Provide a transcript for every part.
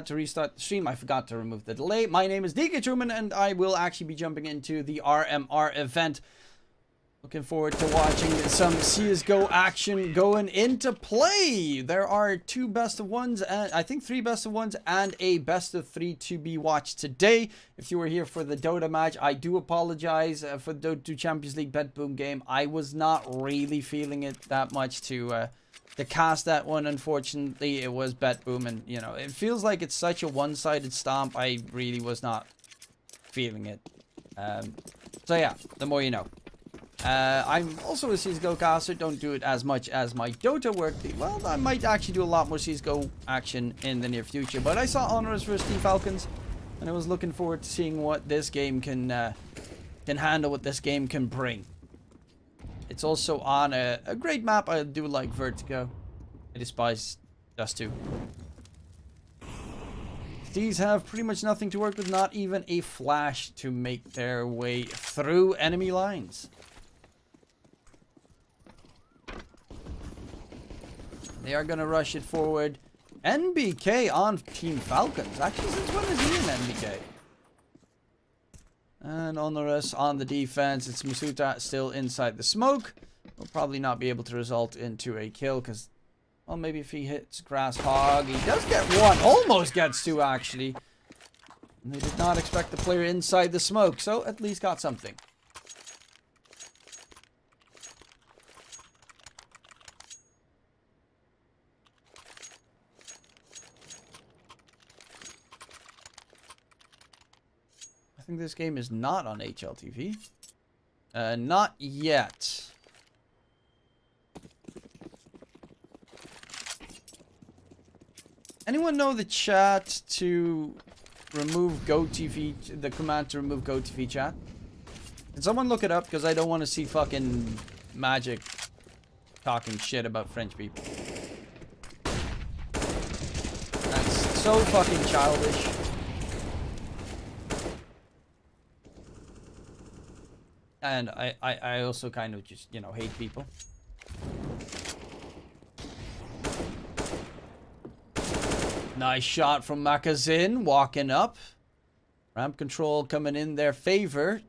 To restart the stream, I forgot to remove the delay. My name is DK Truman, and I will actually be jumping into the RMR event. Looking forward to watching some CSGO action going into play. There are 2 best of 1s, and I think 3 best of 1s, and a best of 3 to be watched today. If you were here for the Dota match, I do apologize for the Dota 2 Champions League bet boom game. I was not really feeling it that much to cast that one. Unfortunately, it was bet boom, and you know, it feels like it's such a one-sided stomp. I really was not feeling it. So yeah, the more you know. I'm also a CSGO caster. Don't do it as much as my Dota work. Well, I might actually do a lot more CSGO action in the near future. But I saw Honors vs Team Falcons, and I was looking forward to seeing what this game can handle, what this game can bring. It's also on a great map. I do like Vertigo. I despise Dust 2. These have pretty much nothing to work with, not even a flash to make their way through enemy lines. They are going to rush it forward. NBK on Team Falcons. Actually, since when is he in NBK? And Honoris on the defense. It's Masuta still inside the smoke. Will probably not be able to result into a kill because, well, maybe if he hits Grass Hog, he does get one. Almost gets 2, actually. And they did not expect the player inside the smoke, so at least got something. I think this game is not on HLTV. Not yet. Anyone know the chat to remove GoTV, the command to remove GoTV chat? Can someone look it up? Because I don't want to see fucking Magic talking shit about French people. That's so fucking childish. And I also kind of just, you know, hate people. Nice shot from Makazin, walking up. Ramp control coming in their favor.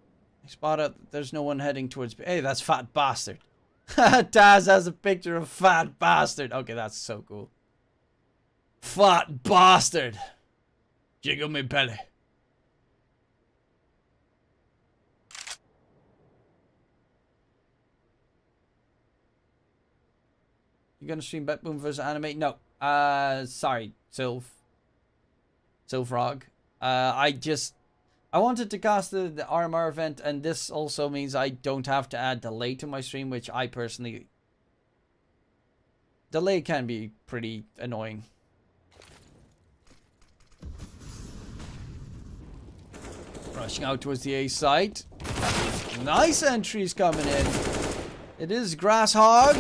I spot out that there's no one heading towards... Hey, that's Fat Bastard. Taz has a picture of Fat Bastard. Okay, that's so cool. Fat Bastard. Jiggle me belly. You gonna stream Bet Boom versus Animate? No. Sorry, Silfrog. I wanted to cast the RMR event, and this also means I don't have to add delay to my stream, which I personally... Delay can be pretty annoying. Rushing out towards the A site. Nice entries coming in. It is Grass Hog.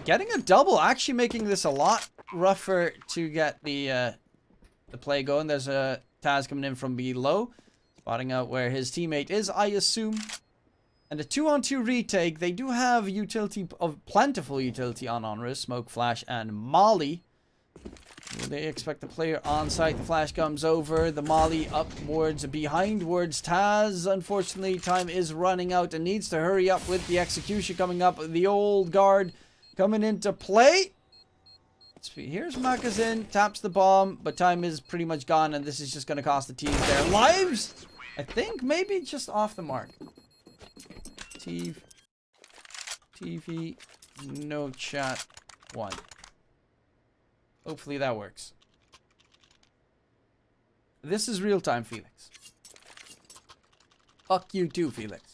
Getting a double, actually making this a lot rougher to get the play going. There's a Taz coming in from below, spotting out where his teammate is, I assume. And a 2-on-2 retake. They do have utility of plentiful utility on Honors, Smoke, Flash, and Molly. They expect the player on site. The flash comes over. The Molly upwards, behindwards. Taz, unfortunately, time is running out and needs to hurry up with the execution coming up. The old guard coming into play. Here's Makazin, taps the bomb, but time is pretty much gone, and this is just going to cost the team their lives. I think maybe just off the mark. TV, no chat, 1. Hopefully that works. This is real time, Felix. Fuck you too, Felix.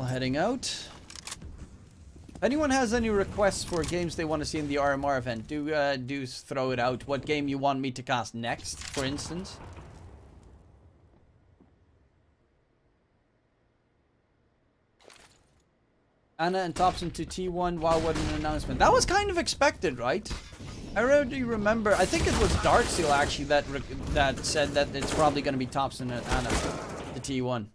Heading out. If anyone has any requests for games they want to see in the RMR event, do throw it out. What game you want me to cast next, for instance. Anna and Thompson to T1. Wow, what an announcement. That was kind of expected, right? I already remember, I think it was Darksteel actually that said that it's probably going to be Thompson and Anna, the T1.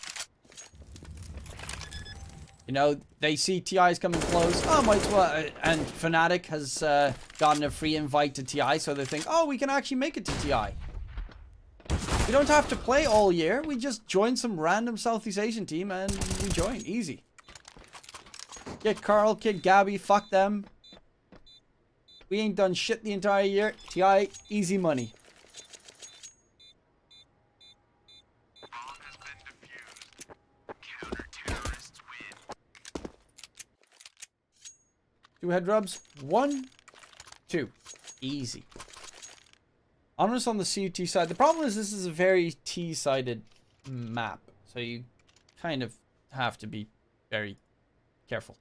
You know, they see TI's coming close. Oh, might as well. And Fnatic has gotten a free invite to TI, so they think, oh, we can actually make it to TI. We don't have to play all year. We just join some random Southeast Asian team and we join. Easy. Kick Carl, kick Gabby, fuck them. We ain't done shit the entire year. TI, easy money. Two head rubs. 1, 2. Easy. Honors on the CUT side. The problem is this is a very T-sided map. So you kind of have to be very careful.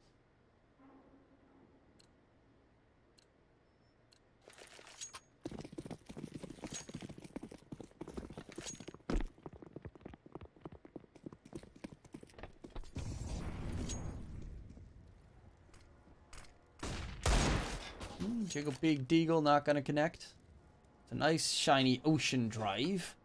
Jiggle Big Deagle not gonna connect. It's a nice shiny ocean drive.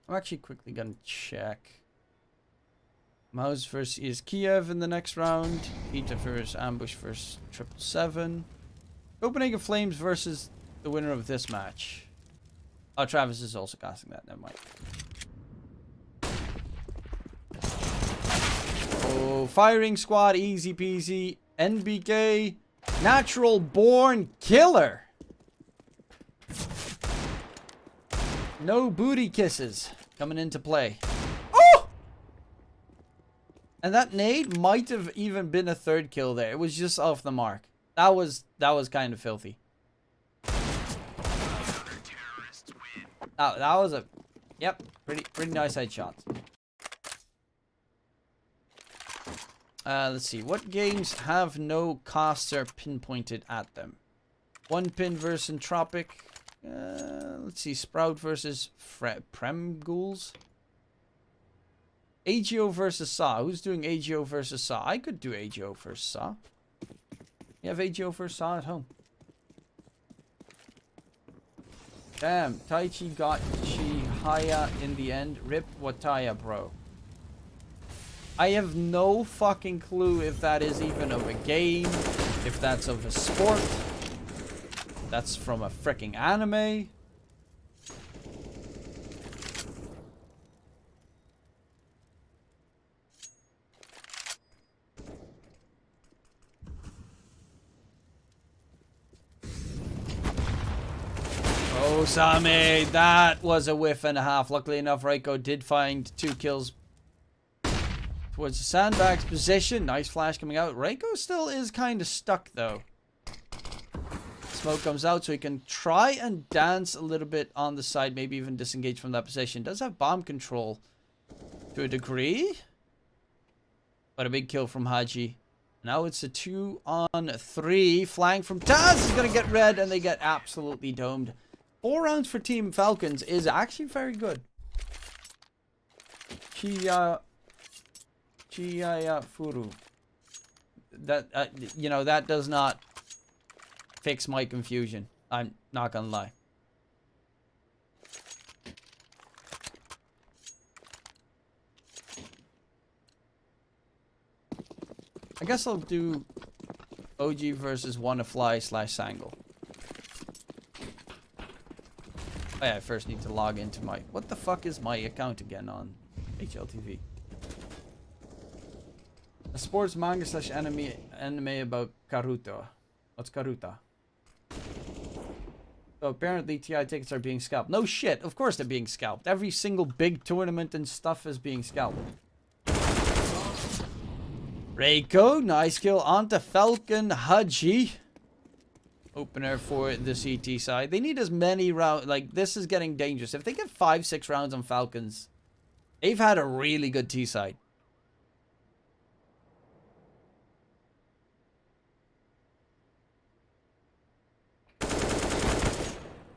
I'm actually quickly gonna check. Mouse versus Kiev in the next round. Vita versus Ambush versus 777. Copenhagen Flames versus the winner of this match. Oh, Travis is also casting that. Never mind. Oh, firing squad, easy peasy. NBK, natural born killer. No booty kisses coming into play. Oh! And that nade might have even been a third kill there. It was just off the mark. That was kind of filthy. That was a, yep, pretty nice headshot. Let's see. What games have no caster pinpointed at them? One pin versus Entropic. Let's see. Sprout versus Prem Ghouls. AGO versus Saw. Who's doing AGO versus Saw? I could do AGO versus Saw. You have AGO versus Saw at home. Damn. Taichi got Chihaya in the end. Rip Wataya, bro. I have no fucking clue if that is even of a game. If that's of a sport. That's from a freaking anime. Oh, Same, that was a whiff and a half. Luckily enough, Reiko did find 2 kills towards the sandbags position. Nice flash coming out. Reiko still is kind of stuck, though. Smoke comes out, so he can try and dance a little bit on the side, maybe even disengage from that position. Does have bomb control to a degree. But a big kill from Haji. Now it's a 2-on-3. Flank from Taz is going to get red, and they get absolutely domed. 4 rounds for Team Falcons is actually very good. Chiyaya Furu. That, you know, that does not fix my confusion. I'm not gonna lie. I guess I'll do OG versus WannaFly/Sangle. Oh yeah, I first need to log into my... What the fuck is my account again on HLTV? A sports manga/anime about Karuto. What's Karuta? So apparently TI tickets are being scalped. No shit, of course they're being scalped. Every single big tournament and stuff is being scalped. Reiko, nice kill onto Falcon. Haji. Opener for the CT side. They need as many rounds. Like, this is getting dangerous. If they get 5-6 rounds on Falcons, They've had a really good T side.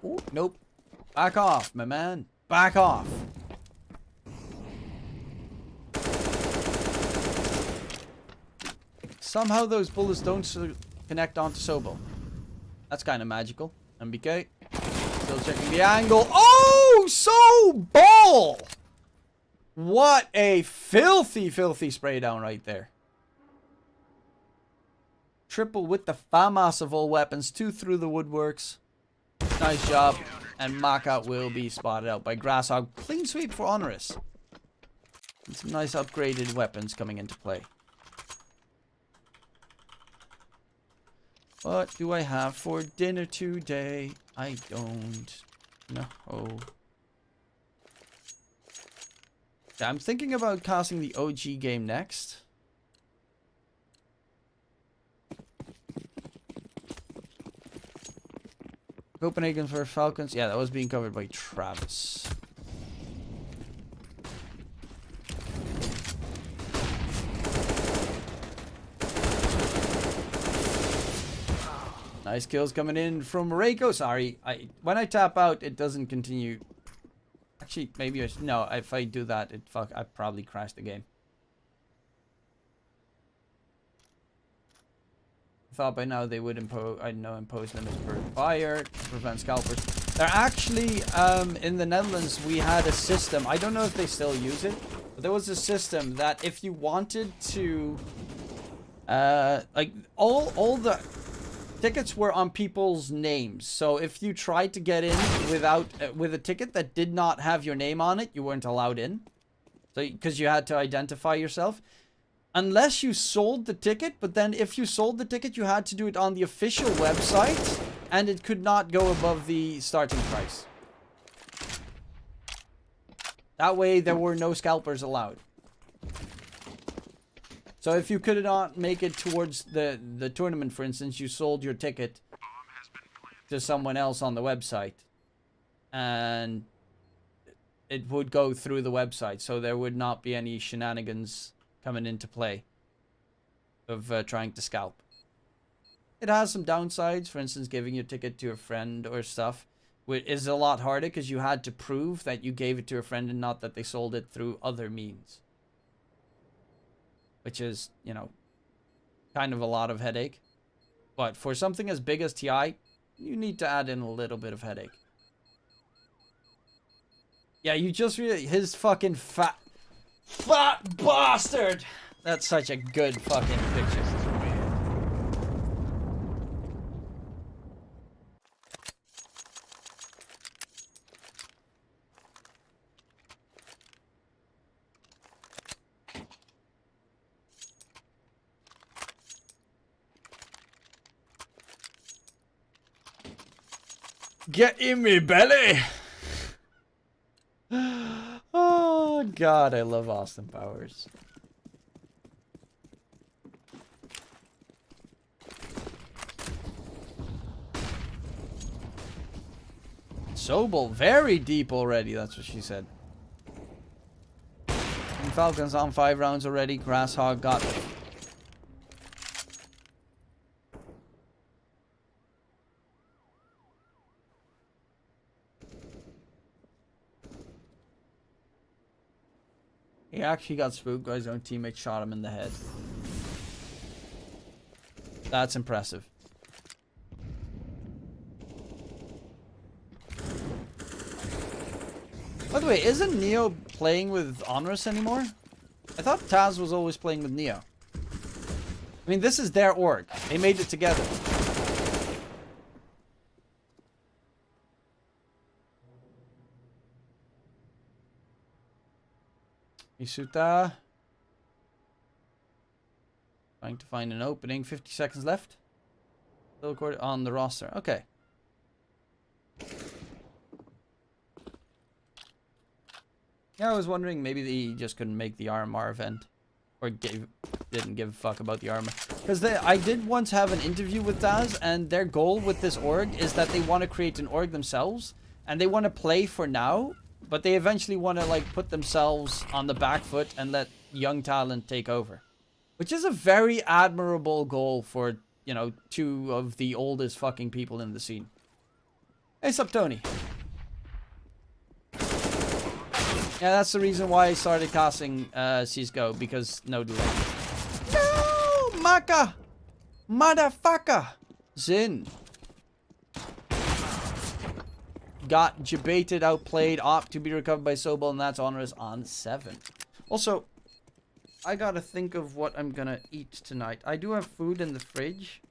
Ooh, nope. Back off, my man. Back off. Somehow those bullets don't connect onto Sobel. That's kind of magical. MBK. Still checking the angle. Oh, Sobel! What a filthy, filthy spray down right there. Triple with the FAMAS of all weapons. 2 through the woodworks. Nice job. And Maka will be spotted out by Grasshog. Clean sweep for Honorous. And some nice upgraded weapons coming into play. What do I have for dinner today? I don't know. Yeah, I'm thinking about casting the OG game next. Copenhagen for Falcons. Yeah, that was being covered by Travis. Nice kills coming in from Reiko. Sorry, when I tap out, it doesn't continue. Actually, maybe no. If I do that, I probably crash the game. I thought by now they would impose limits per fire to prevent scalpers. They're actually in the Netherlands. We had a system. I don't know if they still use it, but there was a system that if you wanted to, like all the tickets were on people's names. So if you tried to get in with a ticket that did not have your name on it, you weren't allowed in. So because you had to identify yourself. Unless you sold the ticket, but then if you sold the ticket, you had to do it on the official website, and it could not go above the starting price. That way, there were no scalpers allowed. So if you could not make it towards the tournament, for instance, you sold your ticket to someone else on the website, and it would go through the website, so there would not be any shenanigans coming into play of trying to scalp. It has some downsides. For instance, giving your ticket to a friend or stuff is a lot harder because you had to prove that you gave it to a friend and not that they sold it through other means. Which is, you know, kind of a lot of headache. But for something as big as TI, you need to add in a little bit of headache. Yeah, you just really... His fucking fat bastard! That's such a good fucking picture. Get in me belly! Oh god, I love Austin Powers. Sobel, very deep already, that's what she said. And Falcons on 5 rounds already. Grasshog got... He actually got spooked by his own teammate, shot him in the head. That's impressive. By the way, isn't Neo playing with Honorous anymore? I thought Taz was always playing with Neo. I mean, this is their org. They made it together. Isuta. Trying to find an opening. 50 seconds left. Still on the roster. Okay. Yeah, I was wondering maybe he just couldn't make the RMR event. Or didn't give a fuck about the RMR. Because I did once have an interview with Daz, and their goal with this org is that they want to create an org themselves. And they want to play for now, but they eventually want to like put themselves on the back foot and let young talent take over, which is a very admirable goal for, you know, two of the oldest fucking people in the scene. Hey, sup, Tony? Yeah, that's the reason why I started casting CSGO, because no delay. No, Maka! Motherfucker! Zin. Got debated, outplayed, opt to be recovered by Sobel, and that's honors on 7. Also, I gotta think of what I'm gonna eat tonight. I do have food in the fridge,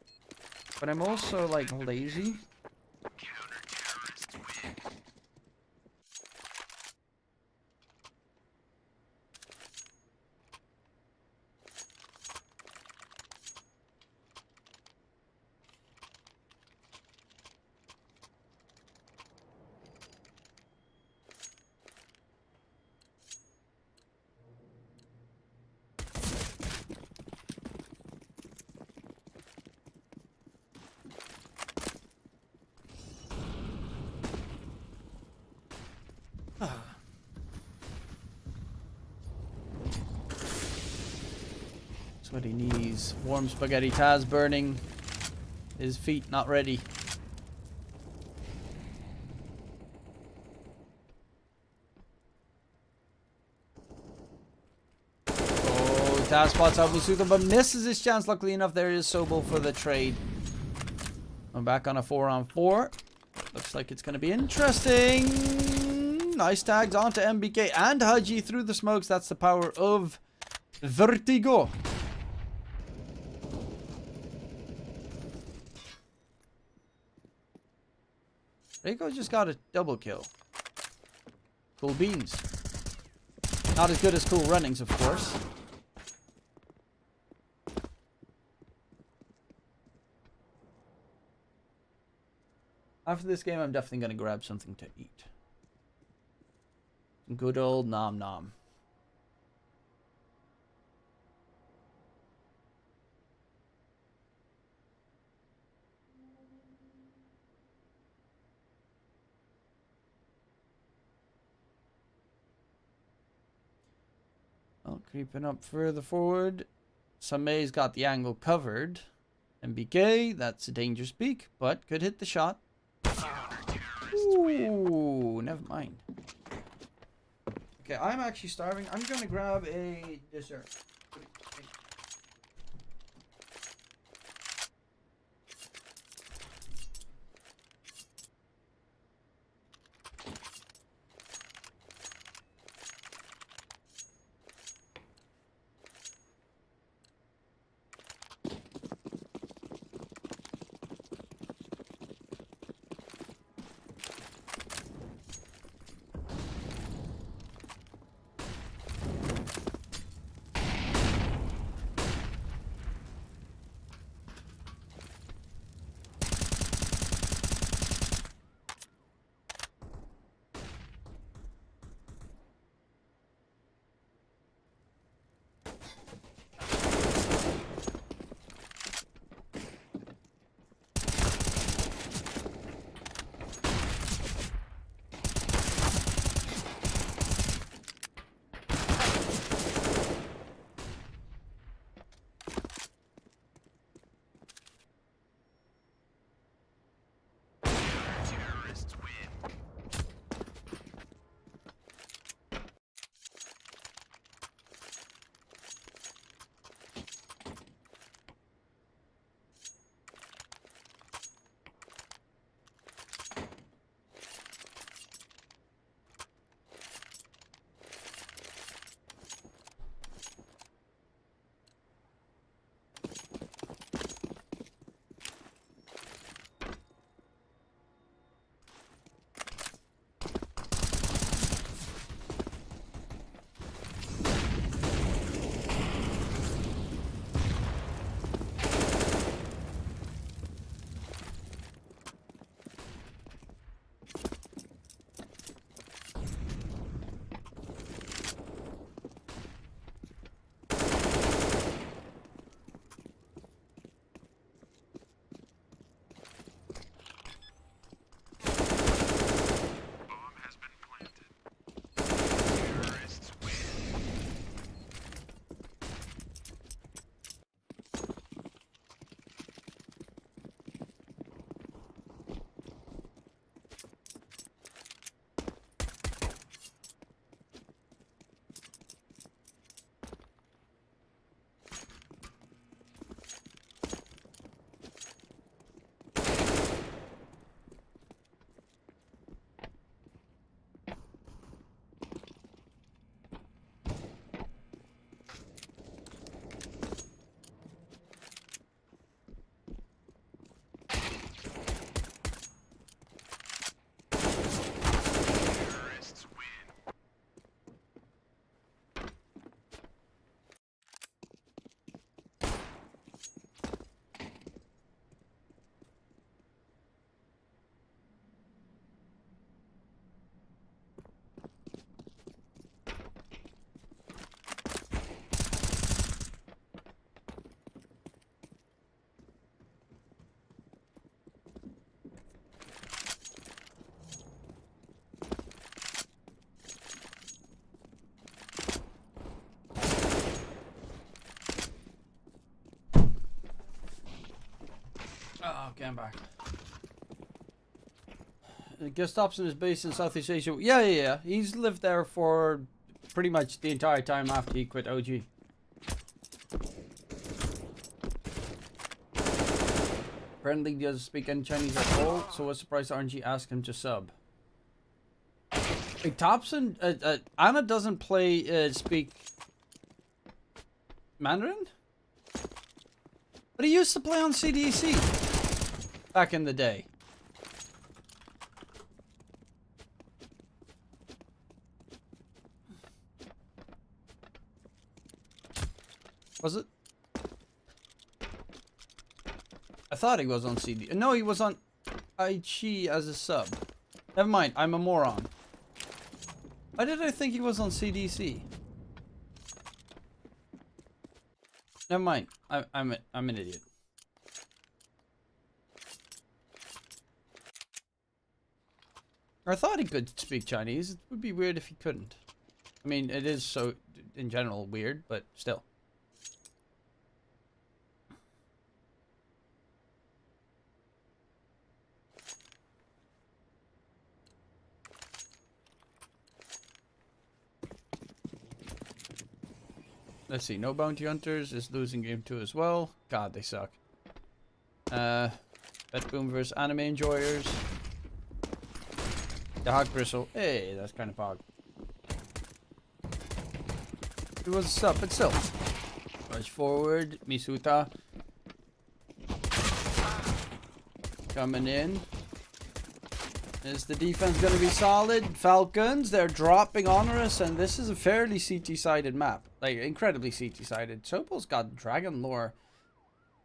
but I'm also, like, lazy. Sweaty knees, warm spaghetti, Taz burning, his feet not ready. Oh, Taz spots out Musuka but misses his chance. Luckily enough, there is Sobel for the trade. I'm back on a 4-on-4. Looks like it's going to be interesting. Nice tags onto MBK and Haji through the smokes. That's the power of Vertigo. Rico just got a double kill. Cool beans. Not as good as cool runnings, of course. After this game, I'm definitely going to grab something to eat. Some good old nom nom. Well, creeping up further forward. Same's got the angle covered. MBK, that's a dangerous peak, but could hit the shot. Ooh, never mind. Okay, I'm actually starving. I'm gonna grab a dessert. Okay, I'm back. Gustafsson is based in Southeast Asia. Yeah. He's lived there for pretty much the entire time after he quit OG. Apparently he doesn't speak any Chinese at all, so what's the price RNG asked him to sub? Hey, Thompson, Anna doesn't speak Mandarin? But he used to play on CDC back in the day. Was it? I thought he was on CD. No, he was on IG as a sub. Never mind, I'm a moron. Why did I think he was on CDC? Never mind. I'm an idiot. I thought he could speak Chinese. It would be weird if he couldn't. I mean, it is so in general weird, but still. Let's see, no bounty hunters is losing game 2 as well. God, they suck. Bet Boom versus anime enjoyers. The Hog Bristle. Hey, that's kind of pog. It was a sub, but still. Rush forward, Misuta. Coming in. Is the defense going to be solid? Falcons, they're dropping on us, and this is a fairly CT-sided map. Like, incredibly CT-sided. Sopo's got Dragon Lore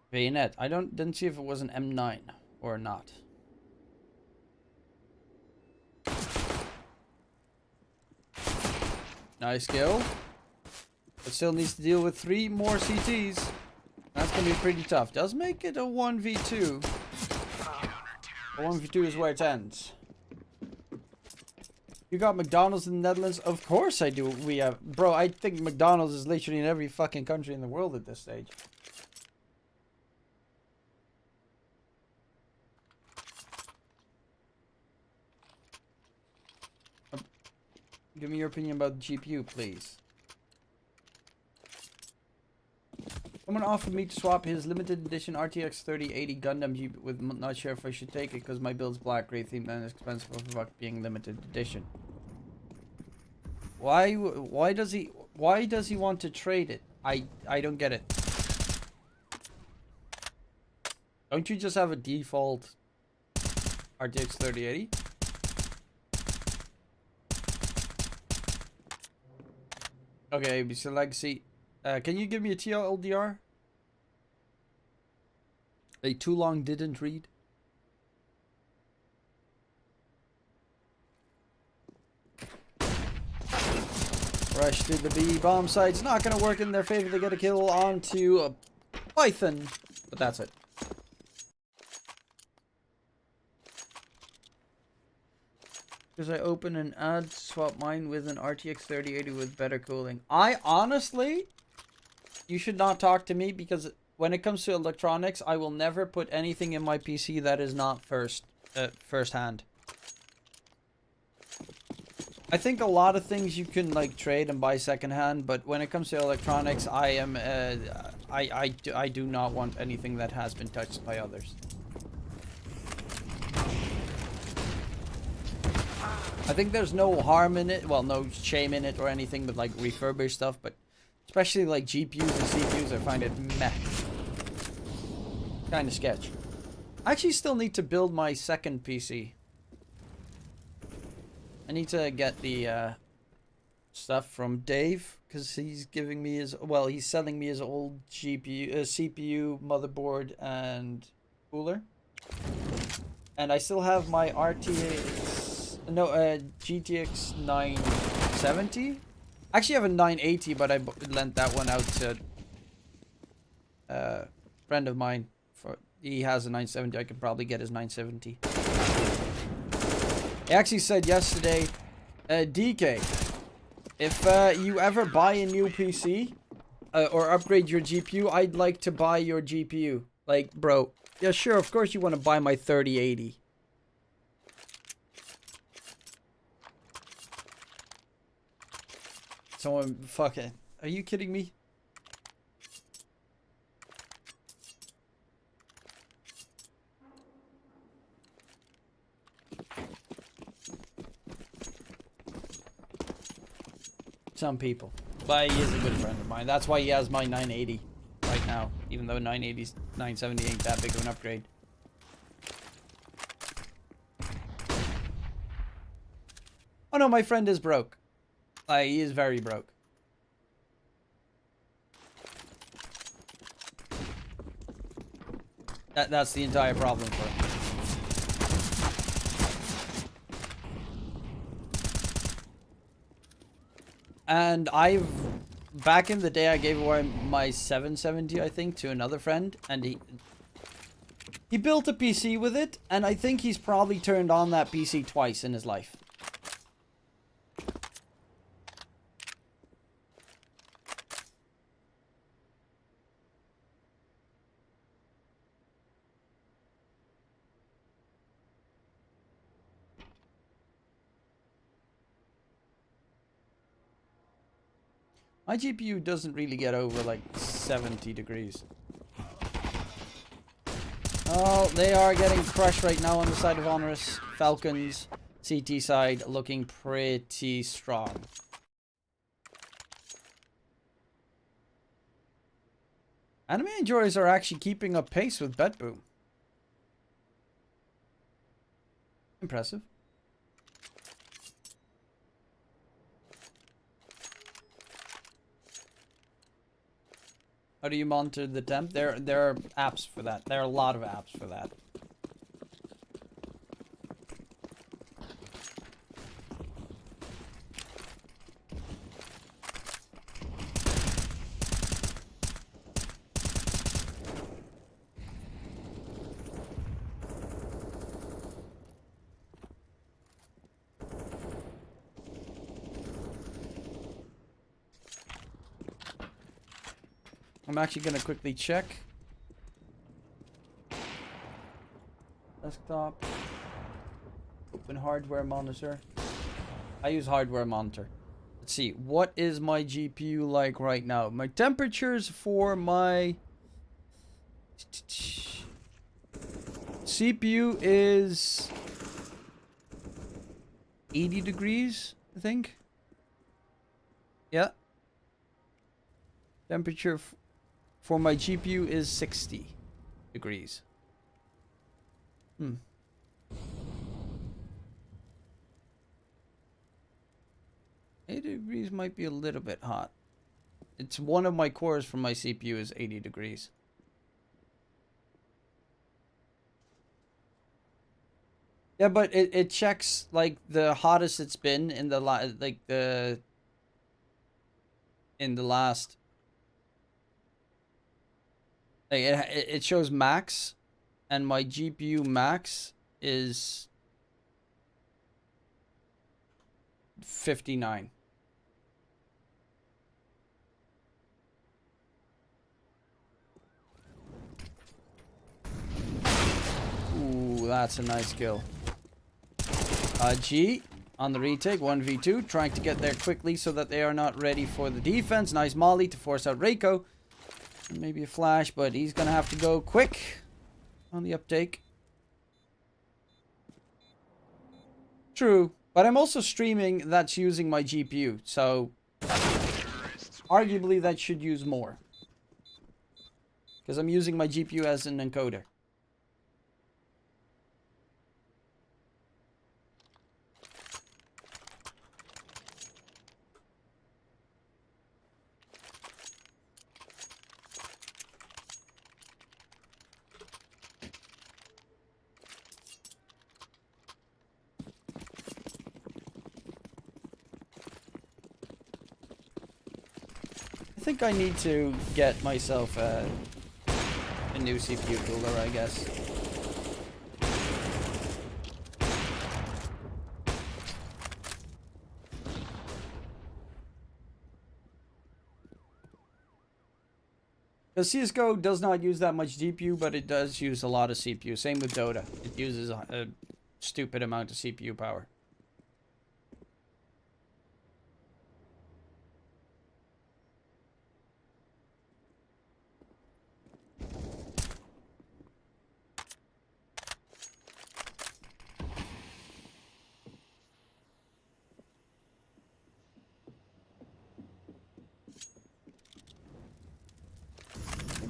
Bayonet. I didn't see if it was an M9 or not. Nice kill. But still needs to deal with 3 more CTs. That's going to be pretty tough. Does make it a 1v2. A 1v2 is where it ends. You got McDonald's in the Netherlands? Of course I do. We have... Bro, I think McDonald's is literally in every fucking country in the world at this stage. Give me your opinion about the GPU, please. Someone offered me to swap his limited edition RTX 3080 Gundam GPU with, not sure if I should take it because my build's black gray themed and it's expensive for fuck being limited edition. Why does he want to trade it? I don't get it. Don't you just have a default RTX 3080? Okay, ABC Legacy. Can you give me a TLDR? A too long didn't read. Rush to the B bomb site. It's not going to work in their favor. They get a kill onto a Python. But that's it. Because I open an ad, swap mine with an RTX 3080 with better cooling. I honestly, you should not talk to me because when it comes to electronics, I will never put anything in my PC that is not first hand. I think a lot of things you can like trade and buy secondhand, but when it comes to electronics, I do not want anything that has been touched by others. I think there's no harm in it, well, no shame in it or anything, but like refurbished stuff, but especially like GPUs and CPUs, I find it meh. Kind of sketch. I actually still need to build my second PC. I need to get the stuff from Dave, because he's giving me his, well, he's selling me his old CPU, motherboard, and cooler. And I still have my GTX 970. I actually have a 980, but I lent that one out to a friend of mine. He has a 970. I could probably get his 970. He actually said yesterday, DK, if you ever buy a new PC or upgrade your GPU, I'd like to buy your GPU. Like, bro, yeah, sure, of course you want to buy my 3080. Someone, fucking, are you kidding me? Some people. But he is a good friend of mine. That's why he has my 980 right now. Even though 970 ain't that big of an upgrade. Oh no, my friend is broke. He is very broke. That's the entire problem for him. And back in the day, I gave away my 770, I think, to another friend, and he built a PC with it, and I think he's probably turned on that PC twice in his life. My GPU doesn't really get over like 70 degrees. Oh, they are getting crushed right now on the side of Honorous. Falcons, CT side, looking pretty strong. Anime enjoyers are actually keeping up pace with BetBoom. Impressive. How do you monitor the temp? There are apps for that. There are a lot of apps for that. I'm actually gonna quickly check. Desktop. Open hardware monitor. I use hardware monitor. Let's see. What is my GPU like right now? My temperatures for my CPU is 80 degrees, I think. Yeah. Temperature for my GPU is 60 degrees. 80 degrees might be a little bit hot. It's one of my cores from my CPU is 80 degrees. Yeah, but it checks like the hottest it's been in the last like it shows max, and my GPU max is 59. Ooh, that's a nice kill. G on the retake, 1v2, trying to get there quickly so that they are not ready for the defense. Nice molly to force out Reiko. Maybe a flash, but he's gonna have to go quick on the uptake. True, but I'm also streaming that's using my GPU, so arguably that should use more. Because I'm using my GPU as an encoder. I think I need to get myself a new CPU cooler, I guess. Because CSGO does not use that much GPU, but it does use a lot of CPU. Same with Dota. It uses a stupid amount of CPU power.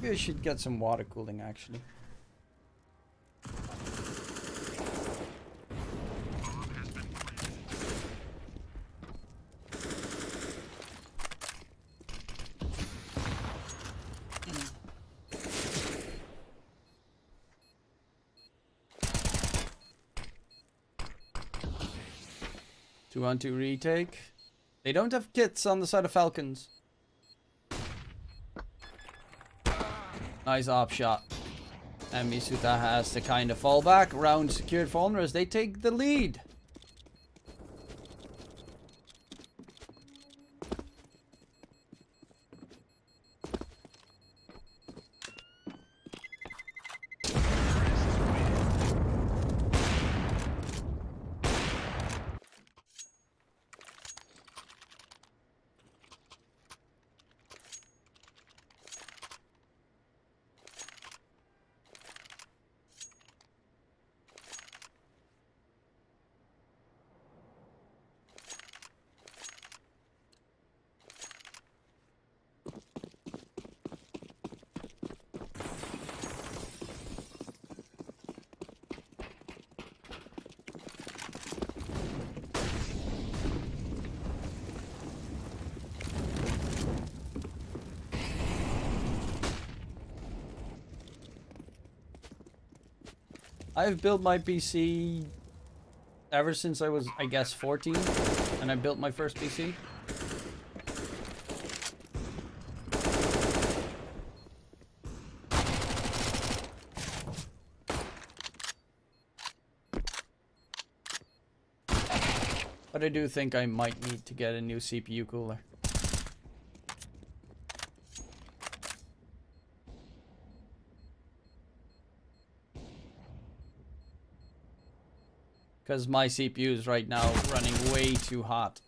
Maybe I should get some water cooling, actually. Two on two retake. They don't have kits on the side of Falcons. Nice op shot. And Misuta has to kind of fall back. Round secured for Honor as they take the lead. I've built my PC ever since I was, I guess, 14, and I built my first PC. But I do think I might need to get a new CPU cooler. Because my CPU is right now running way too hot.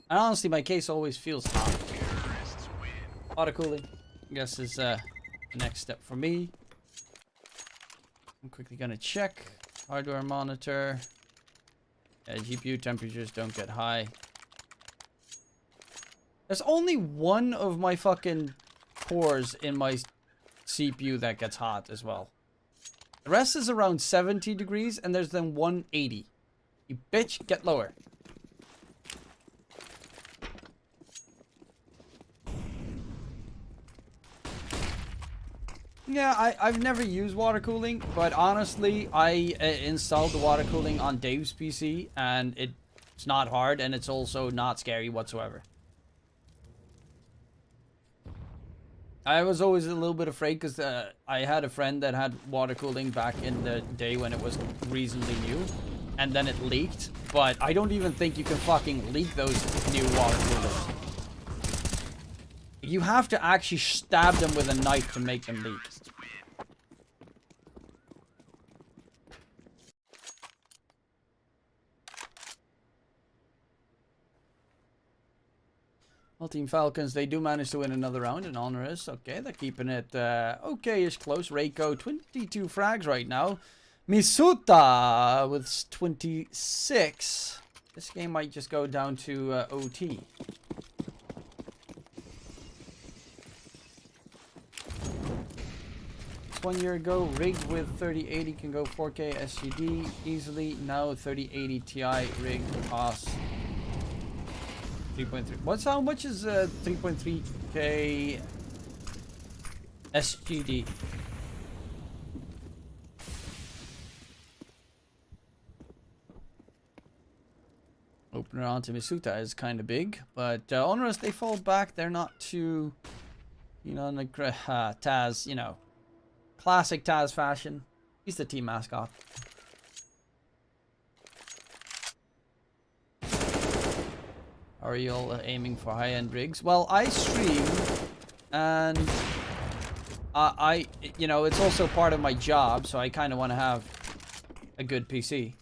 And honestly, my case always feels hot. Water cooling, I guess, is the next step for me. I'm quickly gonna check. Hardware monitor. Yeah, GPU temperatures don't get high. There's only one of my fucking cores in my CPU that gets hot as well. The rest is around 70 degrees, and there's then 180. You bitch, get lower. Yeah, I've never used water cooling, but honestly, I installed the water cooling on Dave's PC, and it's not hard, and it's also not scary whatsoever. I was always a little bit afraid because I had a friend that had water cooling back in the day when it was reasonably new, and then it leaked. But I don't even think you can fucking leak those new water coolers. You have to actually stab them with a knife to make them leak. Well, Team Falcons, they do manage to win another round in Honorous. Okay, they're keeping it okay-ish close. Reiko, 22 frags right now. Misuta with 26. This game might just go down to OT. Just 1 year ago, rigged with 3080 can go 4K SGD easily. Now 3080 Ti rigged costs 3.3. How much is 3.3K SGD? Opener onto Misuta is kind of big, but Honorous, they fall back. They're not too, you know, like Taz, you know, classic Taz fashion. He's the team mascot. Are you all aiming for high-end rigs? Well, I stream, and you know, it's also part of my job, so I kind of want to have a good PC.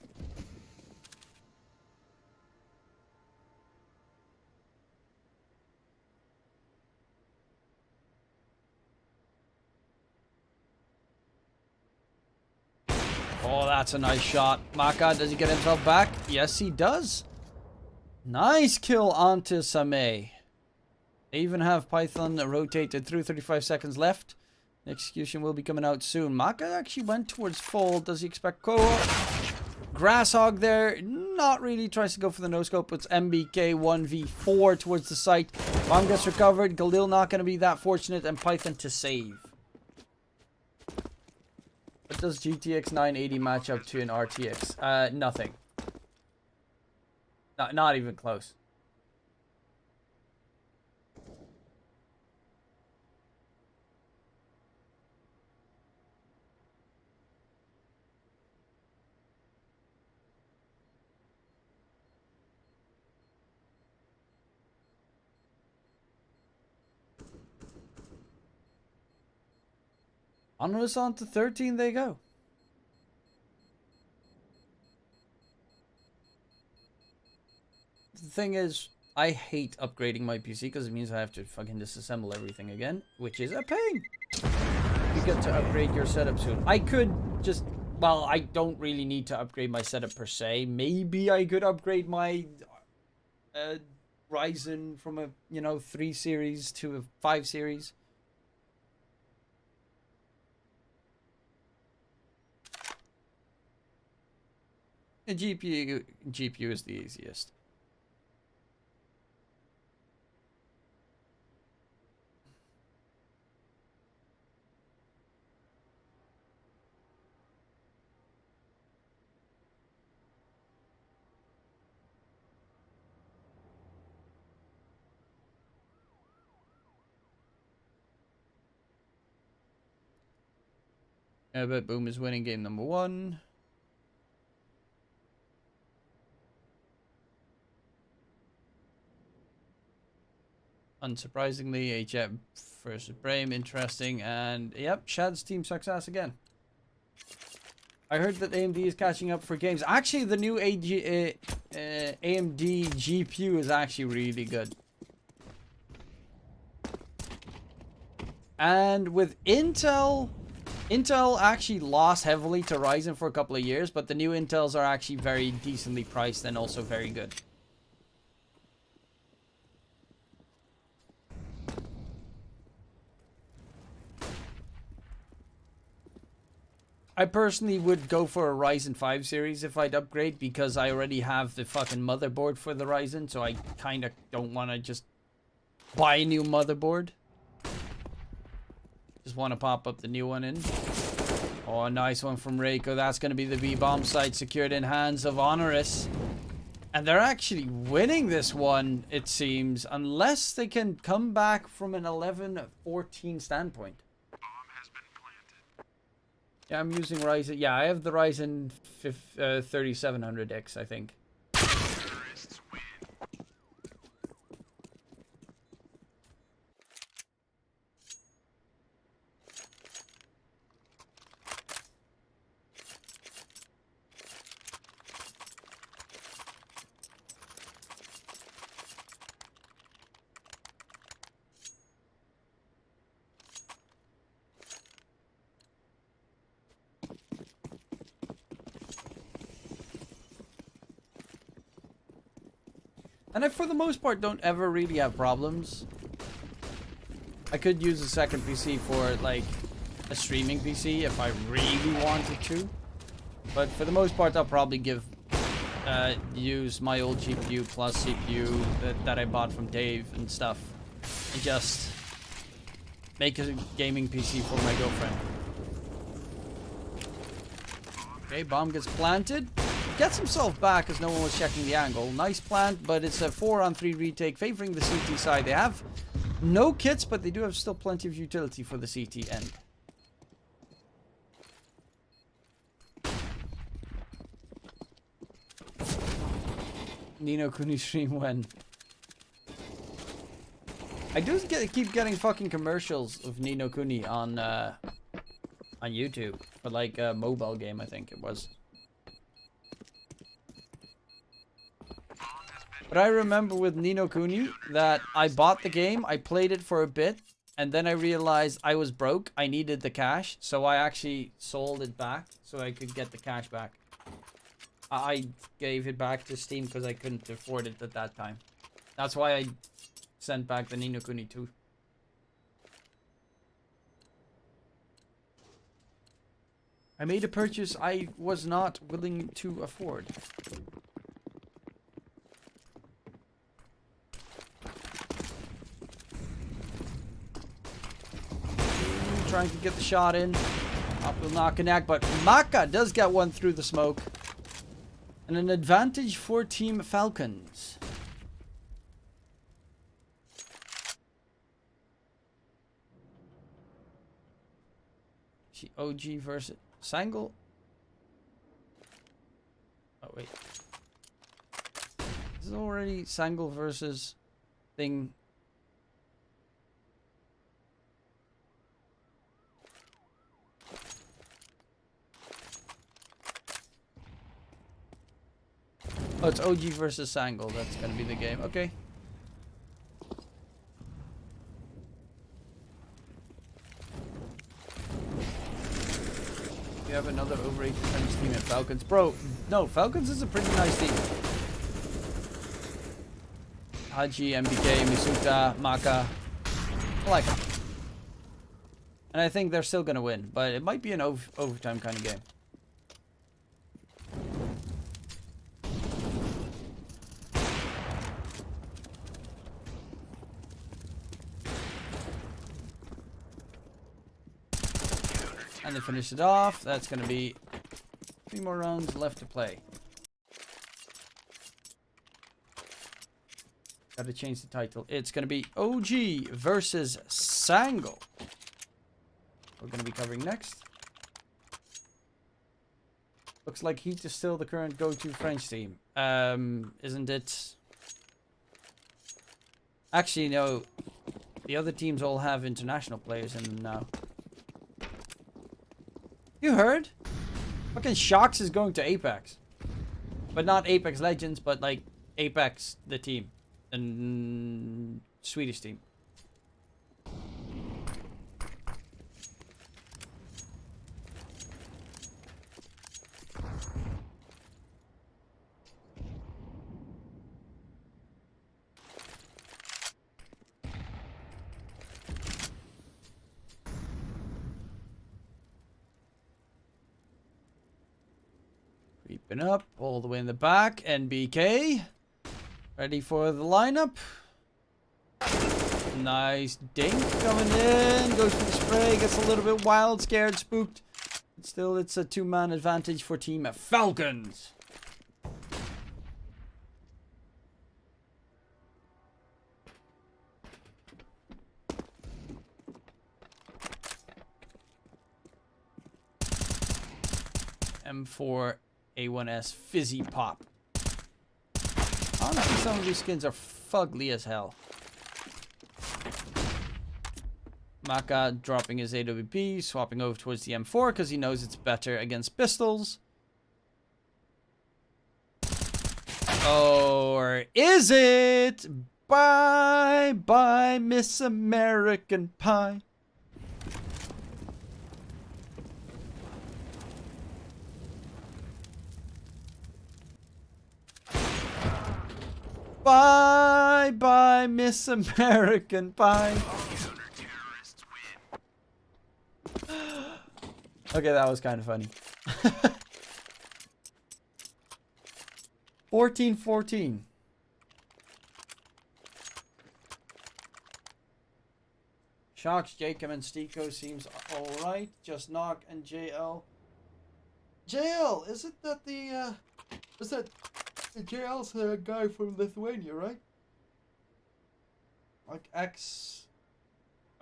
Oh, that's a nice shot. Maka, does he get himself back? Yes, he does. Nice kill onto Same. They even have Python rotated through. 35 seconds left. The execution will be coming out soon. Maka actually went towards full. Does he expect co-op? Grasshog there. Not really. Tries to go for the no-scope. It's MBK 1v4 towards the site. Bomb gets recovered. Galil not going to be that fortunate. And Python to save. What does GTX 980 match up to an RTX? Nothing. Not even close. Onwards on to 13, they go. The thing is, I hate upgrading my PC because it means I have to fucking disassemble everything again, which is a pain. You get to upgrade your setup soon. I could just, well, I don't really need to upgrade my setup per se. Maybe I could upgrade my Ryzen from a, you know, 3 series to a 5 series. A GPU is the easiest. But Boom is winning game number 1. Unsurprisingly, HM versus Brame, interesting, and yep, Shad's team success again. I heard that AMD is catching up for games. Actually, the new AMD GPU is actually really good. And with Intel actually lost heavily to Ryzen for a couple of years, but the new Intels are actually very decently priced and also very good. I personally would go for a Ryzen 5 series if I'd upgrade, because I already have the fucking motherboard for the Ryzen, so I kind of don't want to just buy a new motherboard. Just want to pop up the new one in. Oh, a nice one from Reiko. That's going to be the B-bomb site secured in hands of Honoris. And they're actually winning this one, it seems, unless they can come back from an 11-14 standpoint. Yeah, I'm using Ryzen. Yeah, I have the Ryzen 3700X, I think. And I, for the most part, don't ever really have problems. I could use a second PC for, like, a streaming PC if I really wanted to. But for the most part, I'll probably use my old GPU plus CPU that I bought from Dave and stuff. And just make a gaming PC for my girlfriend. Okay, bomb gets planted. Gets himself back as no one was checking the angle. Nice plant, but it's a 4-on-3 retake favoring the CT side. They have no kits, but they do have still plenty of utility for the CT end. Nino Kuni stream when? I do keep getting fucking commercials of Ni no Kuni on YouTube for like a mobile game, I think it was. But I remember with Ni no Kuni that I bought the game, I played it for a bit, and then I realized I was broke. I needed the cash, so I actually sold it back so I could get the cash back. I gave it back to Steam because I couldn't afford it at that time. That's why I sent back the Ni no Kuni 2. I made a purchase I was not willing to afford. Trying to get the shot in. Up will not connect, but Maka does get one through the smoke. And an advantage for Team Falcons. OG versus Sangle. Oh wait. This is already Sangle versus thing. Oh, it's OG versus Sangle. That's gonna be the game. Okay. We have another over 80% team at Falcons. Bro, no, Falcons is a pretty nice team. Haji, MBK, Misuta, Maka. I like them. And I think they're still gonna win, but it might be an overtime kind of game. And they finish it off. That's going to be 3 more rounds left to play. Got to change the title. It's going to be OG versus Sangle. We're going to be covering next. Looks like Heat is still the current go-to French team. Isn't it? Actually, no. The other teams all have international players in them now. You heard? Fucking Shocks is going to Apex. But not Apex Legends, but like Apex, the team. The Swedish team. Creeping up all the way in the back. NBK. Ready for the lineup. Nice dink coming in. Goes for the spray. Gets a little bit wild, scared, spooked. But still, it's a 2-man advantage for Team Falcons. M4 A1S Fizzy Pop. Honestly, some of these skins are fugly as hell. Maka dropping his AWP, swapping over towards the M4 because he knows it's better against pistols. Or is it? Bye bye, Miss American Pie. Bye bye, Miss American Pie. Okay, that was kind of funny. 14-14. Shocks, Jacob, and Stiko seems alright. Just Knock and JL. JL, is it that the is that JL's a guy from Lithuania, right? Like ex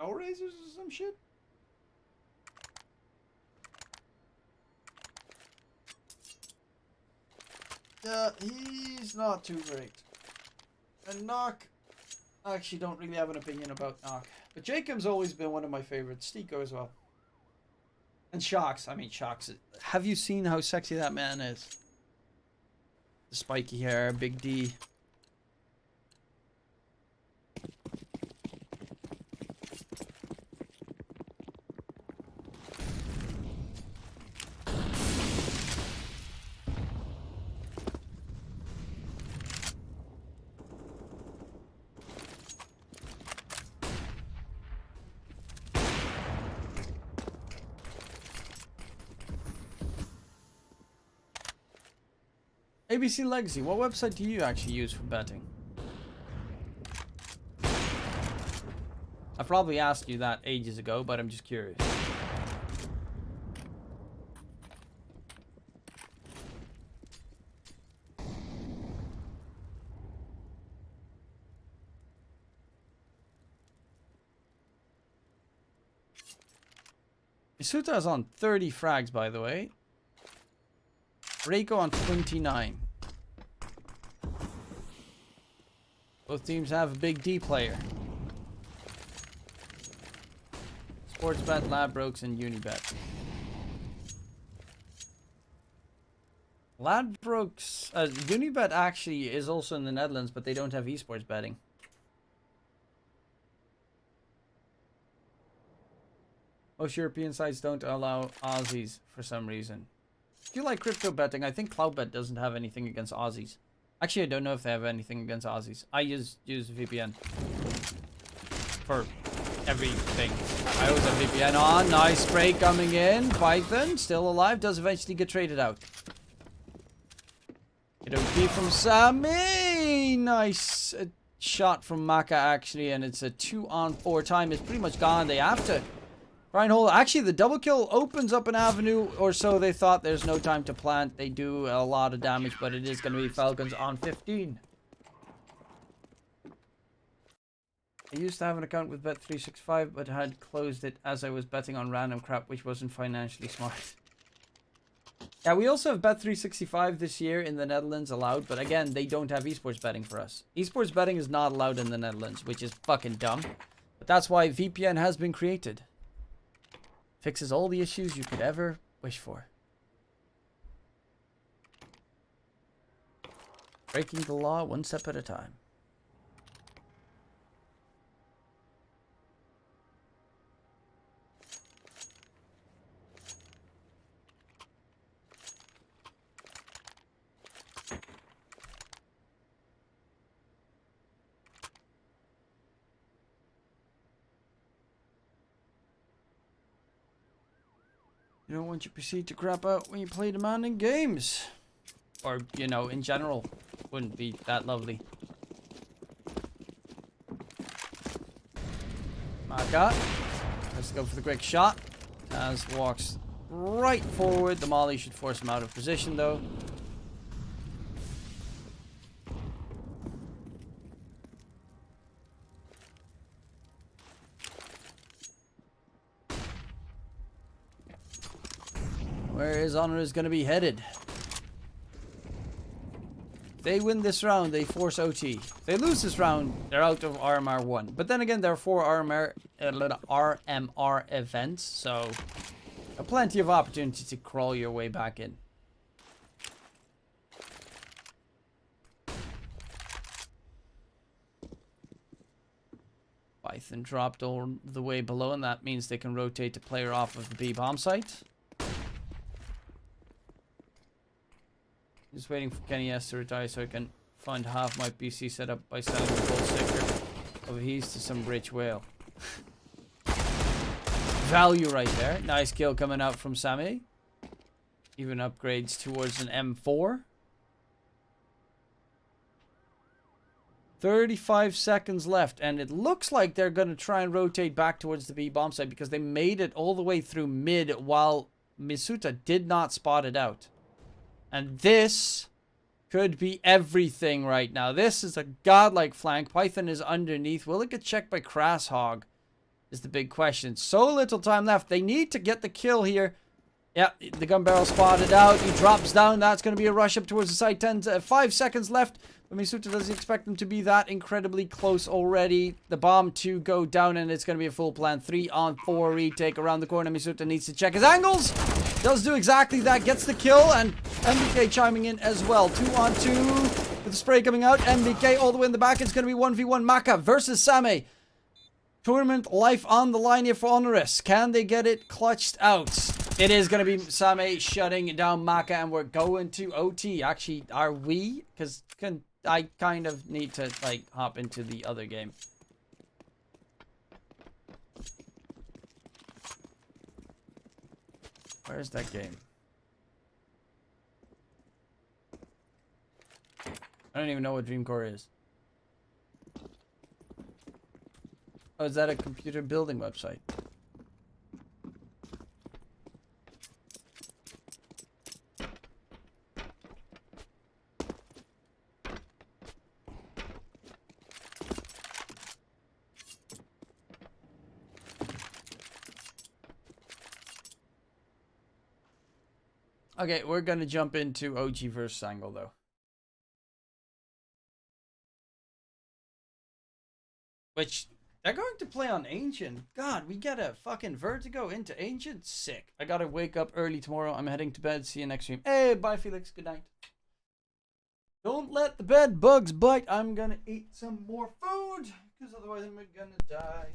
Hellraisers or some shit? Yeah, he's not too great. And Knock, I actually don't really have an opinion about Knock. But Jacob's always been one of my favorites. Stico as well. And Shocks. I mean, Shocks. Have you seen how sexy that man is? The spiky hair, big D. ABC Legacy, what website do you actually use for betting? I probably asked you that ages ago, but I'm just curious. Isuta is on 30 frags, by the way. Reiko on 29. Both teams have a big D player. Sportsbet, Ladbrokes, and Unibet. Ladbrokes, Unibet actually is also in the Netherlands, but they don't have esports betting. Most European sites don't allow Aussies for some reason. If you like crypto betting, I think Cloudbet doesn't have anything against Aussies. Actually, I don't know if they have anything against Aussies. I use VPN for everything. I always have VPN on. Nice spray coming in. Python, still alive, does eventually get traded out. Get OP from Sammy. Nice shot from Maka, actually, and it's a 2-on-4 time. It's pretty much gone. They have to Reinhold, actually the double kill opens up an avenue or so. They thought there's no time to plant. They do a lot of damage, but it is going to be Falcons on 15. I used to have an account with Bet365, but had closed it as I was betting on random crap, which wasn't financially smart. Yeah, we also have Bet365 this year in the Netherlands allowed, but again, they don't have esports betting for us. Esports betting is not allowed in the Netherlands, which is fucking dumb. But that's why VPN has been created. Fixes all the issues you could ever wish for. Breaking the law one step at a time. You don't want your PC to crap out when you play demanding games. Or, you know, in general, wouldn't be that lovely. Maka. Let's go for the quick shot. Taz walks right forward. The molly should force him out of position, though. Where his honor is going to be headed. If they win this round, they force OT. If they lose this round, they're out of RMR 1. But then again, there are 4 RMR events, so plenty of opportunity to crawl your way back in. Python dropped all the way below, and that means they can rotate the player off of the B bomb site. Just waiting for Kenny S to retire so I can fund half my PC setup by selling the gold sticker of he's to some rich whale. Value right there. Nice kill coming out from Sammy. Even upgrades towards an M4. 35 seconds left, and it looks like they're going to try and rotate back towards the B bomb site because they made it all the way through mid while Misuta did not spot it out. And this could be everything right now. This is a godlike flank. Python is underneath. Will it get checked by Crasshog? Is the big question. So little time left. They need to get the kill here. Yeah, the gun barrel spotted out. He drops down. That's going to be a rush up towards the side. 5 seconds left. But Misuta doesn't expect them to be that incredibly close already. The bomb to go down, and it's going to be a full plan. 3-on-4 retake around the corner. Misuta needs to check his angles. Does do exactly that. Gets the kill, and MBK chiming in as well. 2-on-2 with the spray coming out. MBK all the way in the back. It's going to be 1v1 Maka versus Same. Tournament life on the line here for Honoris. Can they get it clutched out? It is going to be Same shutting down Maka, and we're going to OT. Actually, are we? Because I kind of need to, like, hop into the other game. Where's that game? I don't even know what Dreamcore is. Oh, is that a computer building website? Okay, we're gonna jump into OG versus Angle though. Which, they're going to play on Ancient. God, we get a fucking Vertigo into Ancient? Sick. I gotta wake up early tomorrow. I'm heading to bed. See you next stream. Hey, bye Felix. Good night. Don't let the bed bugs bite. I'm gonna eat some more food, because otherwise I'm gonna die.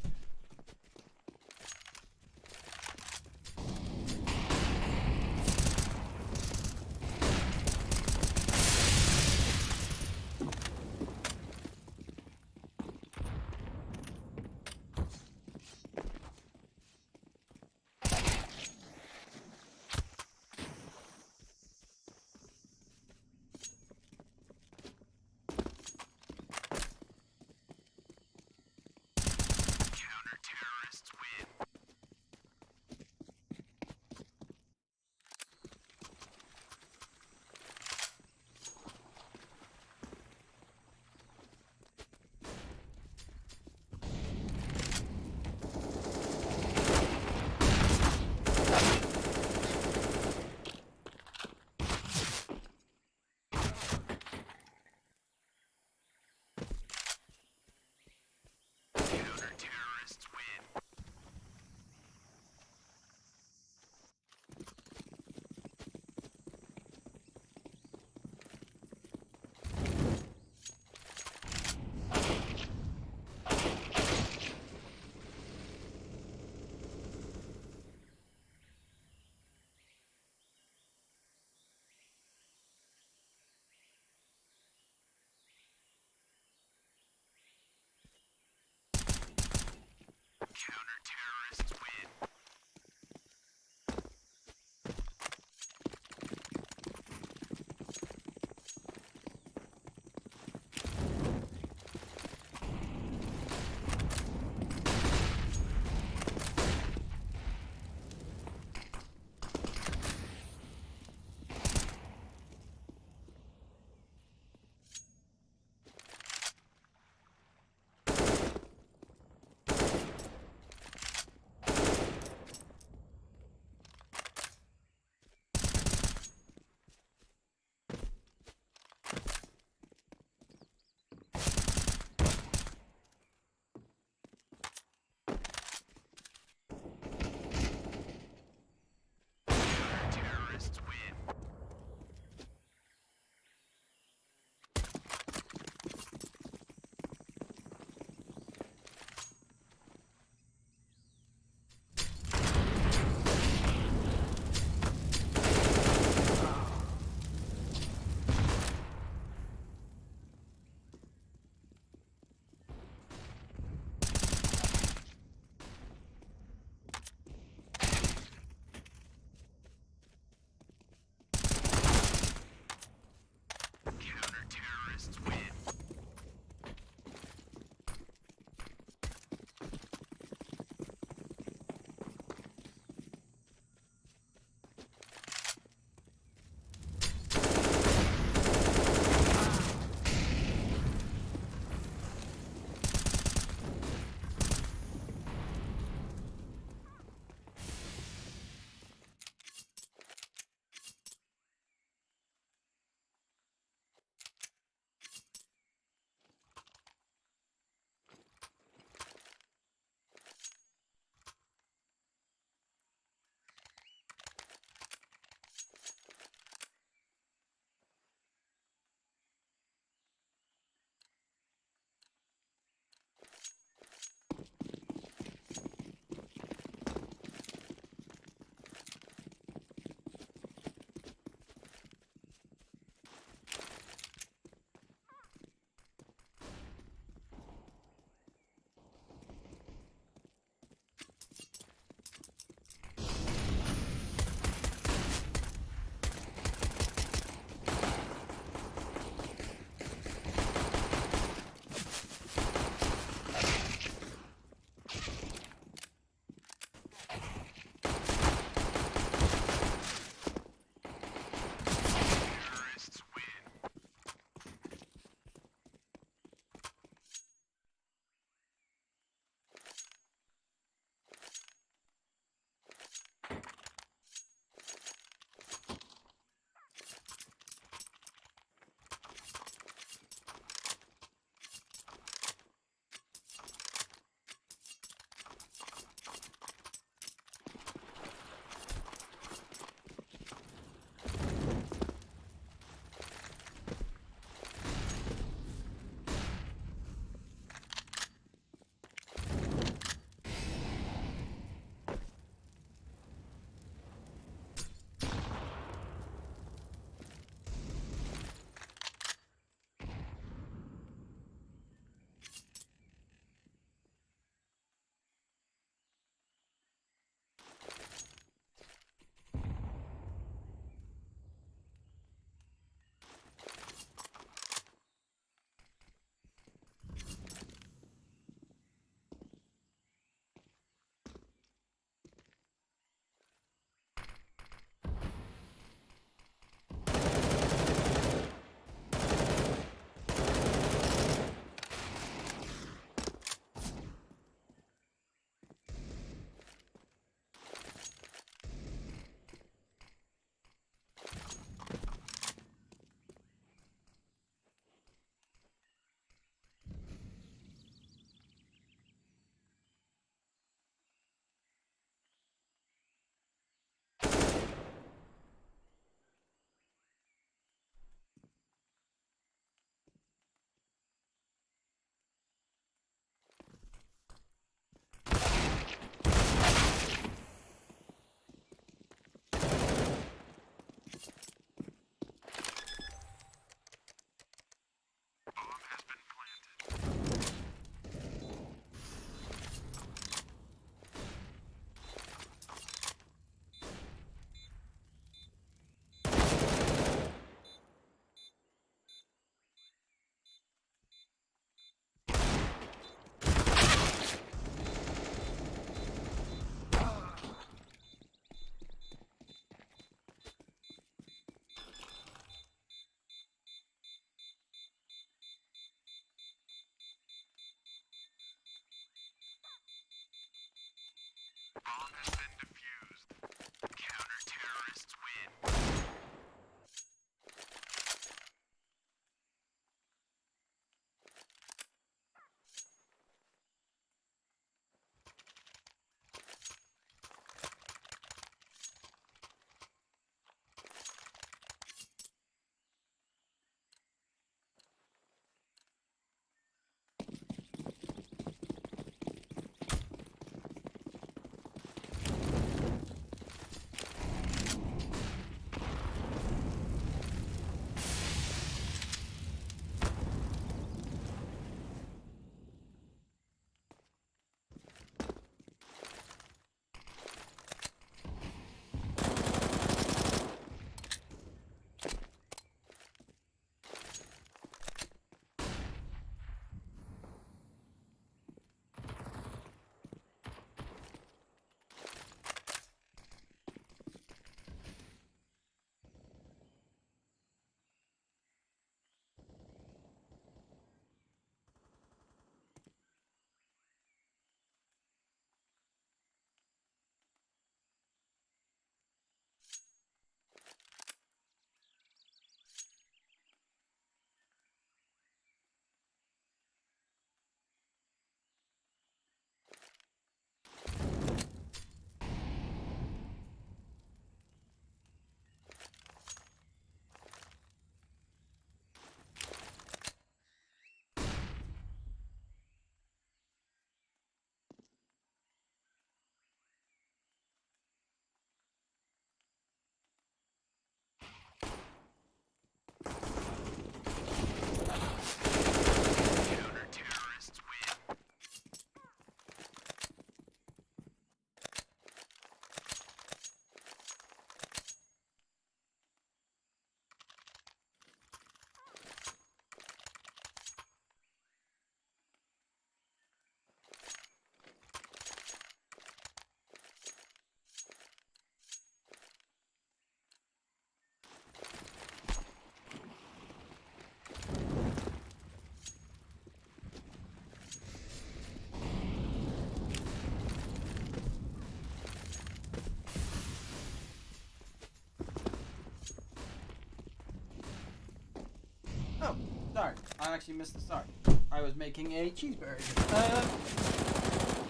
Oh, sorry. I actually missed the start. I was making a cheeseburger.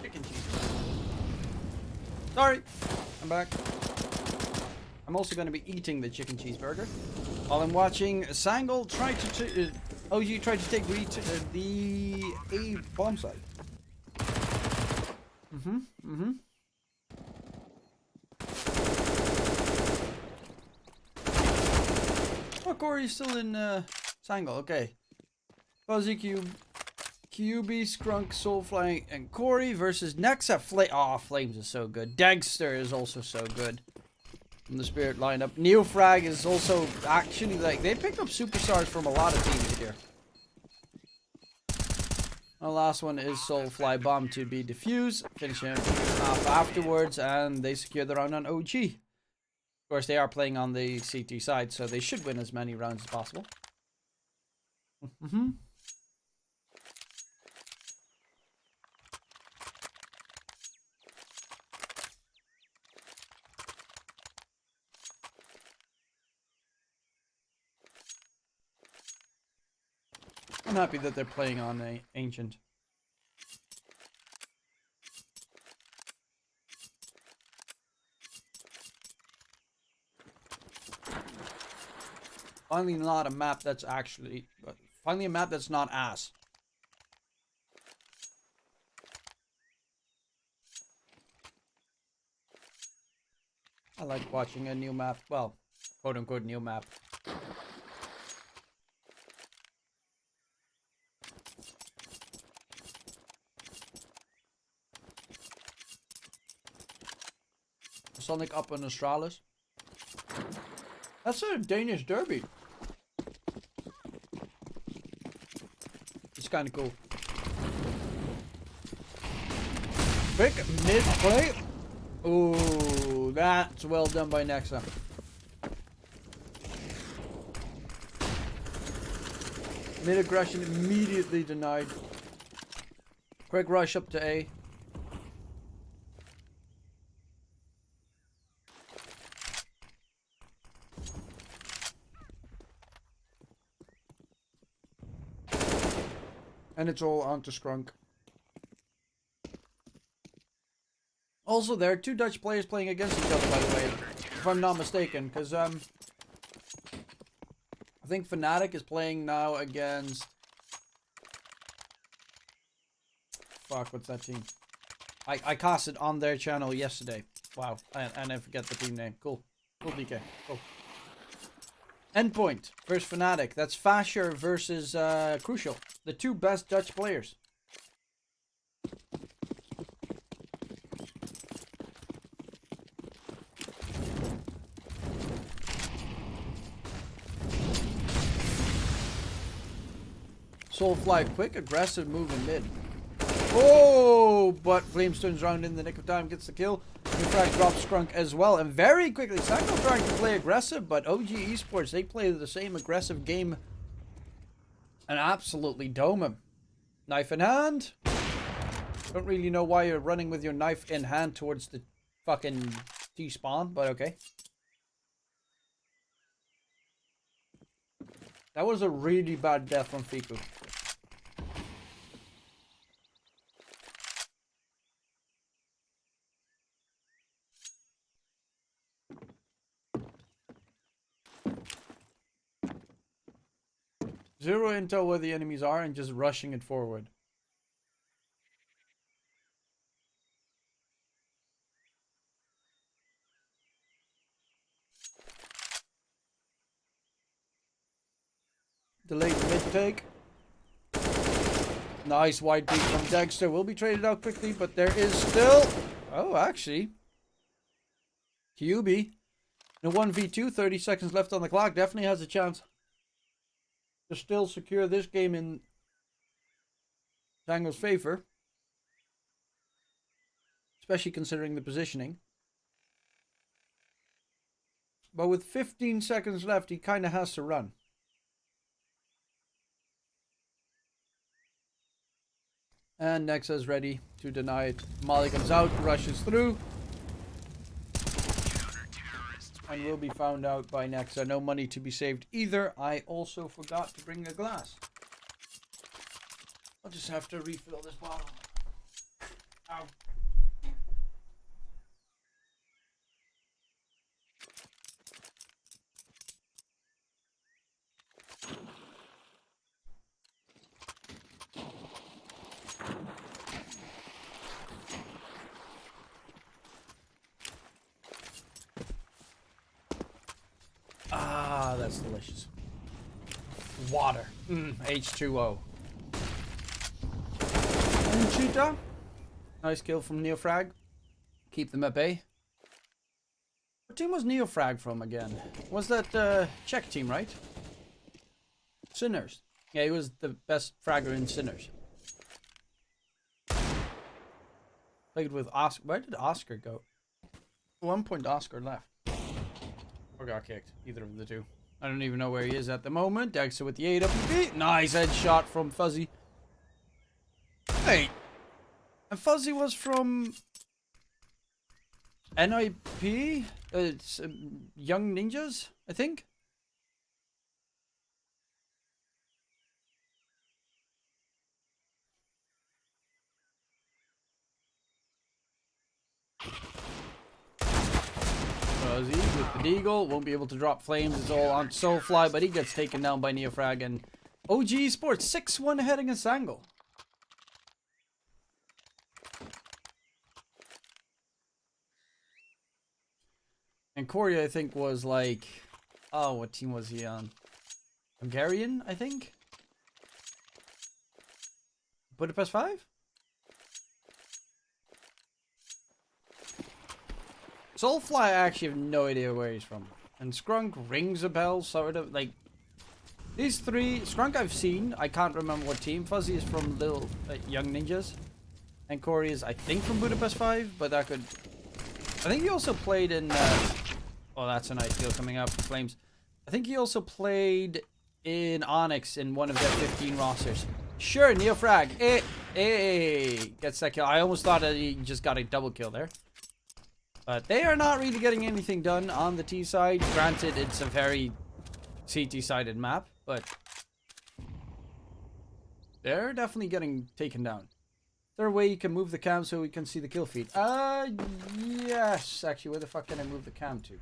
Chicken cheeseburger. Sorry. I'm back. I'm also going to be eating the chicken cheeseburger while I'm watching Sangal try to OG try to take the A bomb site. Oh, Corey's still in Sangal. Okay. Fuzzy Cube, QB, Skrunk, Soulfly, and Corey versus Nexa. Flames is so good. Dagster is also so good. From the Spirit lineup. Neofrag is also actually like they picked up superstars from a lot of teams here. The last one is Soulfly Bomb to be defused. Finish him off afterwards, and they secure the round on OG. Of course, they are playing on the CT side, so they should win as many rounds as possible. I'm happy that they're playing on a Ancient. Finally not a map that's actually... Finally a map that's not ass. I like watching a new map. Well, quote-unquote new map. Sonic up on Astralis. That's a Danish derby. It's kind of cool. Quick mid play. Ooh, that's well done by Nexa. Mid aggression immediately denied. Quick rush up to A. And it's all onto Scrunk. Also, there are 2 Dutch players playing against each other, by the way, if I'm not mistaken, because I think Fnatic is playing now against... Fuck, what's that team? I cast it on their channel yesterday. Wow, and I forget the team name. Cool. Cool, DK. Cool. Endpoint versus Fnatic. That's Fasher versus Crucial. The 2 best Dutch players. Soulfly, quick, aggressive move in mid. Oh, but Flamestone's round in the nick of time gets the kill. Frag drops Scrunk as well, and very quickly, Sango trying to play aggressive, but OG Esports, they play the same aggressive game and absolutely dome him. Knife in hand. Don't really know why you're running with your knife in hand towards the fucking T-spawn, but okay. That was a really bad death from Fiku. Zero intel where the enemies are and just rushing it forward. Delayed mid take. Nice wide peek from Dexter. Will be traded out quickly, but there is still... Oh, actually. QB. In a 1v2, 30 seconds left on the clock. Definitely has a chance to still secure this game in Tango's favor. Especially considering the positioning. But with 15 seconds left, he kind of has to run. And Nexa's ready to deny it. Molly comes out, rushes through. And will be found out by Nexa. No money to be saved either. I also forgot to bring a glass. I'll just have to refill this bottle. Ow. Ah, that's delicious. Water. H2O. And Cheetah. Nice kill from Neofrag. Keep them at bay. What team was Neofrag from again? Was that Czech team, right? Sinners. Yeah, he was the best fragger in Sinners. Played with Oscar. Where did Oscar go? At one point Oscar left. Or got kicked. Either of the two. I don't even know where he is at the moment. Dexter with the AWP. Nice headshot from Fuzzy. Wait. And Fuzzy was from NIP? It's Young Ninjas, I think. Fuzzy with the deagle. Won't be able to drop flames. It's all on Soulfly, but he gets taken down by Neofrag and OG Sports 6-1 ahead against Angle. And Corey, I think, was like... Oh, what team was he on? Hungarian, I think? Budapest 5? Soulfly, I actually have no idea where he's from. And Scrunk rings a bell, sort of. Like, these three... Scrunk I've seen. I can't remember what team. Fuzzy is from Little Young Ninjas. And Corey is, I think, from Budapest 5. But that could... I think he also played in... oh, that's a nice kill coming out from Flames. I think he also played in Onyx in one of their 15 rosters. Sure, Neofrag. Gets that kill. I almost thought that he just got a double kill there. But they are not really getting anything done on the T side. Granted, it's a very CT-sided map, but They're definitely getting taken down. Is there a way you can move the cam so we can see the kill feed? Yes. Actually, where the fuck can I move the cam to?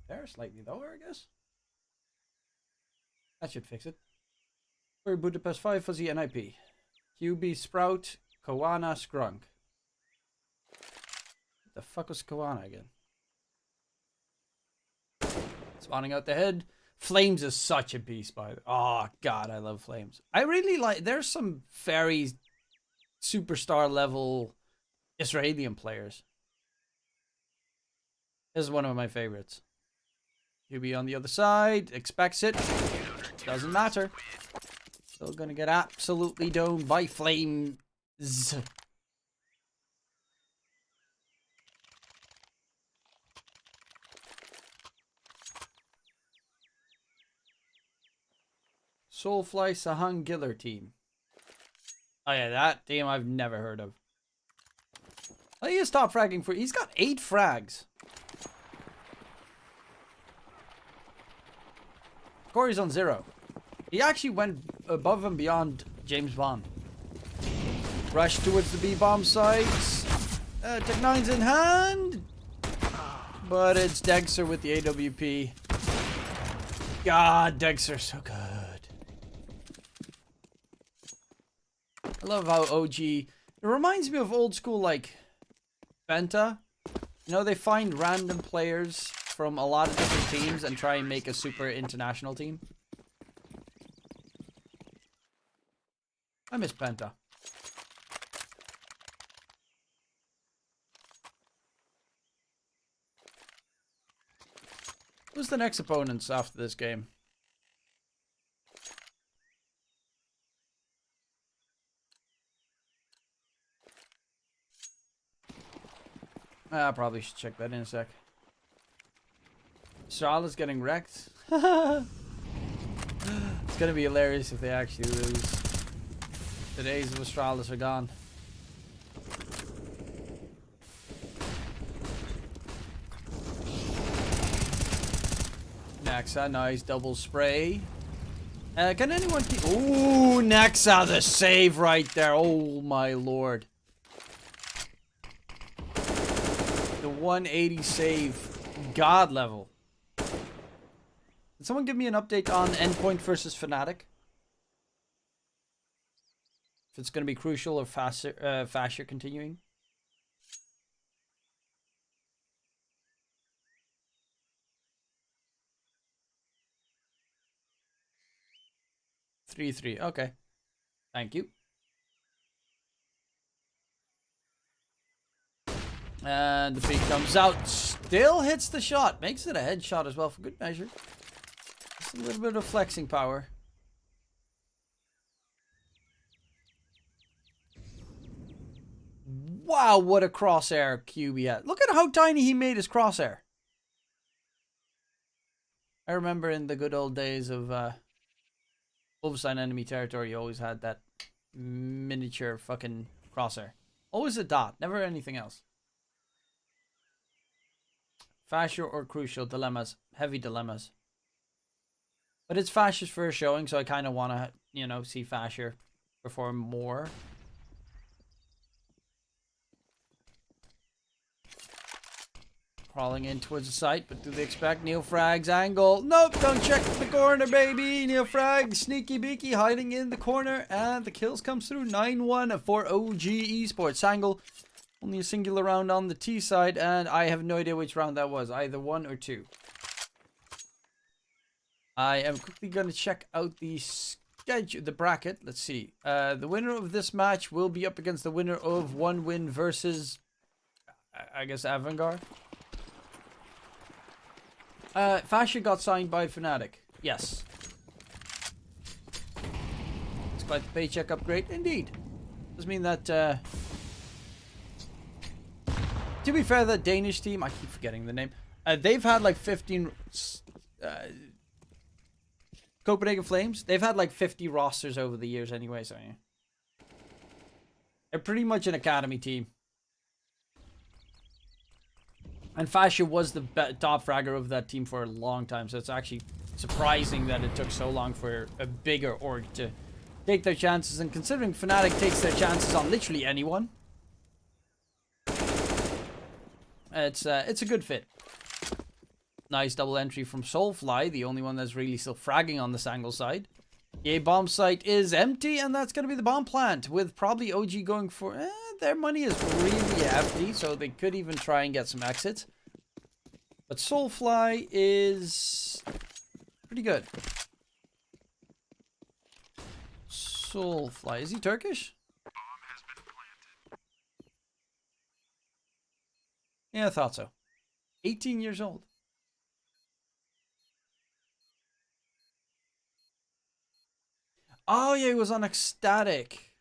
There, slightly lower, I guess. That should fix it. For Budapest 5 Fuzzy NIP. QB Sprout, Koana Skrunk. What the fuck was Koana again? Spawning out the head. Flames is such a beast, by the way. Oh, God, I love Flames. I really like... There's some very superstar level Israeli players. This is one of my favorites. QB on the other side. Expects it. Doesn't matter. Still gonna get absolutely domed by Flames. Soulfly Sahang Giller team. Oh yeah, that team I've never heard of. Oh, he is top fragging for... He's got 8 frags. Corey's on 0. He actually went above and beyond James Bond. Rush towards the B-bomb sites. Tech9's in hand. But it's Dexter with the AWP. God, Dexter's so good. I love how OG... It reminds me of old school, like, Penta. You know, they find random players from a lot of different teams and try and make a super international team. I miss Penta. Who's the next opponents after this game? I probably should check that in a sec. Charlotte's getting wrecked. It's gonna be hilarious if they actually lose. The days of Astralis are gone. Nexa, nice double spray. Can anyone keep... Ooh, Nexa, the save right there. Oh my lord. The 180 save. God level. Can someone give me an update on Endpoint versus Fnatic? If it's going to be crucial or faster continuing. Three. Okay. Thank you. And the peak comes out. Still hits the shot. Makes it a headshot as well for good measure. Just a little bit of flexing power. Wow, what a crosshair QB had. Look at how tiny he made his crosshair. I remember in the good old days of Wolfenstein enemy territory, you always had that miniature fucking crosshair. Always a dot, never anything else. Fasher or crucial dilemmas, heavy dilemmas. But it's Fasher's first showing, so I kind of want to, you know, see Fasher perform more. Crawling in towards the site, but do they expect Neofrag's angle? Nope, don't check the corner, baby. Neofrag, sneaky beaky, hiding in the corner, and the kills comes through. 9-1 for OG Esports. Angle, only a singular round on the T side, and I have no idea which round that was, either 1 or 2. I am quickly going to check out the schedule, the bracket. Let's see. The winner of this match will be up against the winner of one win versus, I guess, Avangar. Fasher got signed by Fnatic. Yes. It's quite the paycheck upgrade. Indeed. Does mean that, to be fair, the Danish team, I keep forgetting the name. They've had like 15... Copenhagen Flames, they've had like 50 rosters over the years anyway, so yeah. They're pretty much an academy team. And Fasher was the top fragger of that team for a long time, so it's actually surprising that it took so long for a bigger org to take their chances. And considering Fnatic takes their chances on literally anyone, it's a good fit. Nice double entry from Soulfly, the only one that's really still fragging on the Sangle side. The A bomb site is empty, and that's going to be the bomb plant, with probably OG going for... their money is really hefty, so they could even try and get some exits. But Soulfly is pretty good. Soulfly, is he Turkish? Yeah, I thought so. 18 years old. Oh, yeah, he was on Ecstatic.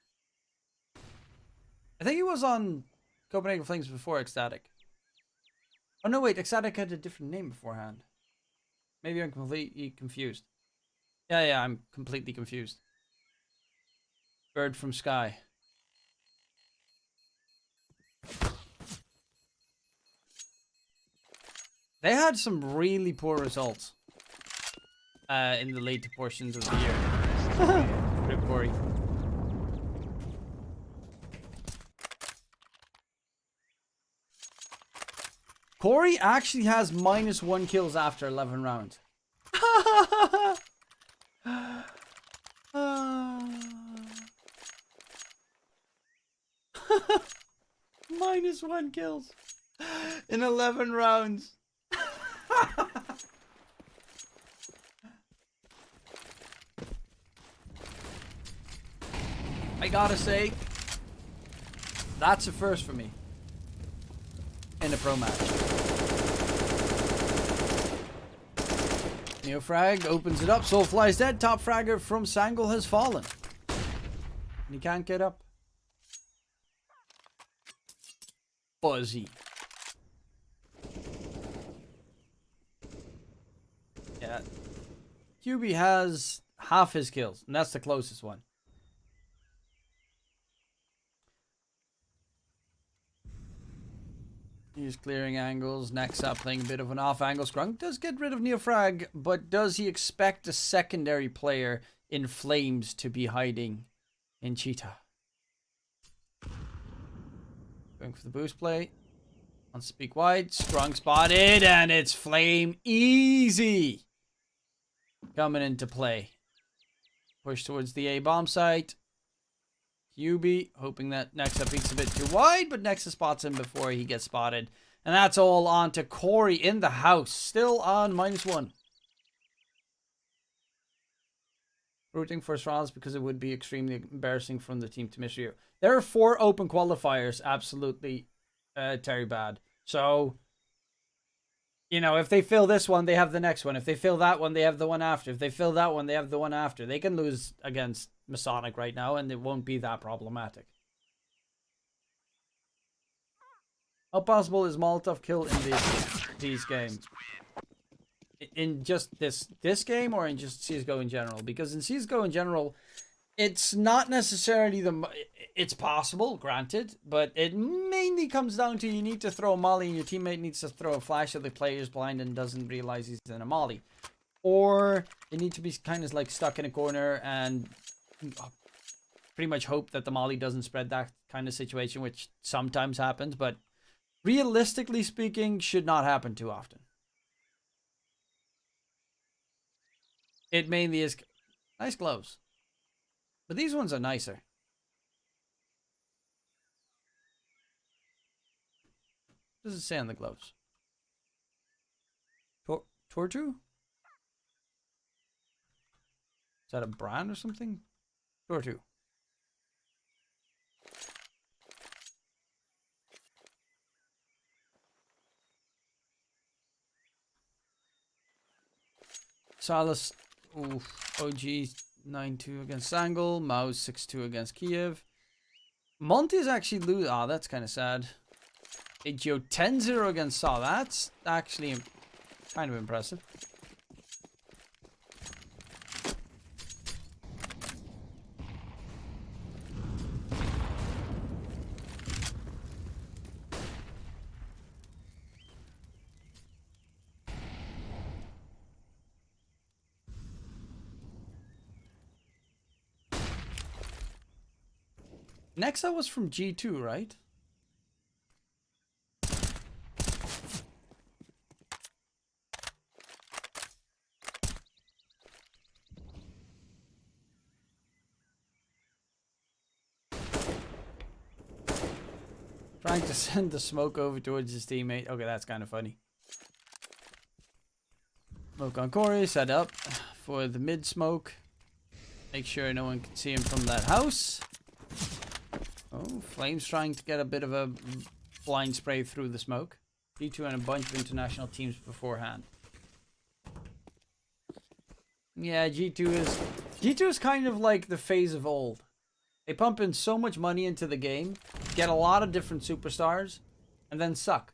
I think he was on Copenhagen Flames before Ecstatic. Oh, no, wait. Ecstatic had a different name beforehand. Maybe I'm completely confused. Yeah, I'm completely confused. Bird from Sky. They had some really poor results in the later portions of the year. Rip Corey. Corey actually has -1 kills after 11 rounds. -1 kills in 11 rounds. I gotta say, that's a first for me in a pro match. Neofrag opens it up. Soulfly's dead. Top fragger from Sangle has fallen. And he can't get up. Fuzzy. Yeah. QB has half his kills, and that's the closest one. He's clearing angles. Next up, playing a bit of an off-angle. Scrunk does get rid of Neofrag, but does he expect a secondary player in Flames to be hiding in Cheetah? Going for the boost play. On speak wide. Scrunk spotted, and it's Flame easy. Coming into play. Push towards the A bomb site. QB hoping that Nexa beats a bit too wide, but Nexa spots him before he gets spotted. And that's all on to Corey in the house. Still on -1. Rooting for Strauss because it would be extremely embarrassing from the team to miss you. There are 4 open qualifiers. Absolutely very bad. So, you know, if they fill this one, they have the next one. If they fill that one, they have the one after. If they fill that one, they have the one after. They can lose against Masonic right now, and it won't be that problematic. How possible is Molotov kill in these games? In just this game, or in just CSGO in general? Because in CSGO in general, it's not necessarily it's possible, granted, but it mainly comes down to you need to throw a molly and your teammate needs to throw a flash so the player's blind and doesn't realize he's in a molly. Or you need to be kind of like stuck in a corner and pretty much hope that the molly doesn't spread, that kind of situation, which sometimes happens, but realistically speaking, should not happen too often. It mainly is nice gloves. But these ones are nicer. What does it say on the gloves? Tortu? Is that a brand or something? Tortu. Salas, OG 9-2 against Sangle. Mao's 6-2 against Kiev. Monty's actually lose. Ah, that's kind of sad. AGO 10-0 against Saw. That's actually kind of impressive. Nexa was from G2, right? Trying to send the smoke over towards his teammate. Okay, that's kind of funny. Smoke on Corey, set up for the mid smoke. Make sure no one can see him from that house. Oh, Flames trying to get a bit of a blind spray through the smoke. G2 and a bunch of international teams beforehand. Yeah, G2 is kind of like the phase of old. They pump in so much money into the game, get a lot of different superstars, and then suck.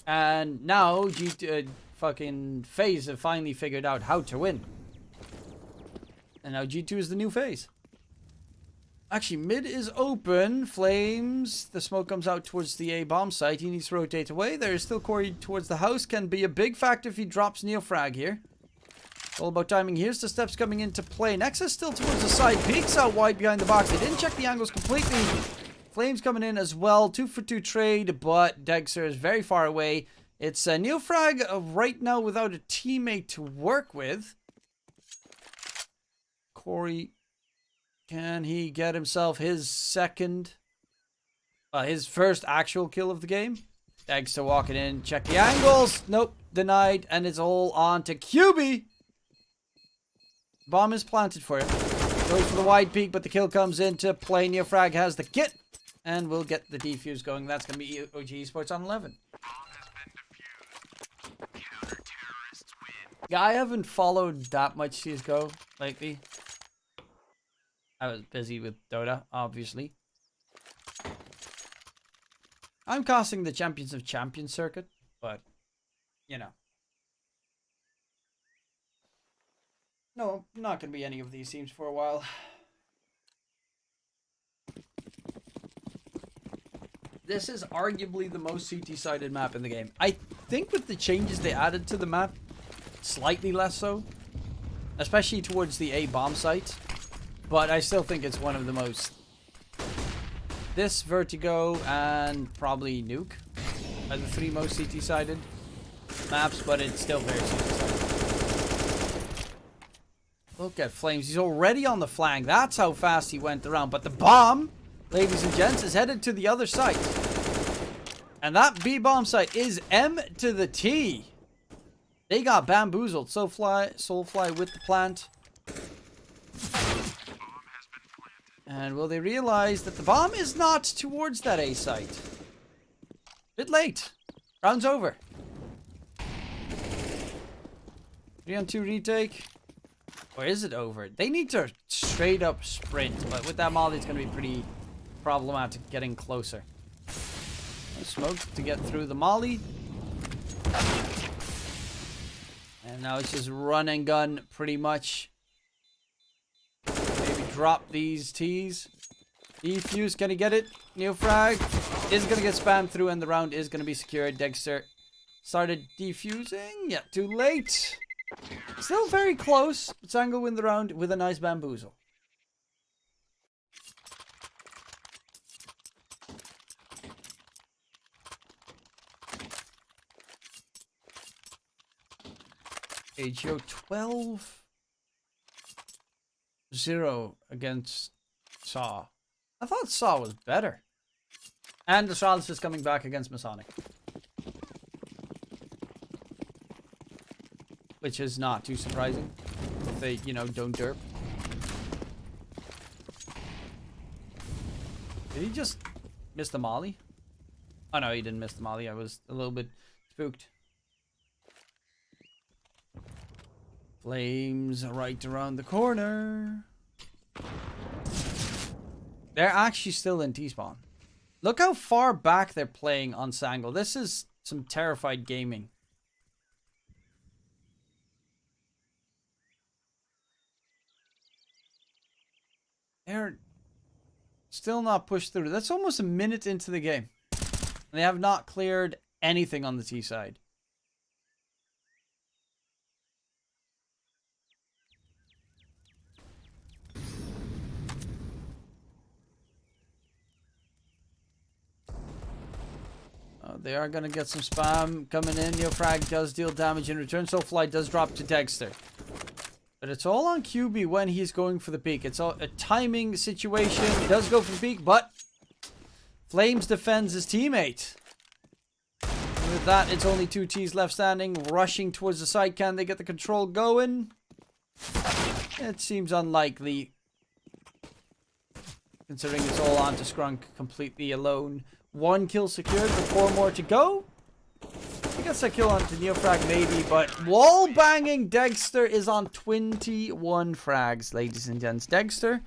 And now G2 fucking FaZe have finally figured out how to win. And now G2 is the new FaZe. Actually, mid is open. Flames. The smoke comes out towards the A bomb site. He needs to rotate away. There is still Corey towards the house. Can be a big factor if he drops Neofrag here. All about timing. Here's the steps coming into play. Nexus still towards the side. Peeks out wide behind the box. They didn't check the angles completely. Flames coming in as well. 2-for-2 trade, but Dexter is very far away. It's Neofrag right now without a teammate to work with. Corey, can he get himself his his first actual kill of the game? Dexter walking in. Check the angles. Nope. Denied. And it's all on to QB. Bomb is planted for him. Goes for the wide peak, but the kill comes into play. Neofrag has the kit. And we'll get the defuse going. That's going to be OG Esports on 11. Yeah, I haven't followed that much CSGO lately. I was busy with Dota, obviously. I'm casting the Champions of Champions circuit, but, you know. No, not going to be any of these teams for a while. This is arguably the most CT-sided map in the game. I think with the changes they added to the map, slightly less so. Especially towards the A bomb site. But I still think it's one of the most. This, Vertigo, and probably Nuke are the three most CT-sided maps, but it's still very CT-sided. Look at Flames. He's already on the flank. That's how fast he went around. But the bomb, ladies and gents, is headed to the other site. And that B bomb site is M to the T. They got bamboozled. Soulfly with the plant. And will they realize that the bomb is not towards that A site? Bit late. Round's over. 3-on-2 retake. Or is it over? They need to straight up sprint. But with that molly, it's going to be pretty problematic getting closer. Smoke to get through the molly. And now it's just run and gun pretty much. Maybe drop these T's. Defuse, can he get it? Neofrag is going to get spammed through and the round is going to be secured. Dexter started defusing. Yeah, too late. Still very close. Sango win the round with a nice bamboozle. AGO 12-0 against Saw. I thought Saw was better. And the Astralis is coming back against Masonic. Which is not too surprising. If they, you know, don't derp. Did he just miss the molly? Oh no, he didn't miss the molly. I was a little bit spooked. Flames right around the corner. They're actually still in T-spawn. Look how far back they're playing on Sangle. This is some terrified gaming. They're still not pushed through. That's almost a minute into the game. They have not cleared anything on the T side. They are going to get some spam coming in. Neofrag does deal damage in return. Soulfly does drop to Dexter. But it's all on QB when he's going for the peak. It's all a timing situation. He does go for the peak, but Flames defends his teammate. And with that, it's only 2 Ts left standing. Rushing towards the side. Can they get the control going? It seems unlikely, considering it's all on to Skrunk completely alone. 1 kill secured with 4 more to go. He gets a kill onto Neofrag maybe, but wall banging Dexter is on 21 frags, ladies and gents. Dexter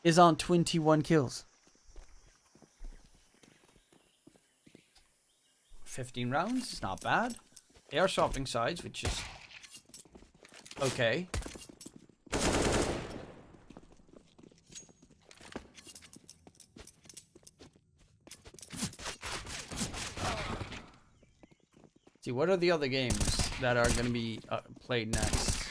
is on 21 kills. 15 rounds is not bad. They are swapping sides, which is okay. See, what are the other games that are going to be played next?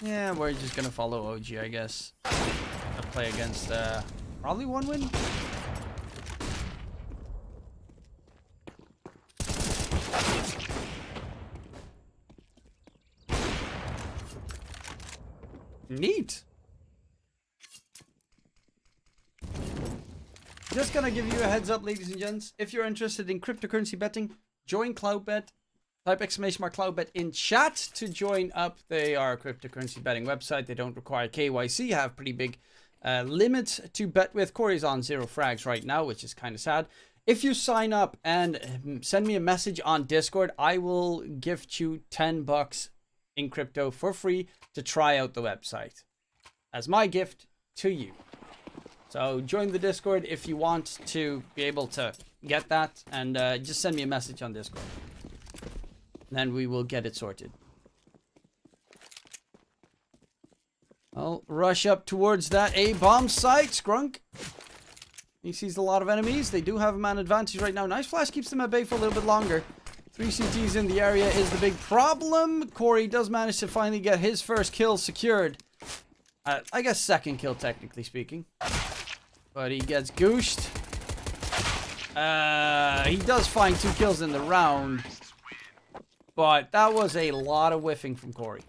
Yeah, we're just going to follow OG, I guess. I'll play against probably 1 win. Neat. Just gonna give you a heads up, ladies and gents. If you're interested in cryptocurrency betting, join Cloudbet. Type exclamation mark Cloudbet in chat to join up. They are a cryptocurrency betting website. They don't require KYC, have pretty big limits to bet with. Corey's on 0 frags right now, which is kind of sad. If you sign up and send me a message on Discord, I will gift you $10 in crypto for free to try out the website as my gift to you. So join the Discord if you want to be able to get that, and just send me a message on Discord. Then we will get it sorted. I'll rush up towards that A-bomb site. Skrunk. He sees a lot of enemies. They do have a man advantage right now. Nice flash keeps them at bay for a little bit longer. 3 CTs in the area is the big problem. Corey does manage to finally get his first kill secured. I guess second kill, technically speaking. But he gets gooshed. He does find 2 kills in the round. But that was a lot of whiffing from Corey.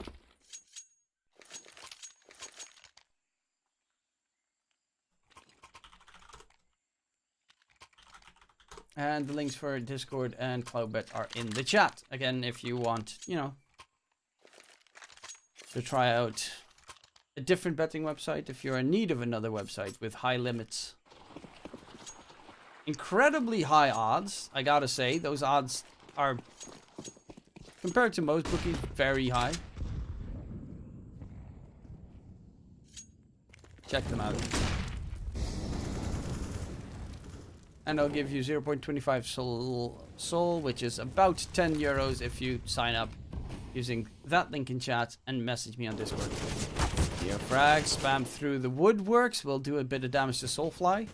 And the links for Discord and Cloudbet are in the chat. Again, if you want, you know, to try out a different betting website, if you're in need of another website with high limits. Incredibly high odds, I gotta say. Those odds are, compared to most bookies, very high. Check them out. And I'll give you 0.25 soul, which is about 10 euros if you sign up using that link in chat and message me on Discord. Neofrag, spam through the woodworks. Will do a bit of damage to Soulfly.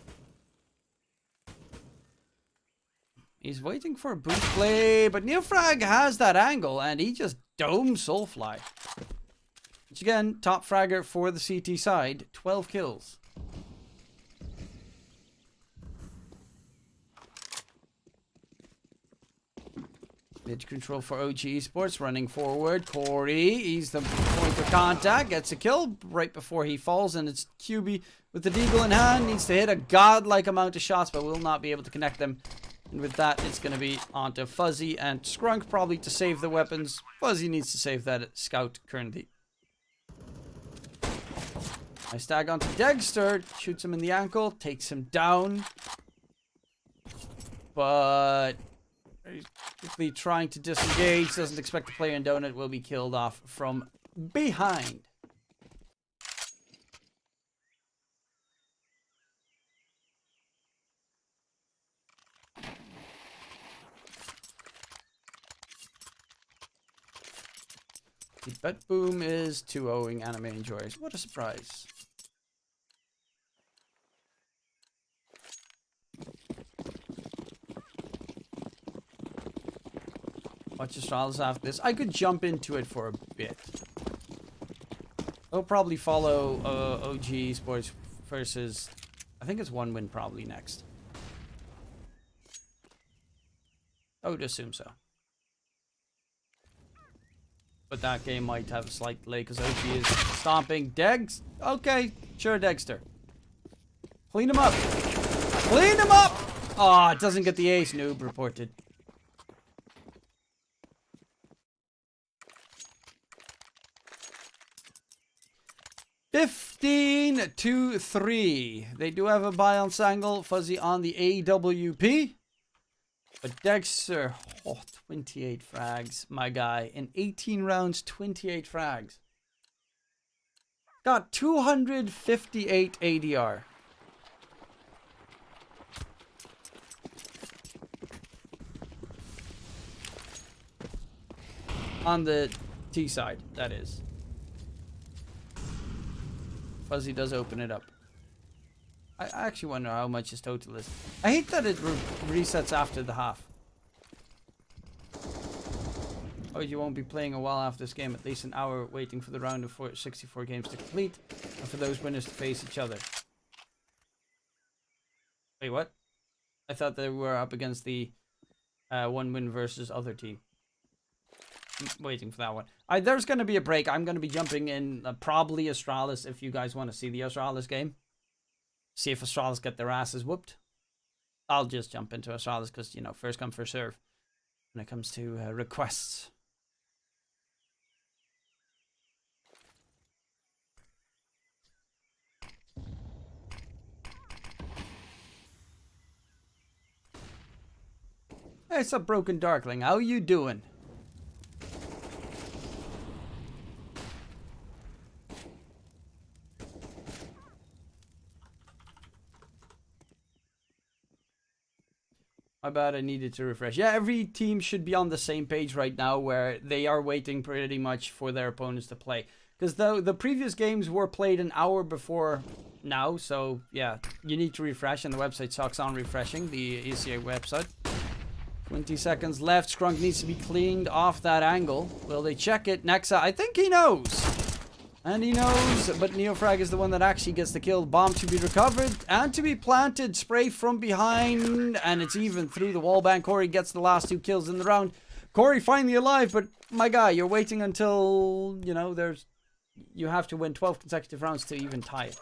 He's waiting for a boot play, but Neofrag has that angle and he just domes Soulfly. Which again, top fragger for the CT side, 12 kills. Mid control for OG Esports, running forward. Corey, he's the point of contact, gets a kill right before he falls, and it's QB with the deagle in hand. Needs to hit a godlike amount of shots, but will not be able to connect them. And with that, it's going to be onto Fuzzy and Skrunk, probably to save the weapons. Fuzzy needs to save that scout currently. Nice tag onto Dexter, shoots him in the ankle, takes him down. But he's quickly trying to disengage, doesn't expect the player in Donut will be killed off from behind. The bet boom is 2-0ing Anime Enjoyers. What a surprise. Watch the styles after this. I could jump into it for a bit. We'll probably follow OG Sports versus, I think it's 1 win probably next. I would assume so. But that game might have a slight delay because OG is stomping. Degs? Okay, sure, Dexter. Clean him up. Clean him up! Oh, it doesn't get the ace. Noob reported. (15-3). They do have a buy on Sangle. Fuzzy on the AWP. But Dexter, 28 frags, my guy. In 18 rounds, 28 frags. Got 258 ADR. On the T side, that is. Fuzzy does open it up. I actually wonder how much his total is. I hate that it resets after the half. Oh, you won't be playing a while after this game. At least an hour waiting for the round of 64 games to complete. And for those winners to face each other. Wait, what? I thought they were up against the 1 win versus other team. I'm waiting for that one. There's going to be a break. I'm going to be jumping in probably Astralis if you guys want to see the Astralis game. See if Astralis get their asses whooped. I'll just jump into Astralis because, you know, first come, first serve when it comes to requests. Hey, it's a Broken Darkling. How you doing? My bad, I needed to refresh. Yeah, every team should be on the same page right now where they are waiting pretty much for their opponents to play. Because the previous games were played an hour before now, so yeah, you need to refresh and the website sucks on refreshing, the ECA website. 20 seconds left, Scrunk needs to be cleaned off that angle. Will they check it? Nexa, I think he knows. And he knows, but Neofrag is the one that actually gets the kill. Bomb to be recovered and to be planted. Spray from behind, and it's even through the wallbang. Corey gets the last 2 kills in the round. Corey finally alive, but my guy, you're waiting until, you know, you have to win 12 consecutive rounds to even tie it.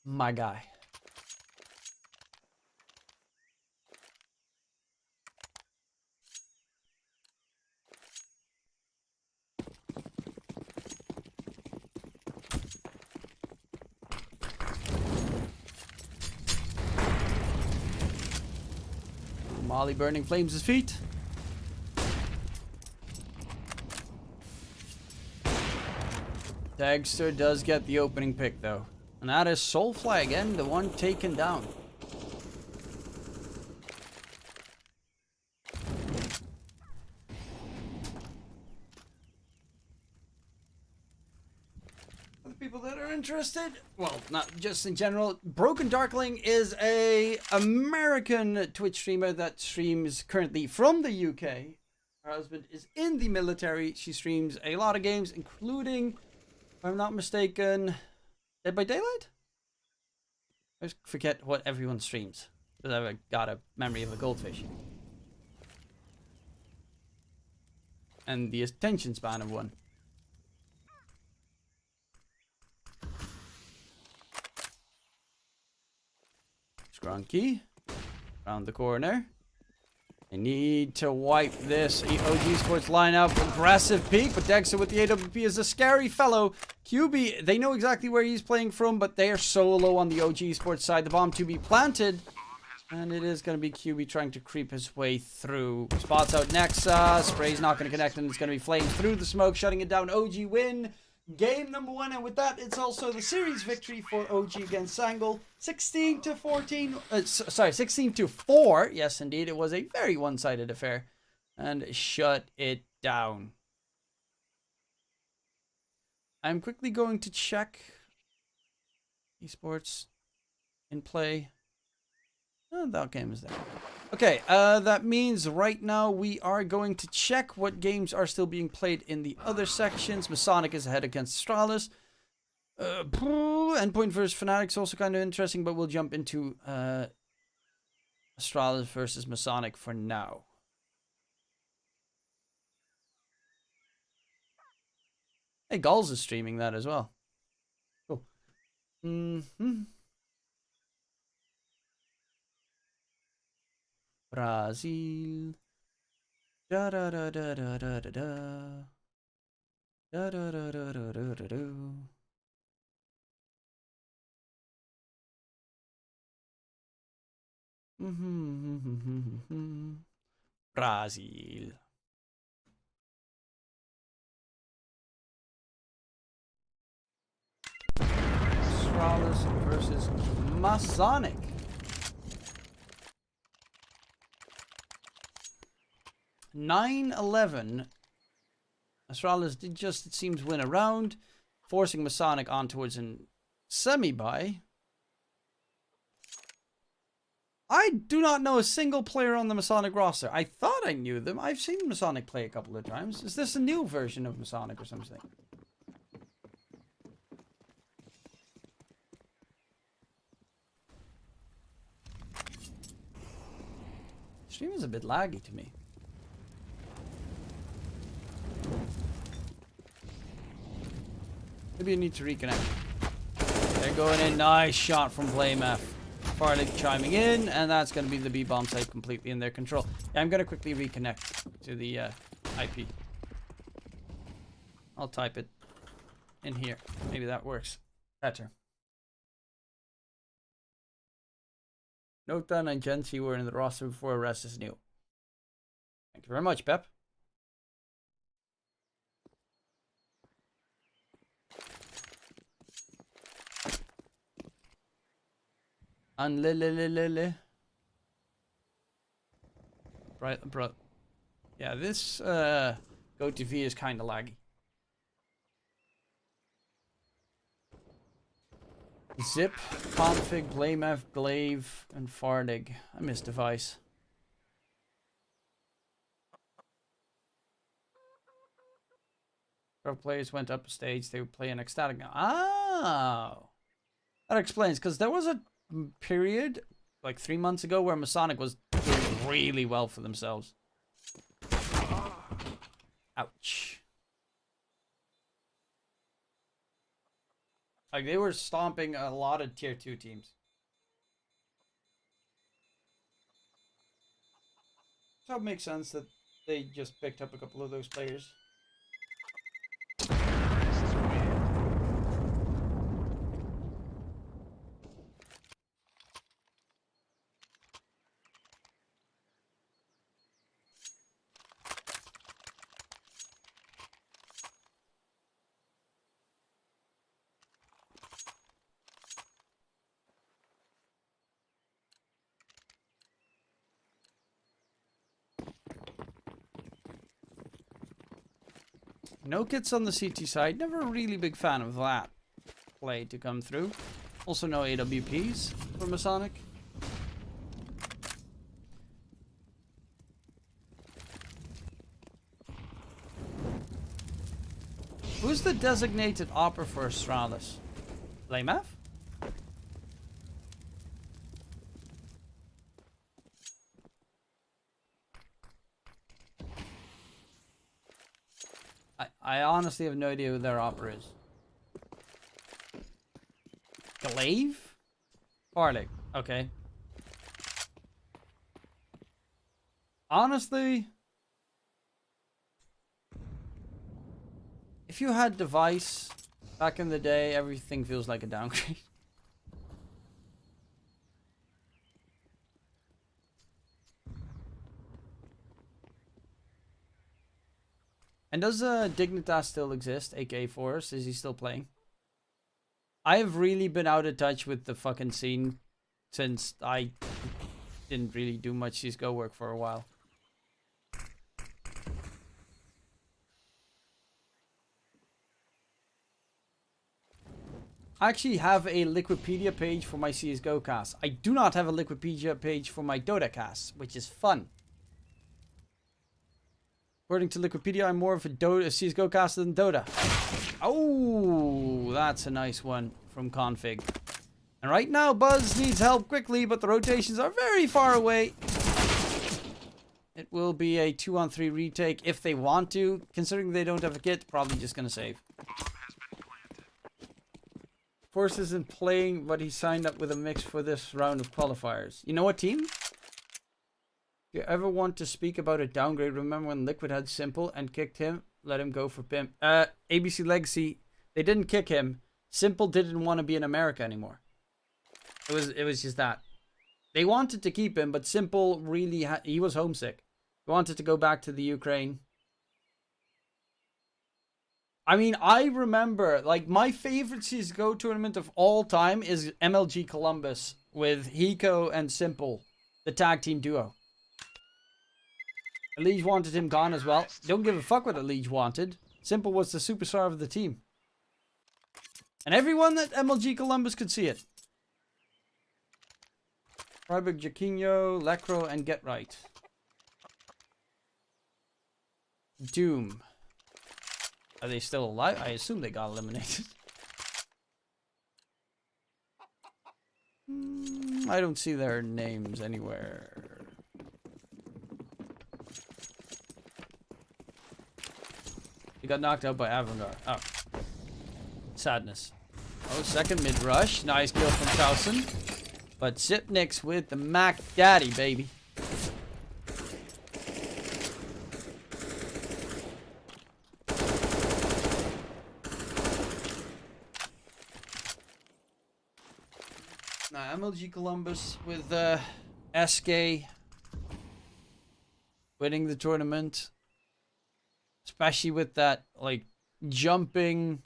My guy. Molly burning flames his feet. Dagster does get the opening pick though. And that is Soulfly again, the one taken down. People that are interested, well, not just in general, Broken Darkling is a American Twitch streamer that streams currently from the UK. Her husband is in the military. She streams a lot of games, including, if I'm not mistaken, Dead by Daylight? I always forget what everyone streams, because I've got a memory of a goldfish. And the attention span of one. Scrunky. Around the corner. I need to wipe this OG Sports lineup. Aggressive peek, but Dexter with the AWP is a scary fellow. QB, they know exactly where he's playing from, but they are so low on the OG Sports side. The bomb to be planted. And it is going to be QB trying to creep his way through. Spots out Nexa. Spray's not going to connect, and it's going to be flames through the smoke, shutting it down. OG win. Game number 1, and with that, it's also the series victory for OG against Sangle. 16-4. Yes, indeed, it was a very one-sided affair, and shut it down. I'm quickly going to check esports in play. Oh, that game is there. Okay, that means right now we are going to check what games are still being played in the other sections. Masonic is ahead against Astralis. Endpoint versus Fnatic is also kind of interesting, but we'll jump into Astralis versus Masonic for now. Hey, Gulls is streaming that as well. Cool. Brazil. Da da da da da da da da. Da da da da da da da da. Brazil. Astralis versus Masonic. 9-11. Astralis did just, it seems, win a round, forcing Masonic on towards a semi-bye. I do not know a single player on the Masonic roster. I thought I knew them. I've seen Masonic play a couple of times. Is this a new version of Masonic or something? Stream is a bit laggy to me. Maybe you need to reconnect. They're going in. Nice shot from Blaymaf. Farley chiming in, and that's going to be the B-bomb site completely in their control. Yeah, I'm going to quickly reconnect to the IP. I'll type it in here. Maybe that works better. Note that and Genji were in the roster before Arrest is new. Thank you very much, Pep. Right, bro. Yeah, this go to V is kind of laggy. Zip, config, Blamef, Glaive, and Fardig. I missed device. Our players went up a stage. They were playing ecstatic now. Oh, that explains, because there was a period like 3 months ago where Masonic was doing really well for themselves. Ouch. Like, they were stomping a lot of tier 2 teams. So it makes sense that they just picked up a couple of those players. No kits on the CT side. Never a really big fan of that play to come through. Also no AWPs for Masonic. Who's the designated opera for Astralis? Lamaf? I honestly have no idea who their opera is. Glaive? Farley. Okay. Honestly, if you had device back in the day, everything feels like a downgrade. And does Dignitas still exist, aka Forrest? Is he still playing? I have really been out of touch with the fucking scene since I didn't really do much CSGO work for a while. I actually have a Liquipedia page for my CSGO cast. I do not have a Liquipedia page for my Dota cast, which is fun. According to Liquipedia, I'm more of a CSGO caster than Dota. Oh, that's a nice one from Config. And right now, Buzz needs help quickly, but the rotations are very far away. It will be a 2-on-3 retake if they want to. Considering they don't have a kit, probably just going to save. Force isn't playing, but he signed up with a mix for this round of qualifiers. You know what, team? If you ever want to speak about a downgrade, remember when Liquid had Simple and kicked him? Let him go for Pimp. ABC Legacy, they didn't kick him. Simple didn't want to be in America anymore. It was just that. They wanted to keep him, but Simple really he was homesick. He wanted to go back to the Ukraine. I mean, I remember, like, my favorite CSGO tournament of all time is MLG Columbus with Hiko and Simple, the tag team duo. Elige wanted him gone as well. Don't give a fuck what Elige wanted. Simple was the superstar of the team. And everyone at MLG Columbus could see it. Freiburg, Jaquinho, Lecro, and Get Right. Doom. Are they still alive? I assume they got eliminated. I don't see their names anywhere. He got knocked out by Avangar. Oh. Sadness. Oh, second mid-rush. Nice kill from Towson. But Sipniks with the Mac Daddy, baby. Now, MLG Columbus with SK winning the tournament. Especially with that, like, jumping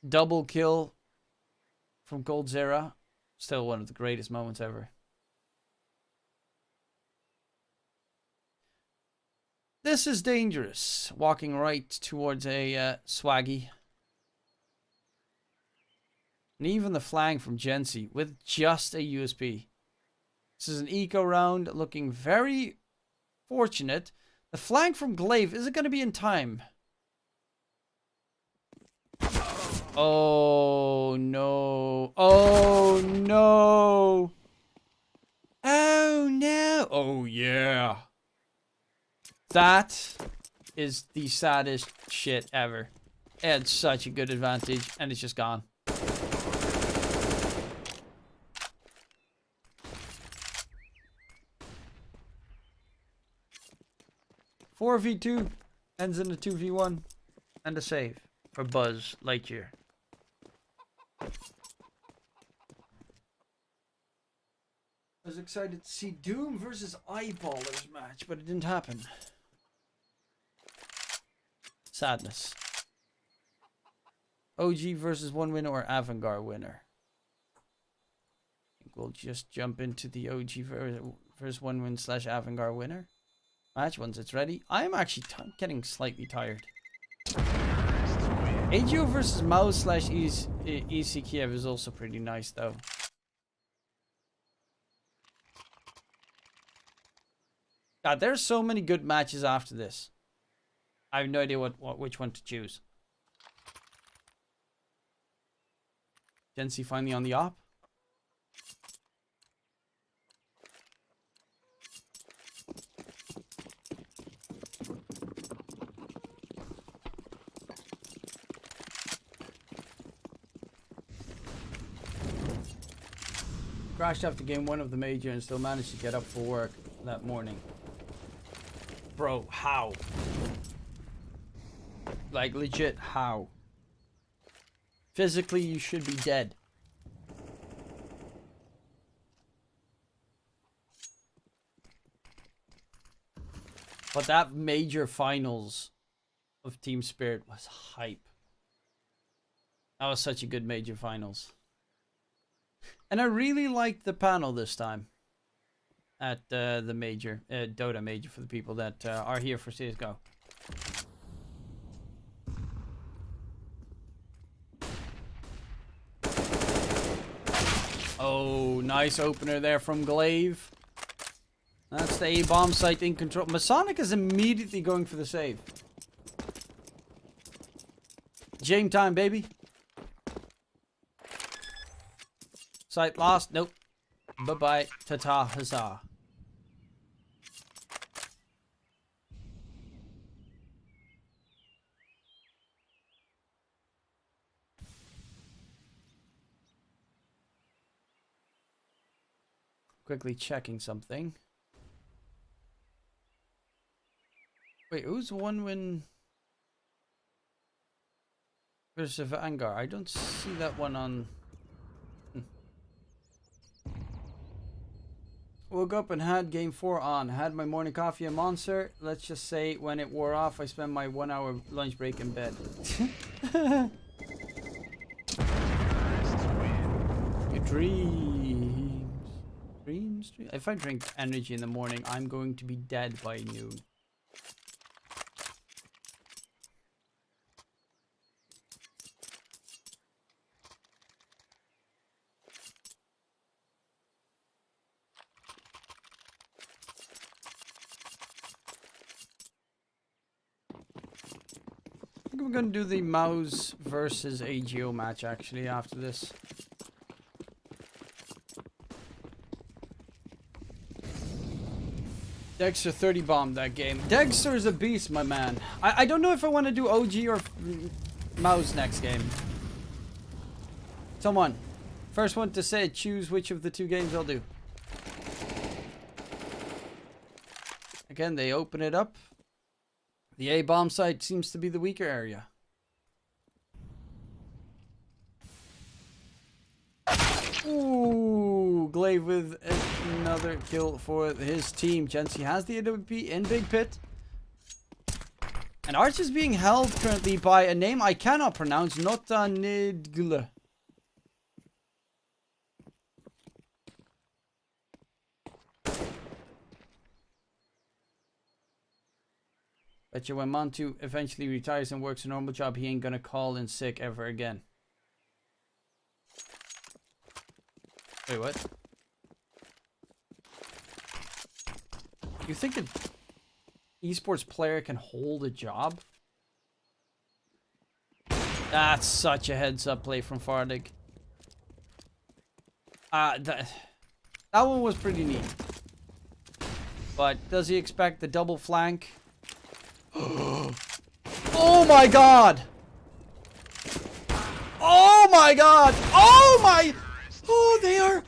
double kill from Goldzera. Still one of the greatest moments ever. This is dangerous. Walking right towards a Swaggy. And even the flank from Gensi with just a USP. This is an eco round looking very fortunate. The flank from Glaive, is it going to be in time? Oh no. Oh no. Oh no. Oh yeah. That is the saddest shit ever. It had such a good advantage and it's just gone. Four v2 ends in a 2v1 and a save for Buzz Lightyear. I was excited to see Doom versus Eyeballers match, but it didn't happen. Sadness. OG versus one winner or Avangar winner? I think we'll just jump into the OG versus one win / Avangar winner match once it's ready. I'm actually getting slightly tired. AGO versus Mouse / EC Kiev is also pretty nice though. God, there's so many good matches after this. I have no idea which one to choose. Gensi finally on the op. Crashed after game 1 of the major and still managed to get up for work that morning. Bro, how? Like, legit, how? Physically, you should be dead. But that major finals of Team Spirit was hype. That was such a good major finals. And I really liked the panel this time at the major, Dota major, for the people that are here for CSGO. Oh, nice opener there from Glaive. That's the A-bomb site in control. Masonic is immediately going for the save. Game time, baby. Site lost. Nope. Bye-bye. Ta-ta. Huzzah. Quickly checking something. Wait, who's one win versus Avangar? I don't see that one on. Woke up and had game 4 on. Had my morning coffee and Monster. Let's just say when it wore off, I spent my 1 hour lunch break in bed. Your dreams. Dreams. If I drink energy in the morning, I'm going to be dead by noon. I think we're going to do the Mouse versus AGO match actually after this. Dexter 30 bombed that game. Dexter is a beast, my man. I don't know if I want to do OG or Mouse next game. Someone. First one to say choose which of the 2 games I'll do. Again, they open it up. The A-bomb site seems to be the weaker area. Ooh, Glaive with another kill for his team. Jensi has the AWP in Big Pit. And Arch is being held currently by a name I cannot pronounce, Notanidgle. Bet you when Montu eventually retires and works a normal job, he ain't gonna call in sick ever again. Wait, what? You think an esports player can hold a job? That's such a heads-up play from Fardig. That one was pretty neat. But does he expect the double flank? Oh my god! Oh my god! Oh my! Oh, they are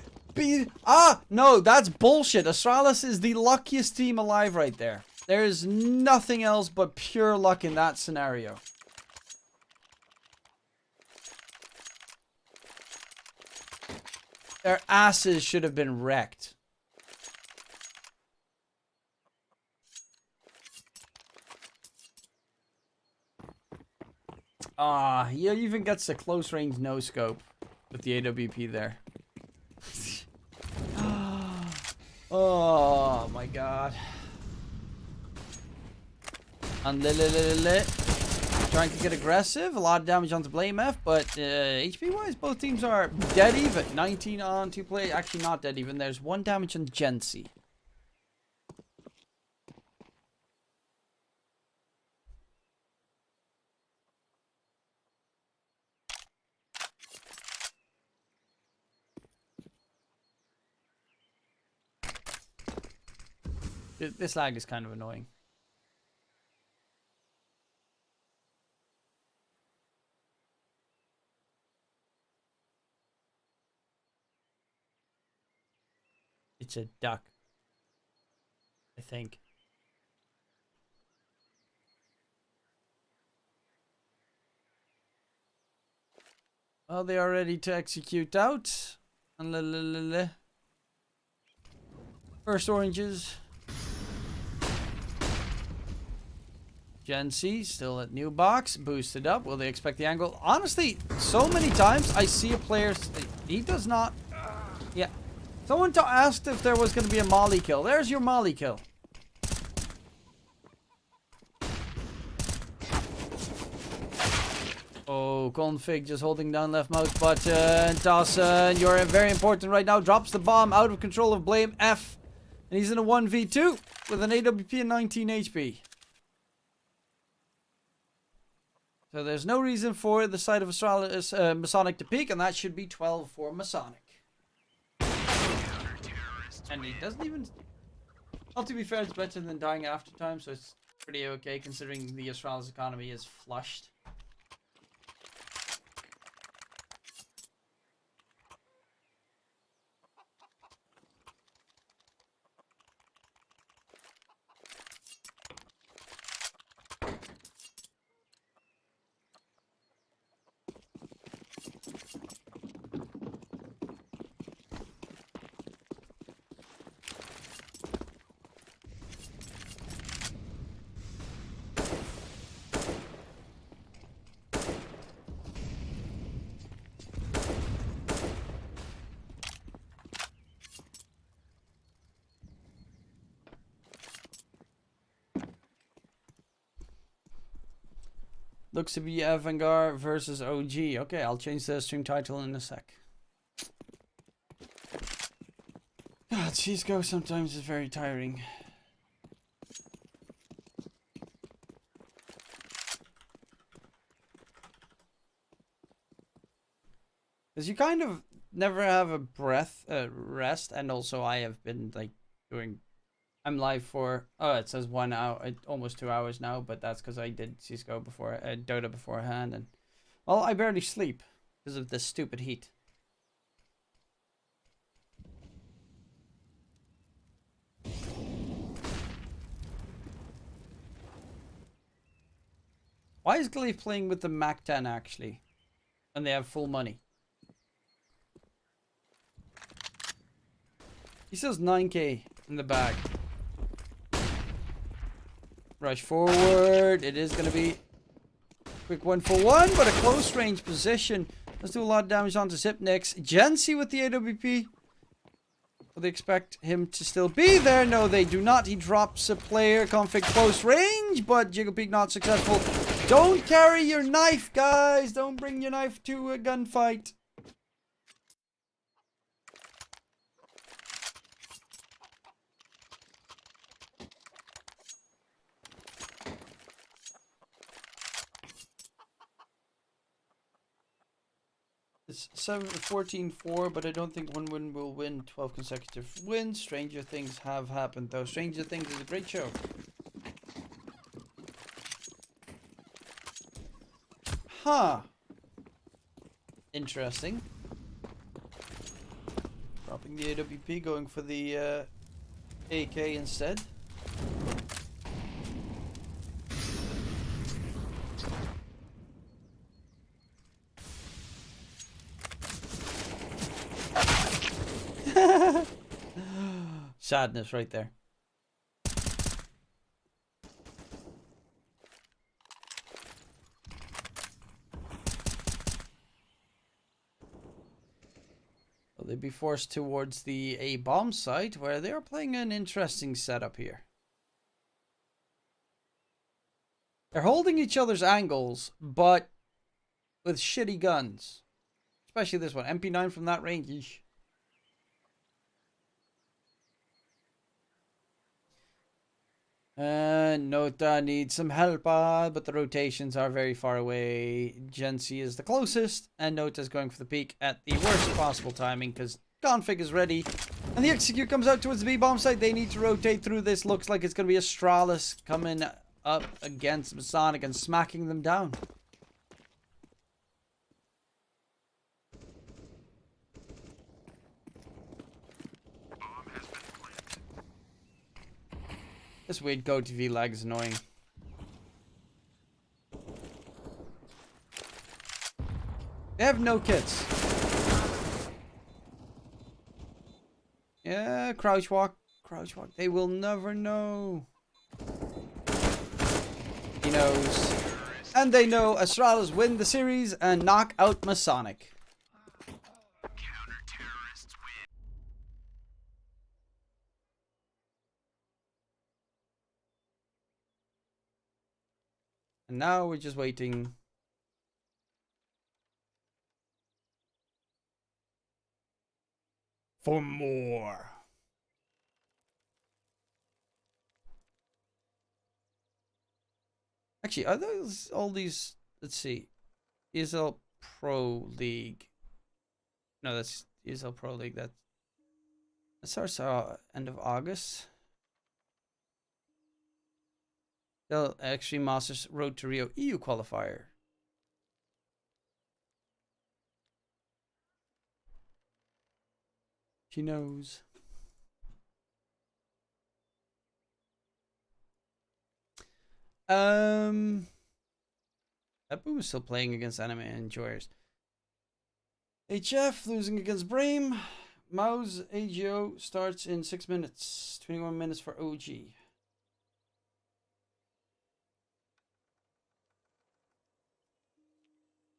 no, that's bullshit. Astralis is the luckiest team alive right there. There is nothing else but pure luck in that scenario. Their asses should have been wrecked. He even gets the close range no scope with the AWP there. Oh my god. And trying to get aggressive, a lot of damage onto Blame F, but HP wise both teams are dead even. 19 on 2 play, actually not dead even. There's 1 damage on Jensi. This lag is kind of annoying. It's a duck, I think. Well, they are ready to execute out. First oranges. Gen C still at new box, boosted up. Will they expect the angle? Honestly, so many times I see a player, he does not. Yeah. Someone asked if there was going to be a molly kill. There's your molly kill. Oh, config just holding down left mouse button. Dawson, you're very important right now. Drops the bomb out of control of Blame F. And he's in a 1v2 with an AWP and 19 HP. So there's no reason for the side of Astralis Masonic to peak, and that should be 12 for Masonic. And he doesn't even... Well, to be fair, it's better than dying after time, so it's pretty okay considering the Astralis economy is flushed. Looks to be Avangar versus OG. Okay, I'll change the stream title in a sec. God, CSGO sometimes is very tiring. Because you kind of never have a rest, and also I have been like doing... I'm live for, oh, it says 1 hour, almost 2 hours now, but that's because I did CSGO before, Dota beforehand, and, well, I barely sleep because of this stupid heat. Why is Glaive playing with the Mac 10 actually? And they have full money. He says 9k in the bag. Rush forward. It is going to be quick 1-for-1, but a close range position. Let's do a lot of damage onto Zipnix. Gensi with the AWP. Will they expect him to still be there? No, they do not. He drops a player. Config close range, but Jigglepeak not successful. Don't carry your knife, guys. Don't bring your knife to a gunfight. It's 14-4, but I don't think one win will win 12 consecutive wins. Stranger things have happened, though. Stranger Things is a great show. Huh. Interesting. Dropping the AWP, going for the AK instead. Sadness right there. Will they be forced towards the A bomb site where they are playing an interesting setup here? They're holding each other's angles, but with shitty guns. Especially this one. MP9 from that range. Eesh. Nota needs some help, but the rotations are very far away. Gensi is the closest, and Nota's going for the peak at the worst possible timing because config is ready. And the execute comes out towards the B-bomb site. They need to rotate through this. Looks like it's going to be Astralis coming up against Masonic and smacking them down. This weird GoTV lag is annoying. They have no kits. Yeah, crouch walk. Crouch walk. They will never know. He knows. And they know Astralis win the series and knock out Masonic. And now we're just waiting for more. Actually, are those all these? Let's see. ESL Pro League. No, that's ESL Pro League. That starts end of August. The Extreme Masters Road to Rio EU qualifier. She knows. That boom is still playing against anime enjoyers. HF losing against Bream. Mao's AGO starts in 6 minutes. 21 minutes for OG.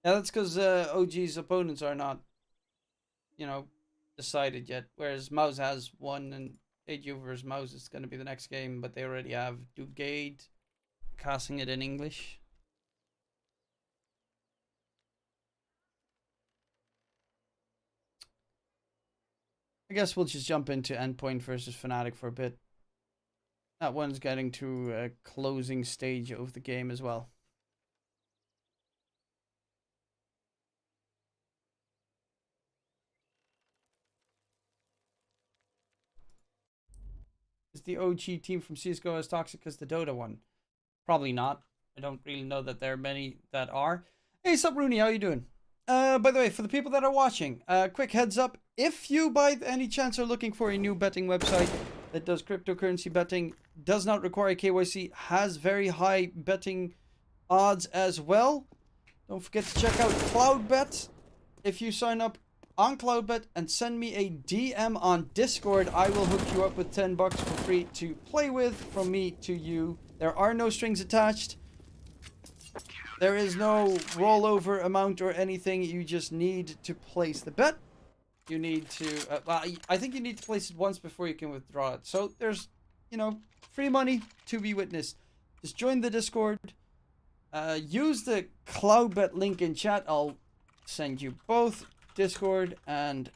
Yeah, that's because OG's opponents are not, you know, decided yet. Whereas Mouse has one, and AGO versus Mouse is going to be the next game, but they already have Dugade casting it in English. I guess we'll just jump into Endpoint versus Fnatic for a bit. That one's getting to a closing stage of the game as well. Is the OG team from CSGO as toxic as the Dota one? Probably not. I don't really know that there are many that are. Hey, sup, Rooney? How you doing? By the way, for the people that are watching, quick heads up. If you by any chance are looking for a new betting website that does cryptocurrency betting, does not require KYC, has very high betting odds as well, don't forget to check out CloudBet. If you sign up on CloudBet and send me a DM on Discord, I will hook you up with $10 for free to play with from me to you. There are no strings attached. There is no rollover amount or anything. You just need to place the bet. You need to, well, I think you need to place it once before you can withdraw it. So there's, you know, free money to be witnessed. Just join the Discord. Use the CloudBet link in chat. I'll send you both Discord and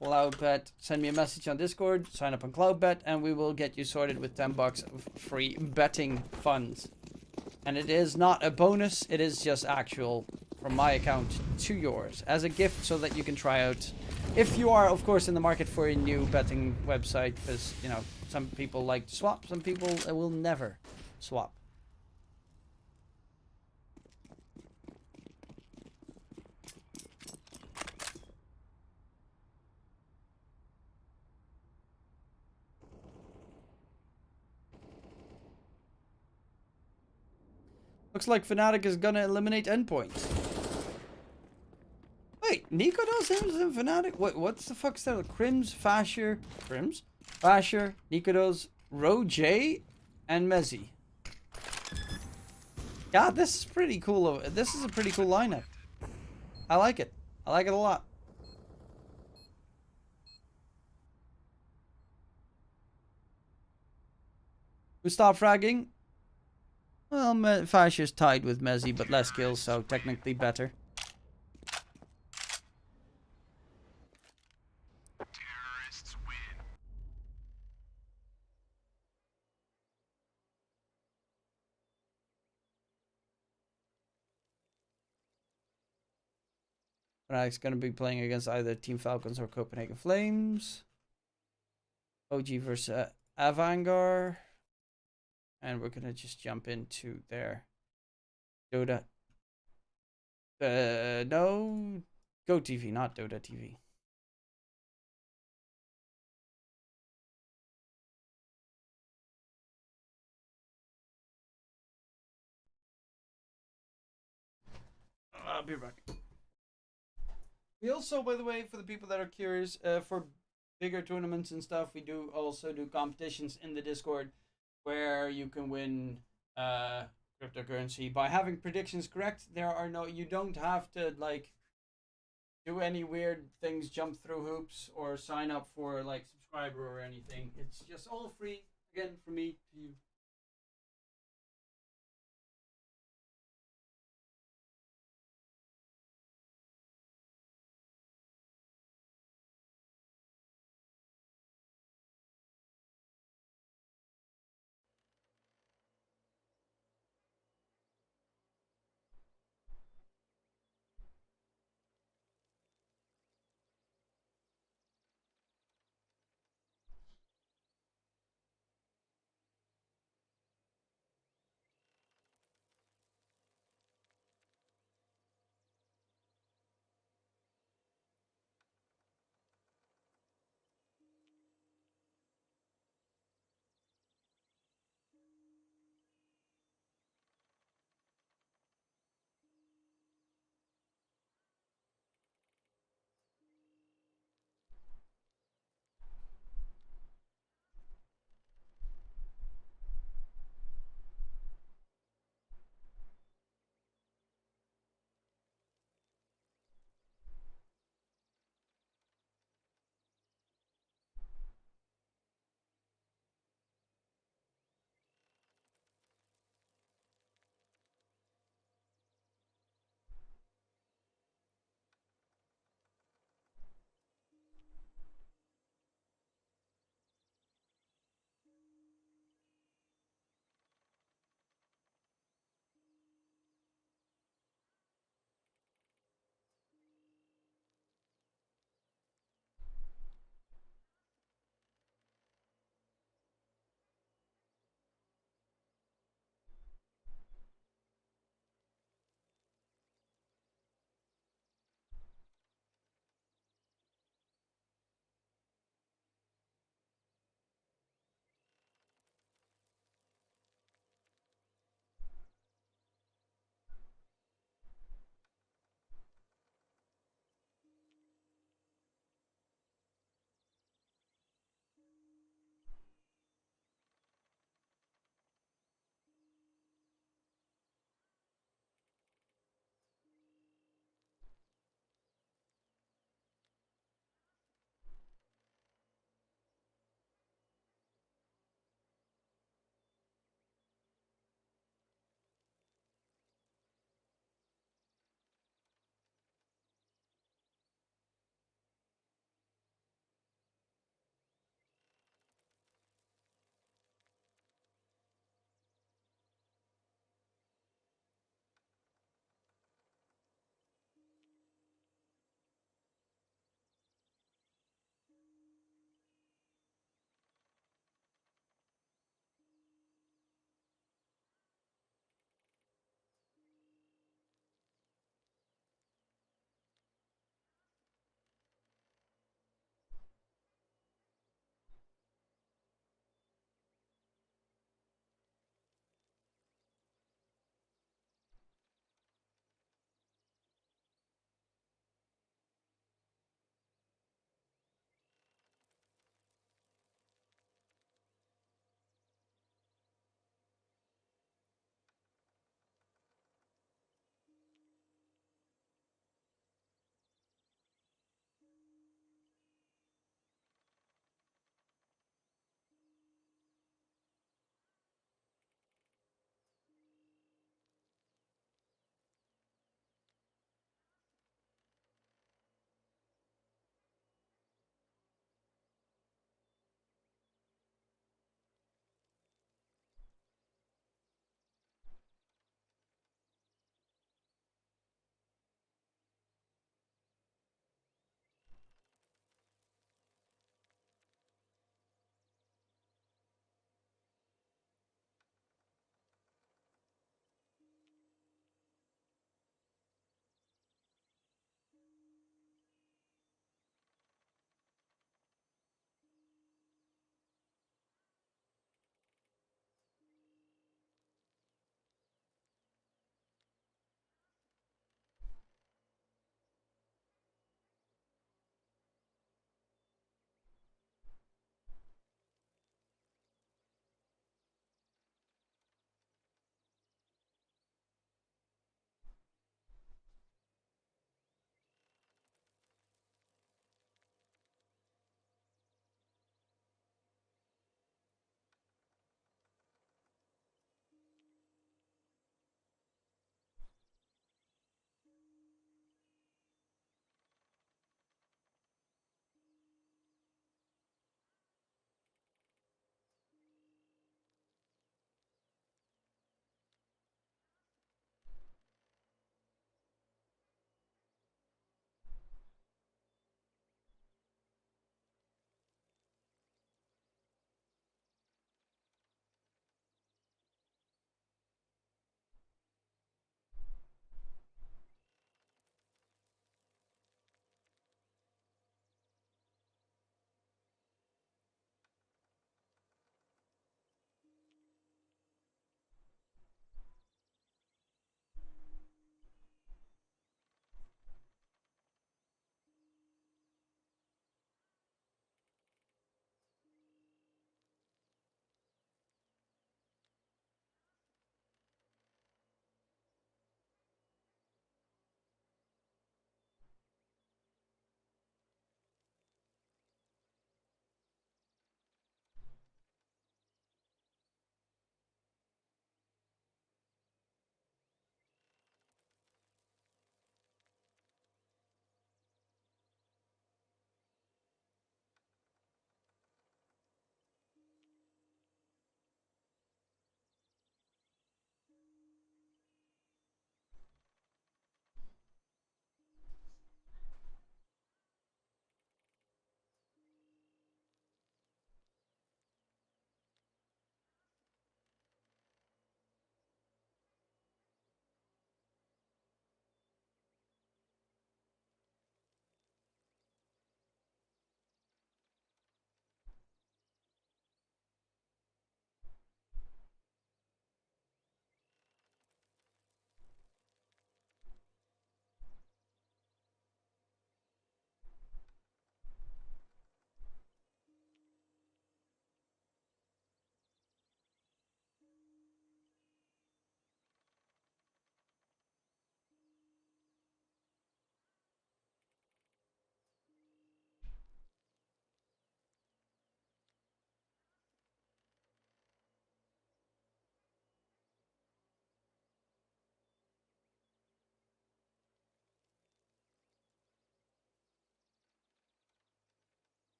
CloudBet. Send me a message on Discord. Sign up on CloudBet, and we will get you sorted with $10 of free betting funds. And it is not a bonus. It is just actual from my account to yours as a gift so that you can try out. If you are, of course, in the market for a new betting website, because, you know, some people like to swap. Some people will never swap. Looks like Fnatic is gonna eliminate endpoints. Wait, Nico does him in Fnatic? What's the fuck's that? Crims, Fasher, Nikodos, Roje, and Mezzi. God, this is pretty cool. This is a pretty cool lineup. I like it. I like it a lot. Who stopped fragging? Well, Fasher's tied with Mezzi, but less kills, so technically better. Terrorists win. Fnatic's going to be playing against either Team Falcons or Copenhagen Flames. OG versus Avangar. And we're going to just jump into their Dota. No. Go TV, not Dota TV. I'll be back. We also, by the way, for the people that are curious, for bigger tournaments and stuff, we do also do competitions in the Discord where you can win cryptocurrency by having predictions correct. You don't have to like do any weird things, jump through hoops, or sign up for like subscriber or anything. It's just all free, again, from me to you.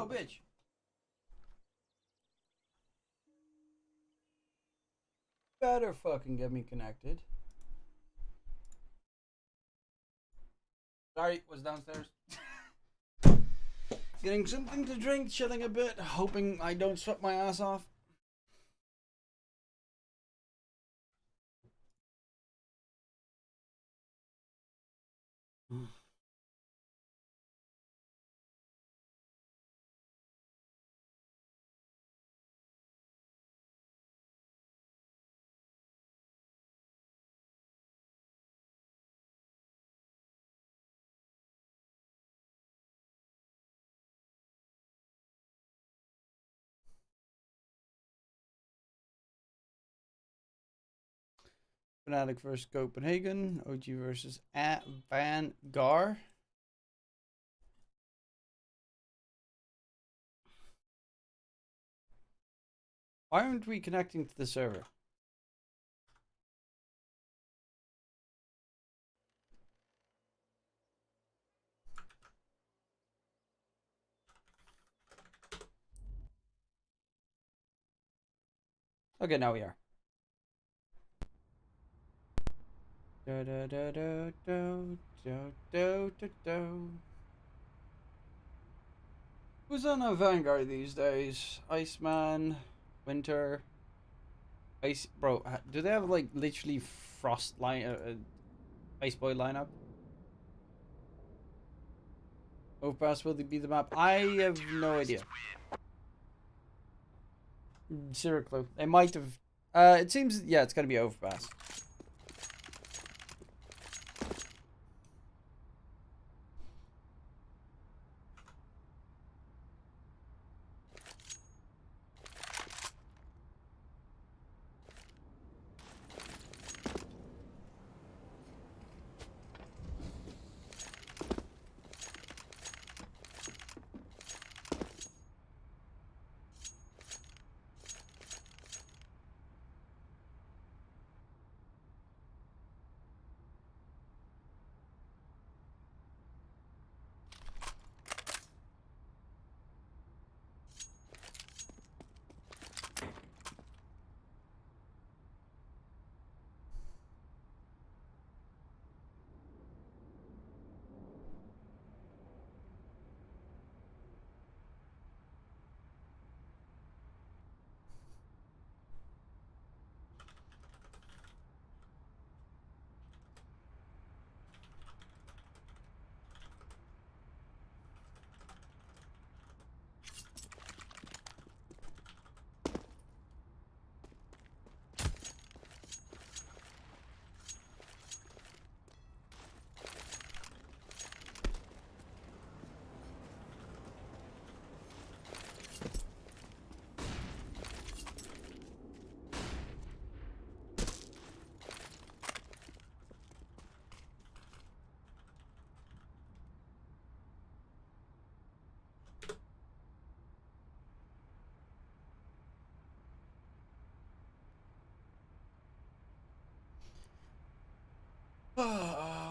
Oh, bitch. Better fucking get me connected. Sorry, was downstairs. Getting something to drink, chilling a bit, hoping I don't sweat my ass off. Fnatic versus Copenhagen. OG versus Avangar. Why aren't we connecting to the server? Okay, now we are. Do, do, do, do, do, do, do, do, do. Who's on Avangar these days? Iceman, Winter, Ice. Bro, do they have like literally Frost line, Ice Boy lineup? Overpass will be the map? I have no idea. Zero clue. They might have. It seems, yeah, it's gonna be Overpass.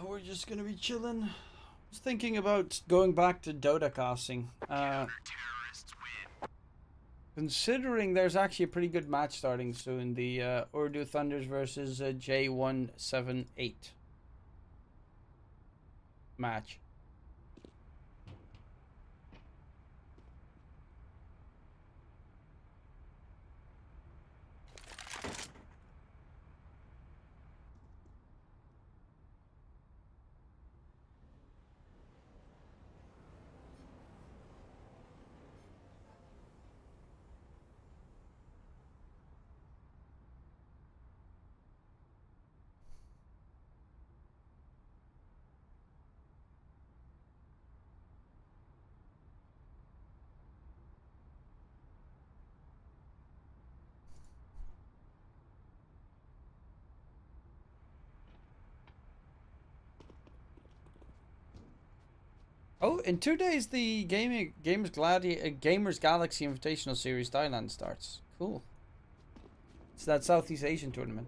We're just gonna be chilling. I was thinking about going back to Dota casting. Considering there's actually a pretty good match starting soon, the Urdu Thunders versus J178 match. Oh, in 2 days the Gamers Galaxy Invitational Series Thailand starts. Cool. It's that Southeast Asian tournament.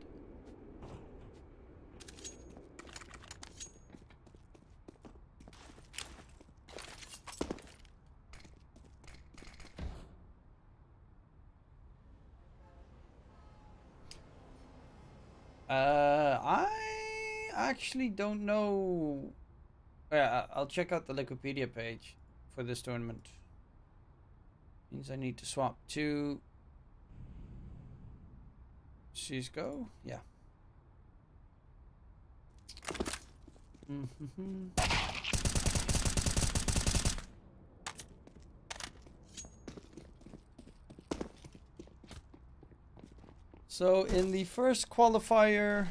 actually don't know. Yeah, I'll check out the Wikipedia page for this tournament. Means I need to swap to CSGO. Yeah. So in the first qualifier,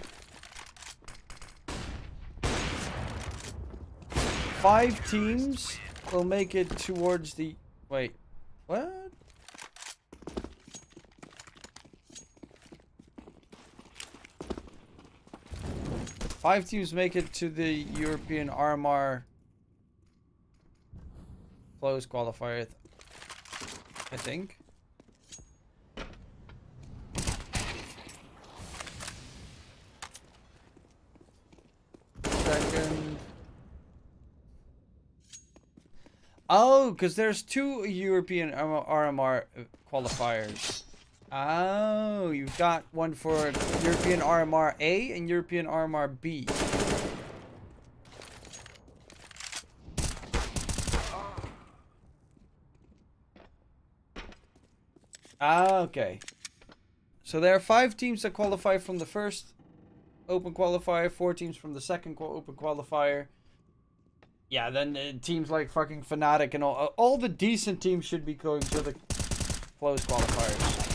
5 teams will make it towards the... Wait, what? Five teams make it to the European RMR close qualifier, I think. Second. Oh, because there's 2 European RMR qualifiers. Oh, you've got one for European RMR A and European RMR B. Ah, okay. So there are 5 teams that qualify from the first open qualifier, 4 teams from the second open qualifier. Yeah, then teams like fucking Fnatic and all the decent teams should be going to the close qualifiers.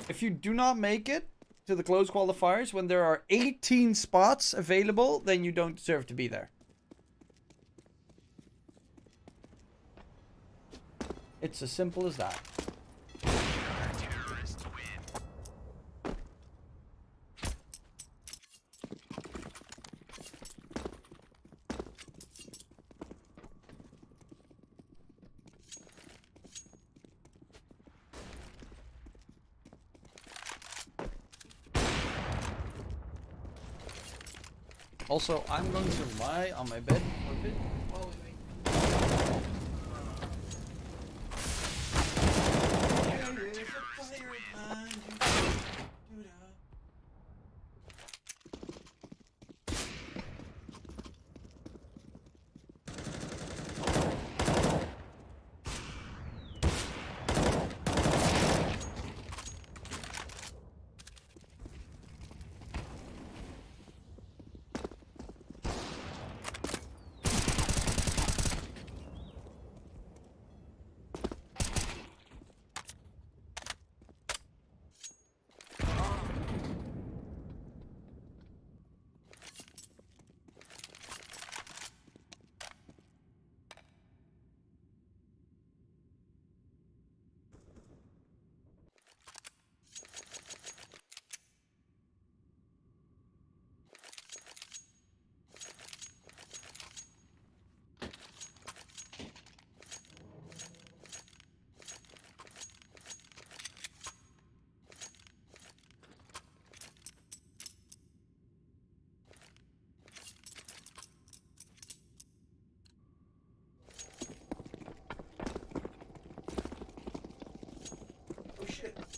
If you do not make it to the close qualifiers when there are 18 spots available, then you don't deserve to be there. It's as simple as that. Also, I'm going to lie on my bed for a bit while we wait.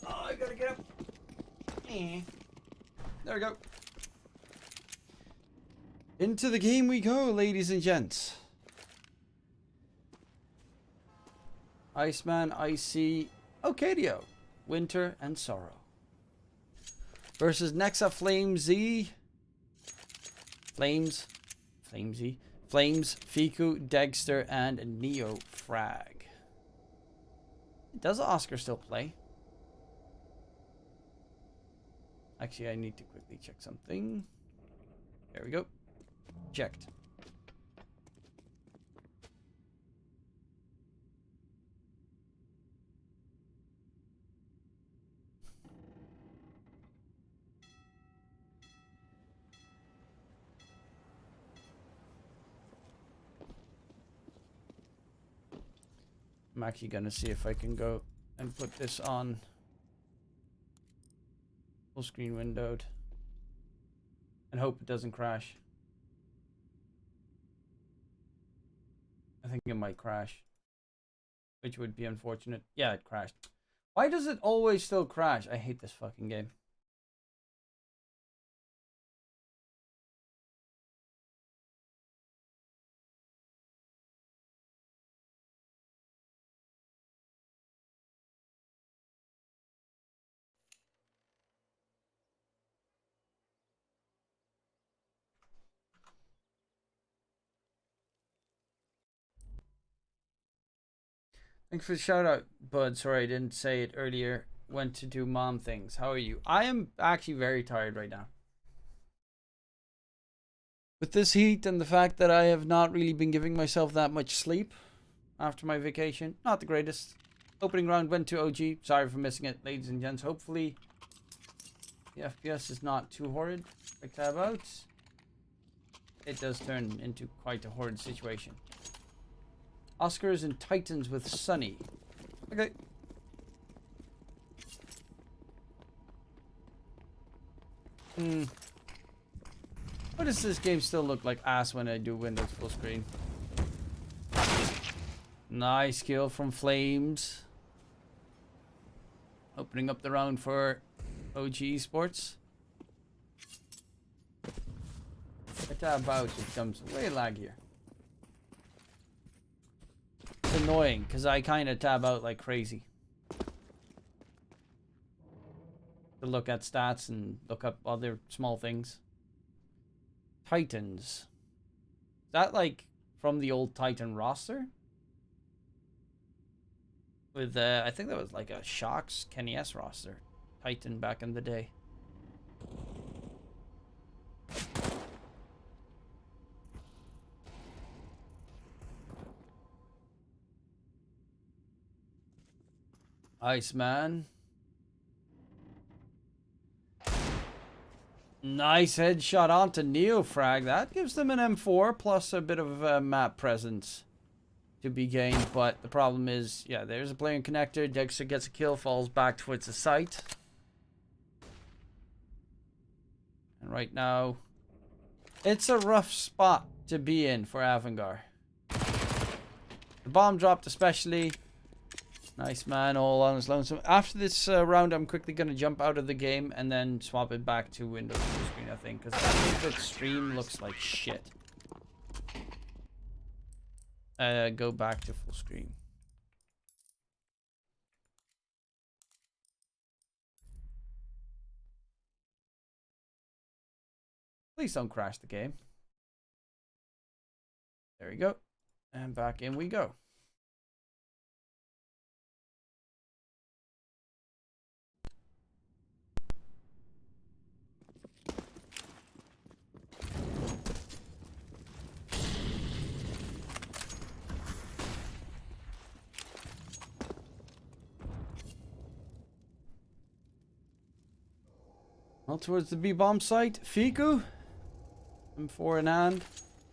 Oh, I gotta get up. There we go. Into the game we go, ladies and gents. Iceman, Icy, Ocadio, Winter, and Sorrow. Versus Nexa, Flamesy. Flames, Fiku, Dexter, and Neo Frag. Does Oscar still play? Actually, I need to quickly check something. There we go. Checked. I'm actually gonna see if I can go and put this on full screen windowed and hope it doesn't crash. I think it might crash, which would be unfortunate. Yeah, it crashed. Why does it always still crash? I hate this fucking game. Thanks for the shout out, bud. Sorry I didn't say it earlier. Went to do mom things. How are you? I am actually very tired right now. With this heat and the fact that I have not really been giving myself that much sleep after my vacation. Not the greatest. Opening round went to OG. Sorry for missing it, ladies and gents. Hopefully the FPS is not too horrid. I tab out. It does turn into quite a horrid situation. Oscars and Titans with Sunny. Okay. Why does this game still look like ass when I do Windows full screen? Nice kill from Flames. Opening up the round for OG Esports. I tab out, it becomes way laggier. It's annoying because I kind of tab out like crazy to look at stats and look up other small things. Titans. Is that like from the old Titan roster? With I think that was like a Shocks Kenny S roster. Titan back in the day. Iceman. Nice headshot onto Neofrag. That gives them an M4 plus a bit of map presence to be gained. But the problem is, yeah, there's a player in connector. Dexter gets a kill, falls back towards the site. And right now, it's a rough spot to be in for Avangar. The bomb dropped especially. Nice man, all on his lonesome. After this round, I'm quickly going to jump out of the game and then swap it back to Windows full screen, I think. Because that stream looks like shit. Go back to full screen. Please don't crash the game. There we go. And back in we go. Well, towards the B-bomb site, Fiku. M4 in hand.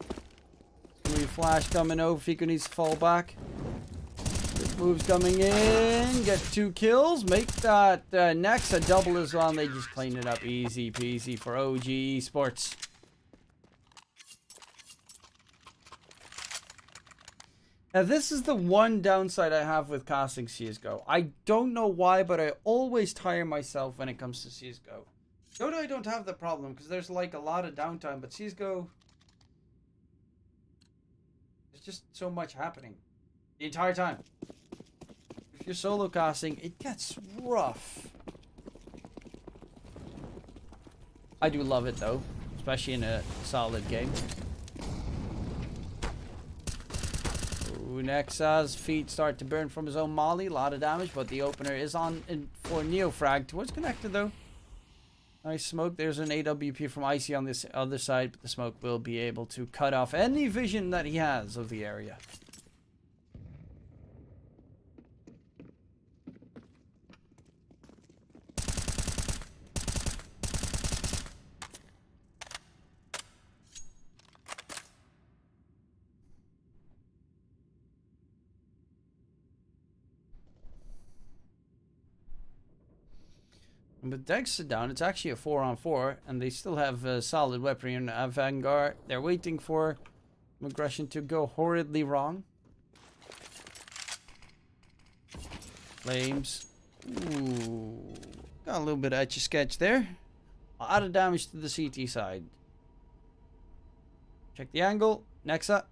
It's gonna be flash coming over. Fiku needs to fall back. Good moves coming in. Get 2 kills. Make that next a double as well. And they just clean it up easy peasy for OG Esports. Now, this is the one downside I have with casting CSGO. I don't know why, but I always tire myself when it comes to CSGO. Dota, I don't have the problem because there's like a lot of downtime, but CSGO, there's just so much happening the entire time. If you're solo casting, it gets rough. I do love it though, especially in a solid game. Ooh, Nexa's feet start to burn from his own molly. A lot of damage, but the opener is on for Neofrag towards connected though. Nice smoke. There's an AWP from Icy on this other side, but the smoke will be able to cut off any vision that he has of the area. With Dexter down, it's actually a 4-on-4, and they still have a solid weaponry in Avangar. They're waiting for aggression to go horridly wrong. Flames. Ooh. Got a little bit of etch-a-sketch there. A lot of damage to the CT side. Check the angle. Nexa.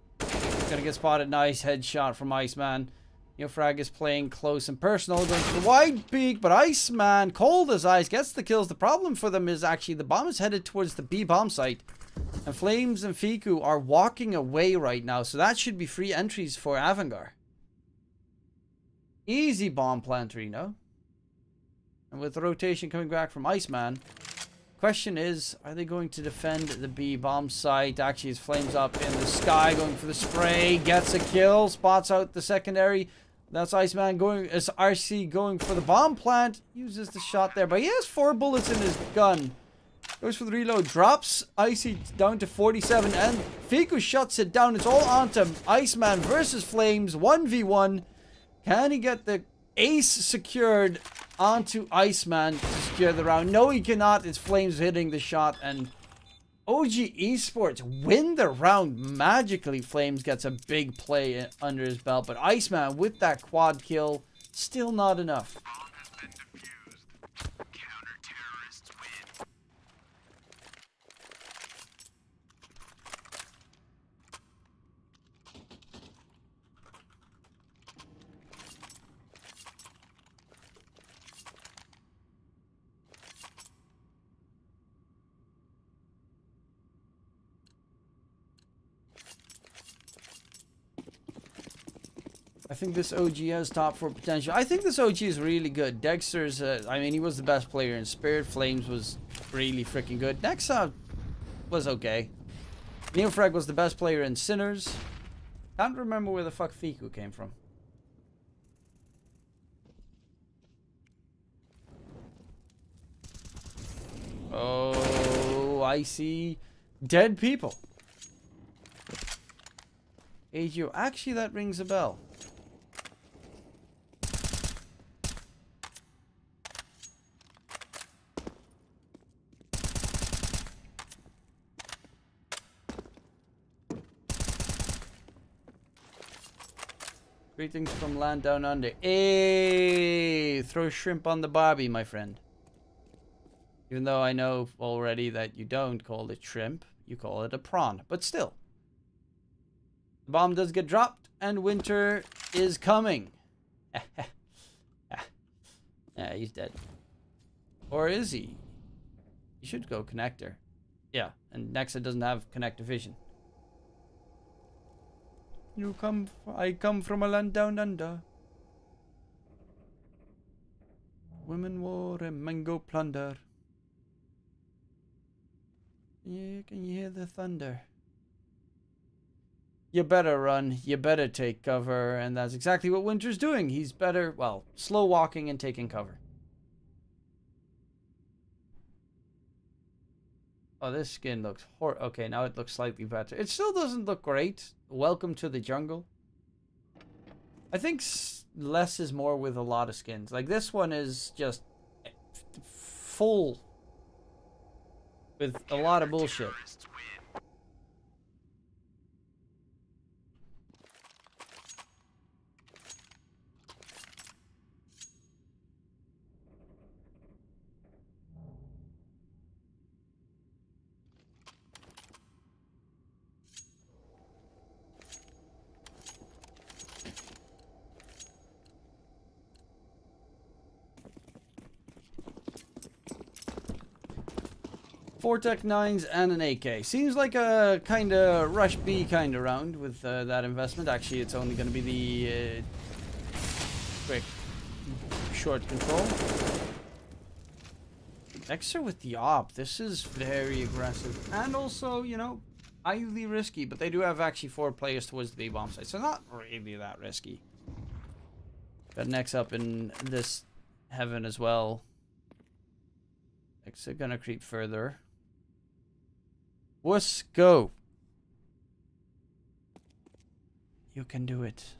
Gonna get spotted. Nice headshot from Iceman. Neofrag is playing close and personal, going to the wide peak, but Iceman, cold as ice, gets the kills. The problem for them is actually the bomb is headed towards the B bomb site, and Flames and Fiku are walking away right now, so that should be free entries for Avangar. Easy bomb planter, you know. And with the rotation coming back from Iceman, question is, are they going to defend the B bomb site? Actually, his flames up in the sky, going for the spray, gets a kill, spots out the secondary. That's Iceman going, as RC going for the bomb plant, uses the shot there, but he has 4 bullets in his gun. Goes for the reload, drops Icy down to 47, and Fiku shuts it down. It's all onto Iceman versus Flames, 1v1. Can he get the ace secured onto Iceman to secure the round? No, he cannot. It's Flames hitting the shot, and OG Esports win the round magically. Flames gets a big play under his belt, but Iceman with that quad kill, still not enough. I think this OG has top 4 potential. I think this OG is really good. Dexter's, I mean, he was the best player in Spirit. Flames was really freaking good. Nexa was okay. Neofrag was the best player in Sinners. Can't remember where the fuck Fiku came from. Oh, I see dead people. AGO, actually that rings a bell. Greetings from land down under. Hey, throw shrimp on the barbie, my friend. Even though I know already that you don't call it shrimp, you call it a prawn. But still. The bomb does get dropped, and winter is coming. Yeah, he's dead. Or is he? He should go connector. Yeah, and Nexa doesn't have connector vision. I come from a land down under. Women, war, and mango plunder. Yeah, can you hear the thunder? You better run. You better take cover. And that's exactly what Winter's doing. He's better, well, slow walking and taking cover. Oh, this skin looks okay, now it looks slightly better. It still doesn't look great. Welcome to the jungle. I think less is more with a lot of skins. Like this one is just full with a lot of bullshit. Tech 9s and an AK. Seems like a kind of rush B kind of round with that investment. Actually, it's only going to be the quick short control. Extra with the op. This is very aggressive. And also, you know, highly risky. But they do have actually 4 players towards the B bomb site. So not really that risky. Got Nex up in this heaven as well. Extra gonna creep further. Wuss, go. You can do it.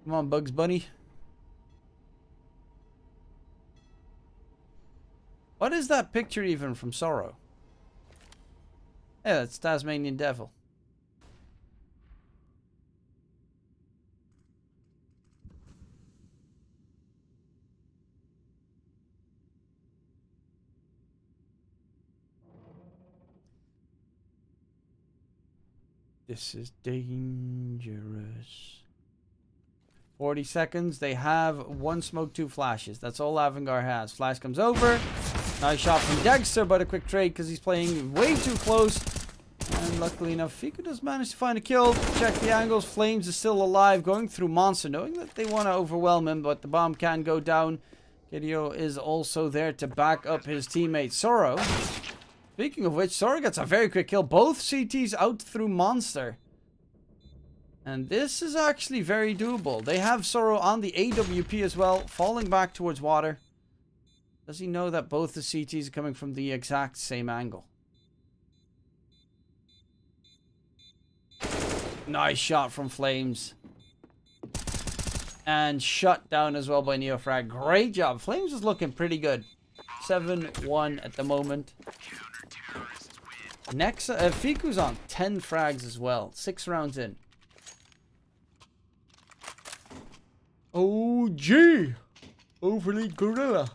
Come on, Bugs Bunny. What is that picture even from Sorrow? Yeah, that's Tasmanian Devil. This is dangerous. 40 seconds. They have 1 smoke, 2 flashes. That's all Avangar has. Flash comes over. Nice shot from Dexter, but a quick trade because he's playing way too close. And luckily enough, Fiku does manage to find a kill. Check the angles. Flames is still alive, going through Monster, knowing that they want to overwhelm him, but the bomb can go down. Kidio is also there to back up his teammate, Soro. Speaking of which, Soro gets a very quick kill. Both CTs out through Monster. And this is actually very doable. They have Soro on the AWP as well, falling back towards water. Does he know that both the CTs are coming from the exact same angle? Nice shot from Flames. And shut down as well by Neofrag. Great job. Flames is looking pretty good. 7-1 at the moment. Next, Fiku's on 10 frags as well. 6 rounds in. OG! Overly Gorilla.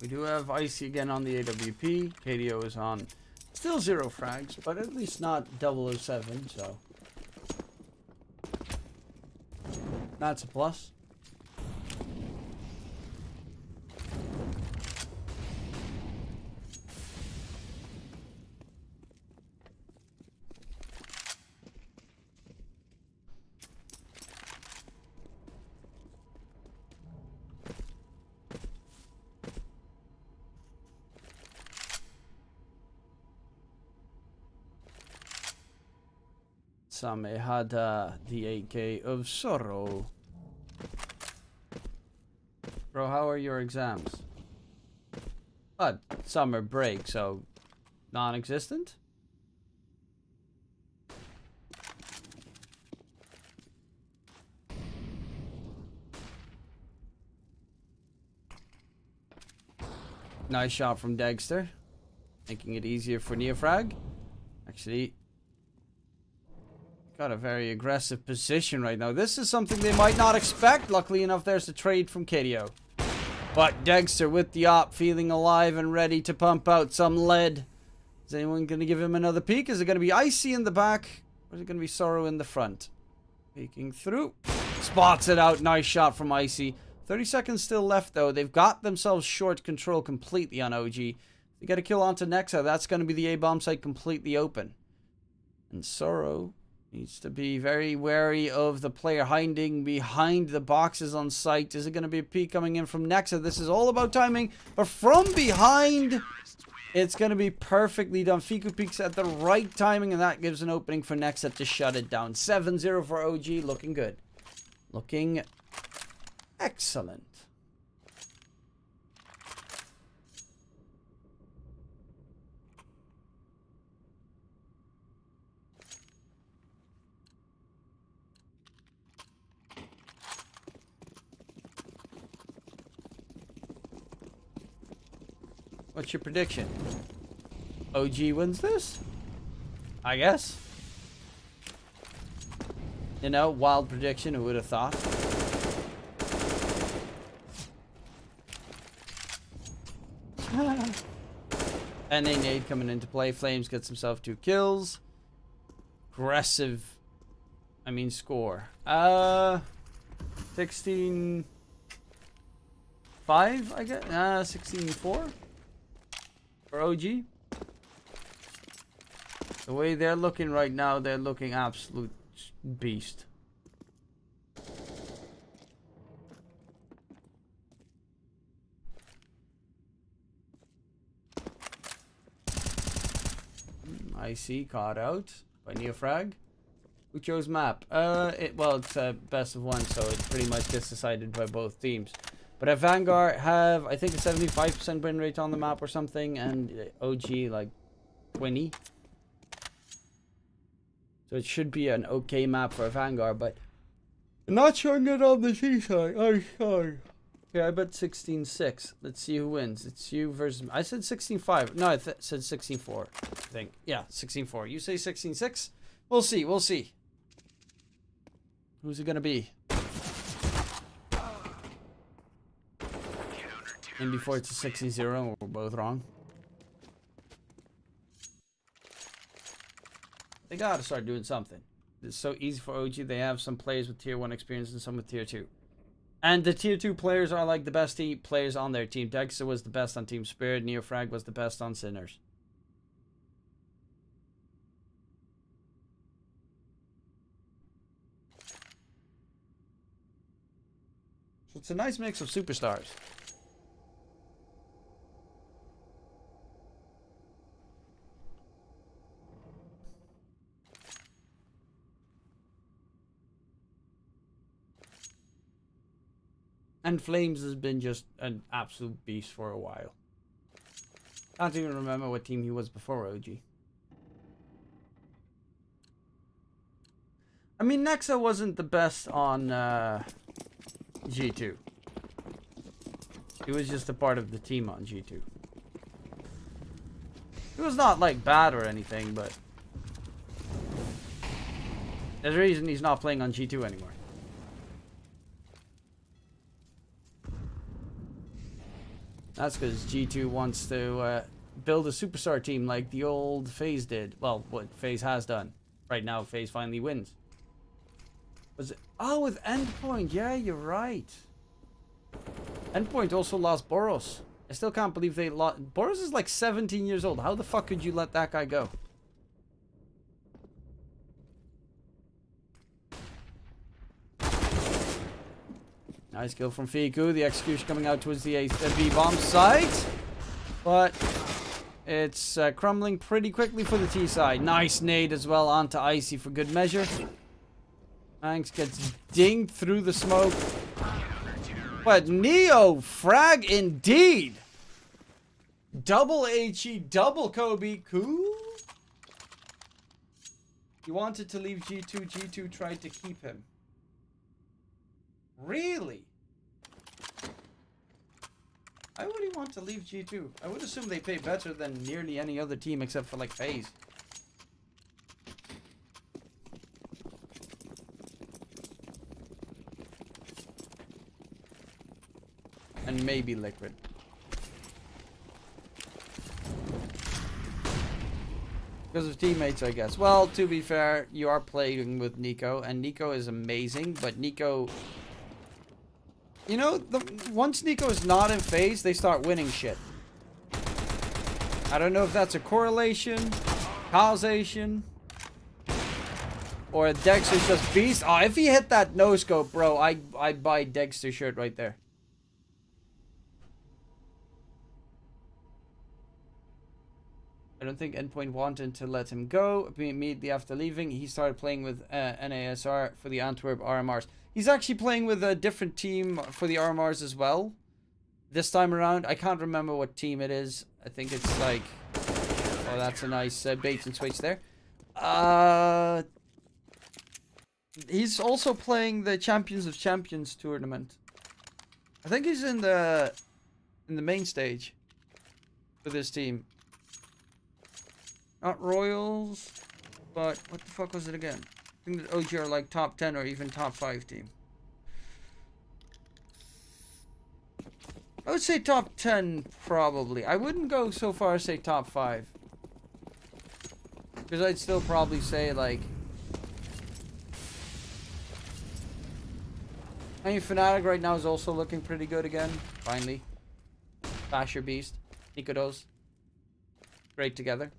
We do have Icy again on the AWP. KDO is on still 0 frags, but at least not 007, so that's a plus. Same had the AK of Sorrow. Bro, how are your exams? Summer break, so non-existent? Nice shot from Dexter, making it easier for Neofrag. Actually, got a very aggressive position right now. This is something they might not expect. Luckily enough, there's the trade from KDO. But Dexter with the op, feeling alive and ready to pump out some lead. Is anyone going to give him another peek? Is it going to be Icy in the back? Or is it going to be Sorrow in the front? Peeking through. Spots it out. Nice shot from Icy. 30 seconds still left, though. They've got themselves short control completely on OG. They get a kill onto Nexa. That's going to be the A-bomb site completely open. And Sorrow needs to be very wary of the player hiding behind the boxes on site. Is it going to be a peek coming in from Nexa? This is all about timing. But from behind, it's going to be perfectly done. Fiku peeks at the right timing, and that gives an opening for Nexa to shut it down. 7-0 for OG. Looking good. Looking excellent. What's your prediction? OG wins this? I guess. You know, wild prediction, who would have thought? And a nade coming into play. Flames gets himself 2 kills. Aggressive. I mean, score. 16-5, I guess. 16-4. For OG. The way they're looking right now, they're looking absolute beast. I see, caught out by Neofrag. Who chose map? Well, it's best of 1, so it pretty much gets decided by both teams. But Avangar have, I think, a 75% win rate on the map or something, and OG like 20. So it should be an okay map for Avangar, but Not showing it on the seaside. I'm sorry. Okay, I bet 16-6. Let's see who wins. It's you versus me. I said 16-5. No, I said 16-4. I think. Yeah, 16-4. You say 16-6? We'll see. We'll see. Who's it gonna be? And before it's a 16-0, we're both wrong. They gotta start doing something. It's so easy for OG. They have some players with tier 1 experience and some with tier 2. And the tier 2 players are like the best players on their team. Dexter was the best on Team Spirit. Neofrag was the best on Sinners. So it's a nice mix of superstars. And Flames has been just an absolute beast for a while. Can't even remember what team he was before OG. I mean, Nexa wasn't the best on G2. He was just a part of the team on G2. He was not like bad or anything, but there's a reason he's not playing on G2 anymore. That's because G2 wants to build a superstar team like the old FaZe did. Well, what FaZe has done. Right now, FaZe finally wins. Was it? Oh, with Endpoint. Yeah, you're right. Endpoint also lost Boros. I still can't believe they lost. Boros is like 17 years old. How the fuck could you let that guy go? Nice kill from Fiku. The execution coming out towards the B-bomb site. But it's crumbling pretty quickly for the T side. Nice nade as well onto Icy for good measure. Hanks gets dinged through the smoke. But Neo frag indeed. Double HE, double Kobe. Cool. He wanted to leave G2. G2 tried to keep him. Really? Why would he want to leave G2? I would assume they pay better than nearly any other team except for like FaZe. And maybe Liquid. Because of teammates, I guess. Well, to be fair, you are playing with Nico, and Nico is amazing, but Nico... You know, once Nico is not in FaZe, they start winning shit. I don't know if that's a correlation, causation, or Dexter's just beast. Oh, if he hit that no-scope, bro, I'd buy Dexter's shirt right there. I don't think Endpoint wanted to let him go. Immediately after leaving, he started playing with NASR for the Antwerp RMRs. He's actually playing with a different team for the RMRs as well. This time around, I can't remember what team it is. I think it's like... Oh, that's a nice bait and switch there. He's also playing the Champions of Champions tournament. I think he's in the main stage for this team. Not Royals, but what the fuck was it again? I think that OG are like top 10 or even top 5 team. I would say top 10 probably. I wouldn't go so far as say top 5. Because I'd still probably say like... I mean, Fnatic right now is also looking pretty good again. Finally. Basher Beast. Nikodos. Great together.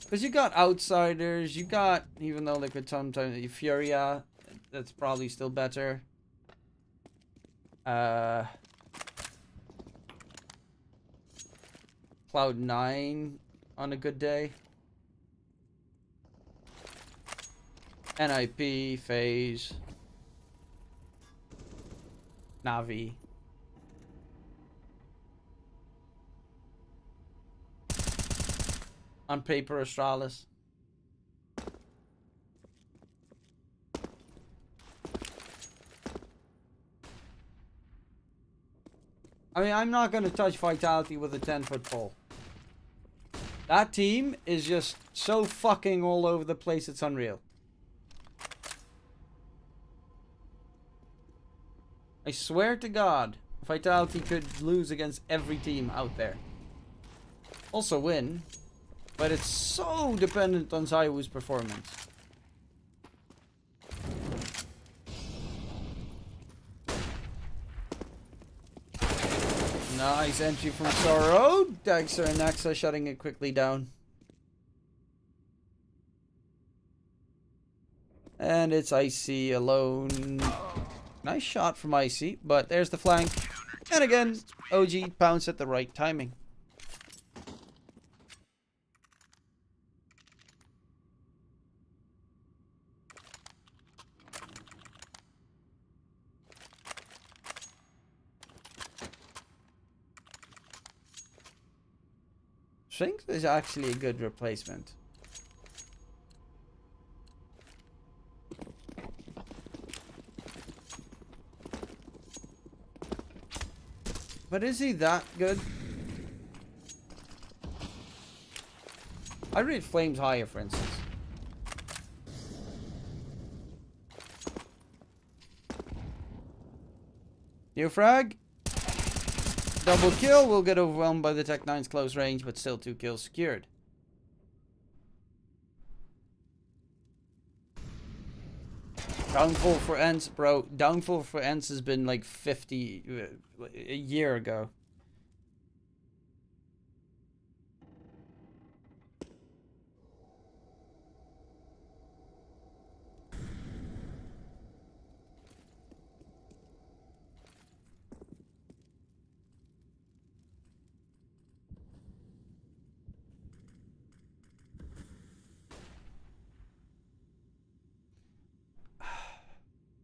Because you got outsiders, you got, even though like with sometimes Furia, that's probably still better. Cloud9 on a good day. NIP, FaZe. Navi. On paper, Astralis. I mean, I'm not going to touch Vitality with a 10-foot pole. That team is just so fucking all over the place, it's unreal. I swear to God, Vitality could lose against every team out there. Also win, but it's so dependent on Zaiwu's performance. Nice entry from Sorrow. Dagster and Nexa shutting it quickly down. And it's Icy alone. Nice shot from Icy, but there's the flank. And again, OG pounced at the right timing. Sphinx is actually a good replacement. But is he that good? I rate Flames higher, for instance. New frag. Double kill. Will get overwhelmed by the Tech 9's close range, but still 2 kills secured. Downfall for Ents, bro. Downfall for Ents has been like 50 a year ago.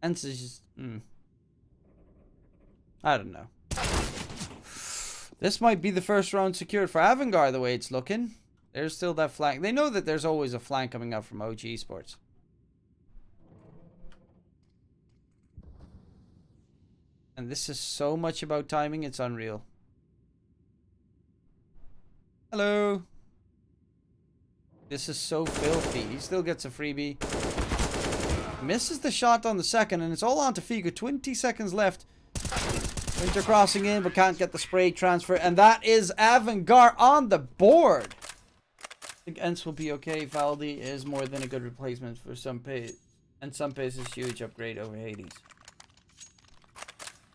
Ents is just... I don't know. This might be the first round secured for Avangar the way it's looking. There's still that flank. They know that there's always a flank coming up from OG Esports. And this is so much about timing, it's unreal. Hello. This is so filthy. He still gets a freebie. Misses the shot on the second, and it's all on to Figo. 20 seconds left. Winter crossing in, but can't get the spray transfer. And that is Avangar on the board. I think Ents will be okay. Valdi is more than a good replacement for Sunpace. And Sunpace is a huge upgrade over Hades.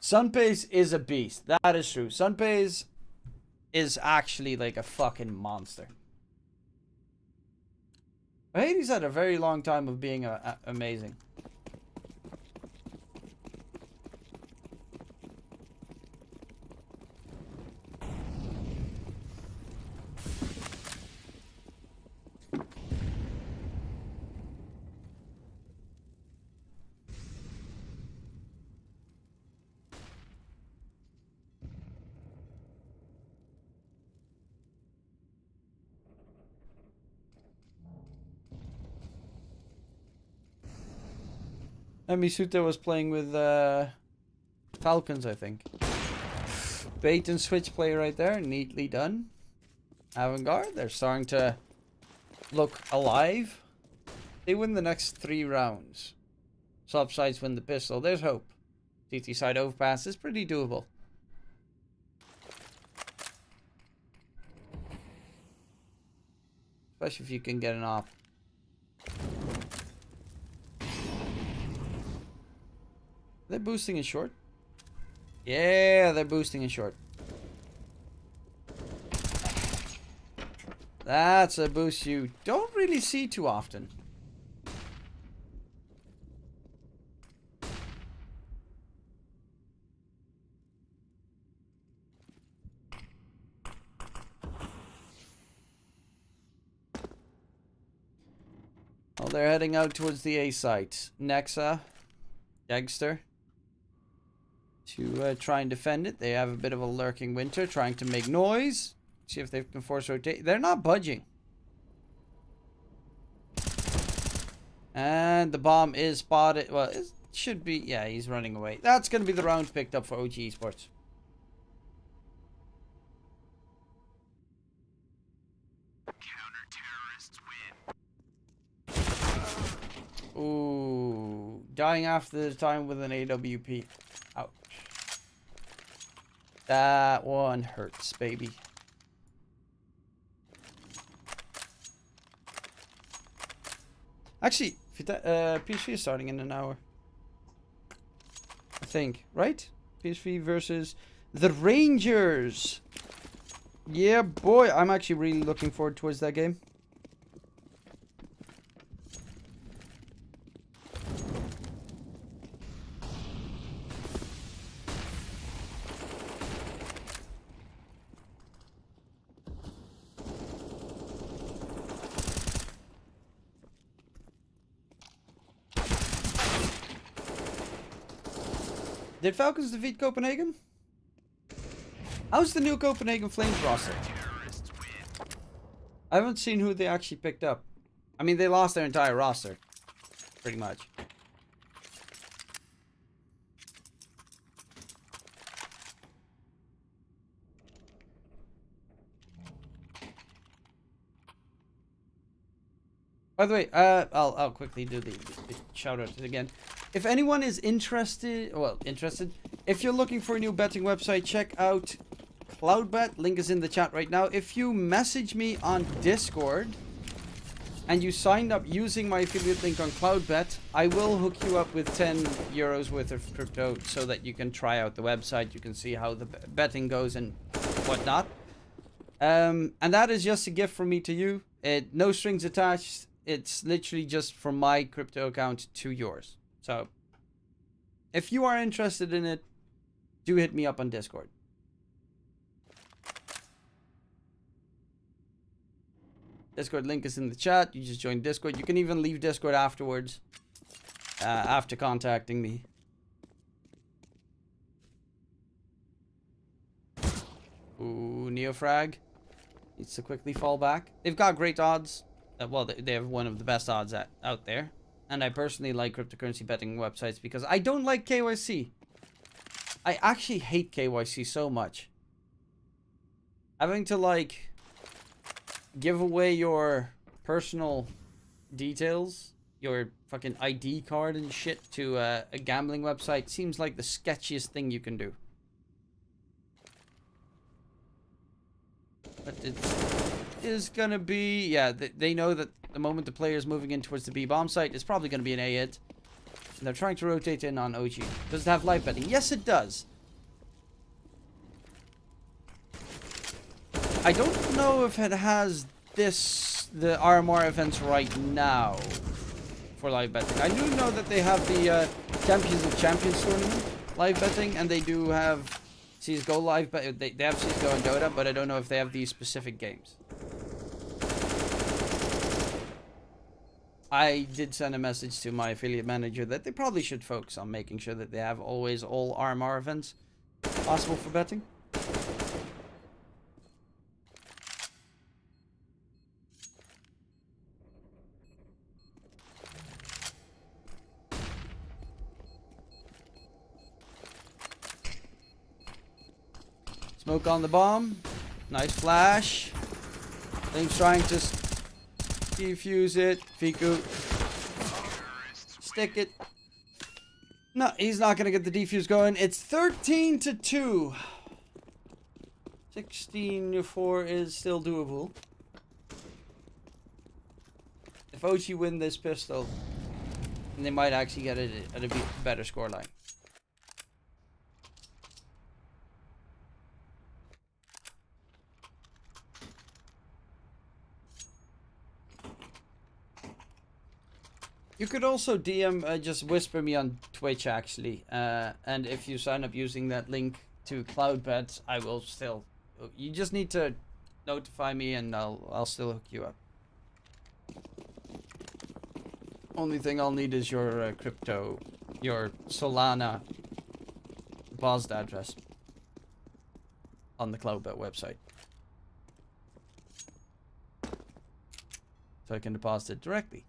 Sunpace is a beast. That is true. Sunpace is actually like a fucking monster. Hades had a very long time of being amazing. And Misuta was playing with Falcons, I think. Bait and switch play right there. Neatly done. Avangar, they're starting to look alive. They win the next 3 rounds. Subsides win the pistol. There's hope. CT side overpass is pretty doable. Especially if you can get an op. They're boosting in short. Yeah, they're boosting in short. That's a boost you don't really see too often. Well, they're heading out towards the A site. Nexa, Dagster. To try and defend it. They have a bit of a lurking Winter trying to make noise. See if they can force rotate. They're not budging. And the bomb is spotted. Well, it should be. Yeah, he's running away. That's going to be the round picked up for OG Esports. Ooh, dying after the time with an AWP. Ouch. That one hurts, baby. Actually, PSV is starting in an hour. I think, right? PSV versus the Rangers. Yeah, boy. I'm actually really looking forward towards that game. Did Falcons defeat Copenhagen? How's the new Copenhagen Flames roster? I haven't seen who they actually picked up. I mean, they lost their entire roster. Pretty much. By the way, I'll quickly do the shout out again. If anyone is interested, if you're looking for a new betting website, check out Cloudbet. Link is in the chat right now. If you message me on Discord and you signed up using my affiliate link on Cloudbet, I will hook you up with 10 euros worth of crypto so that you can try out the website. You can see how the betting goes and whatnot. And that is just a gift from me to you. No strings attached. It's literally just from my crypto account to yours. So, if you are interested in it, do hit me up on Discord. Discord link is in the chat. You just join Discord. You can even leave Discord afterwards, after contacting me. Ooh, Neofrag needs to quickly fall back. They've got great odds. Well, they have one of the best odds out there. And I personally like cryptocurrency betting websites because I don't like KYC. I actually hate KYC so much. Having to, like, give away your personal details, your fucking ID card and shit to a gambling website seems like the sketchiest thing you can do. But it is gonna be, yeah, they know that the moment the player is moving in towards the B bomb site, it's probably gonna be an A hit. And they're trying to rotate in on OG. Does it have live betting? Yes, it does. I don't know if it has the RMR events right now for live betting. I do know that they have the Champions of Champions tournament live betting, and they do have CSGO live, but they have CSGO and Dota, but I don't know if they have these specific games. I did send a message to my affiliate manager that they probably should focus on making sure that they have always all RMR events possible for betting. Smoke on the bomb. Nice flash. Thing's trying to defuse it. Fiku. Stick it. No, he's not going to get the defuse going. It's 13-2. 16-4 is still doable. If OG win this pistol, then they might actually get it at a better scoreline. You could also DM, just whisper me on Twitch actually, and if you sign up using that link to Cloudbet, I will still. You just need to notify me, and I'll still hook you up. Only thing I'll need is your crypto, your Solana deposit address on the Cloudbet website, so I can deposit it directly.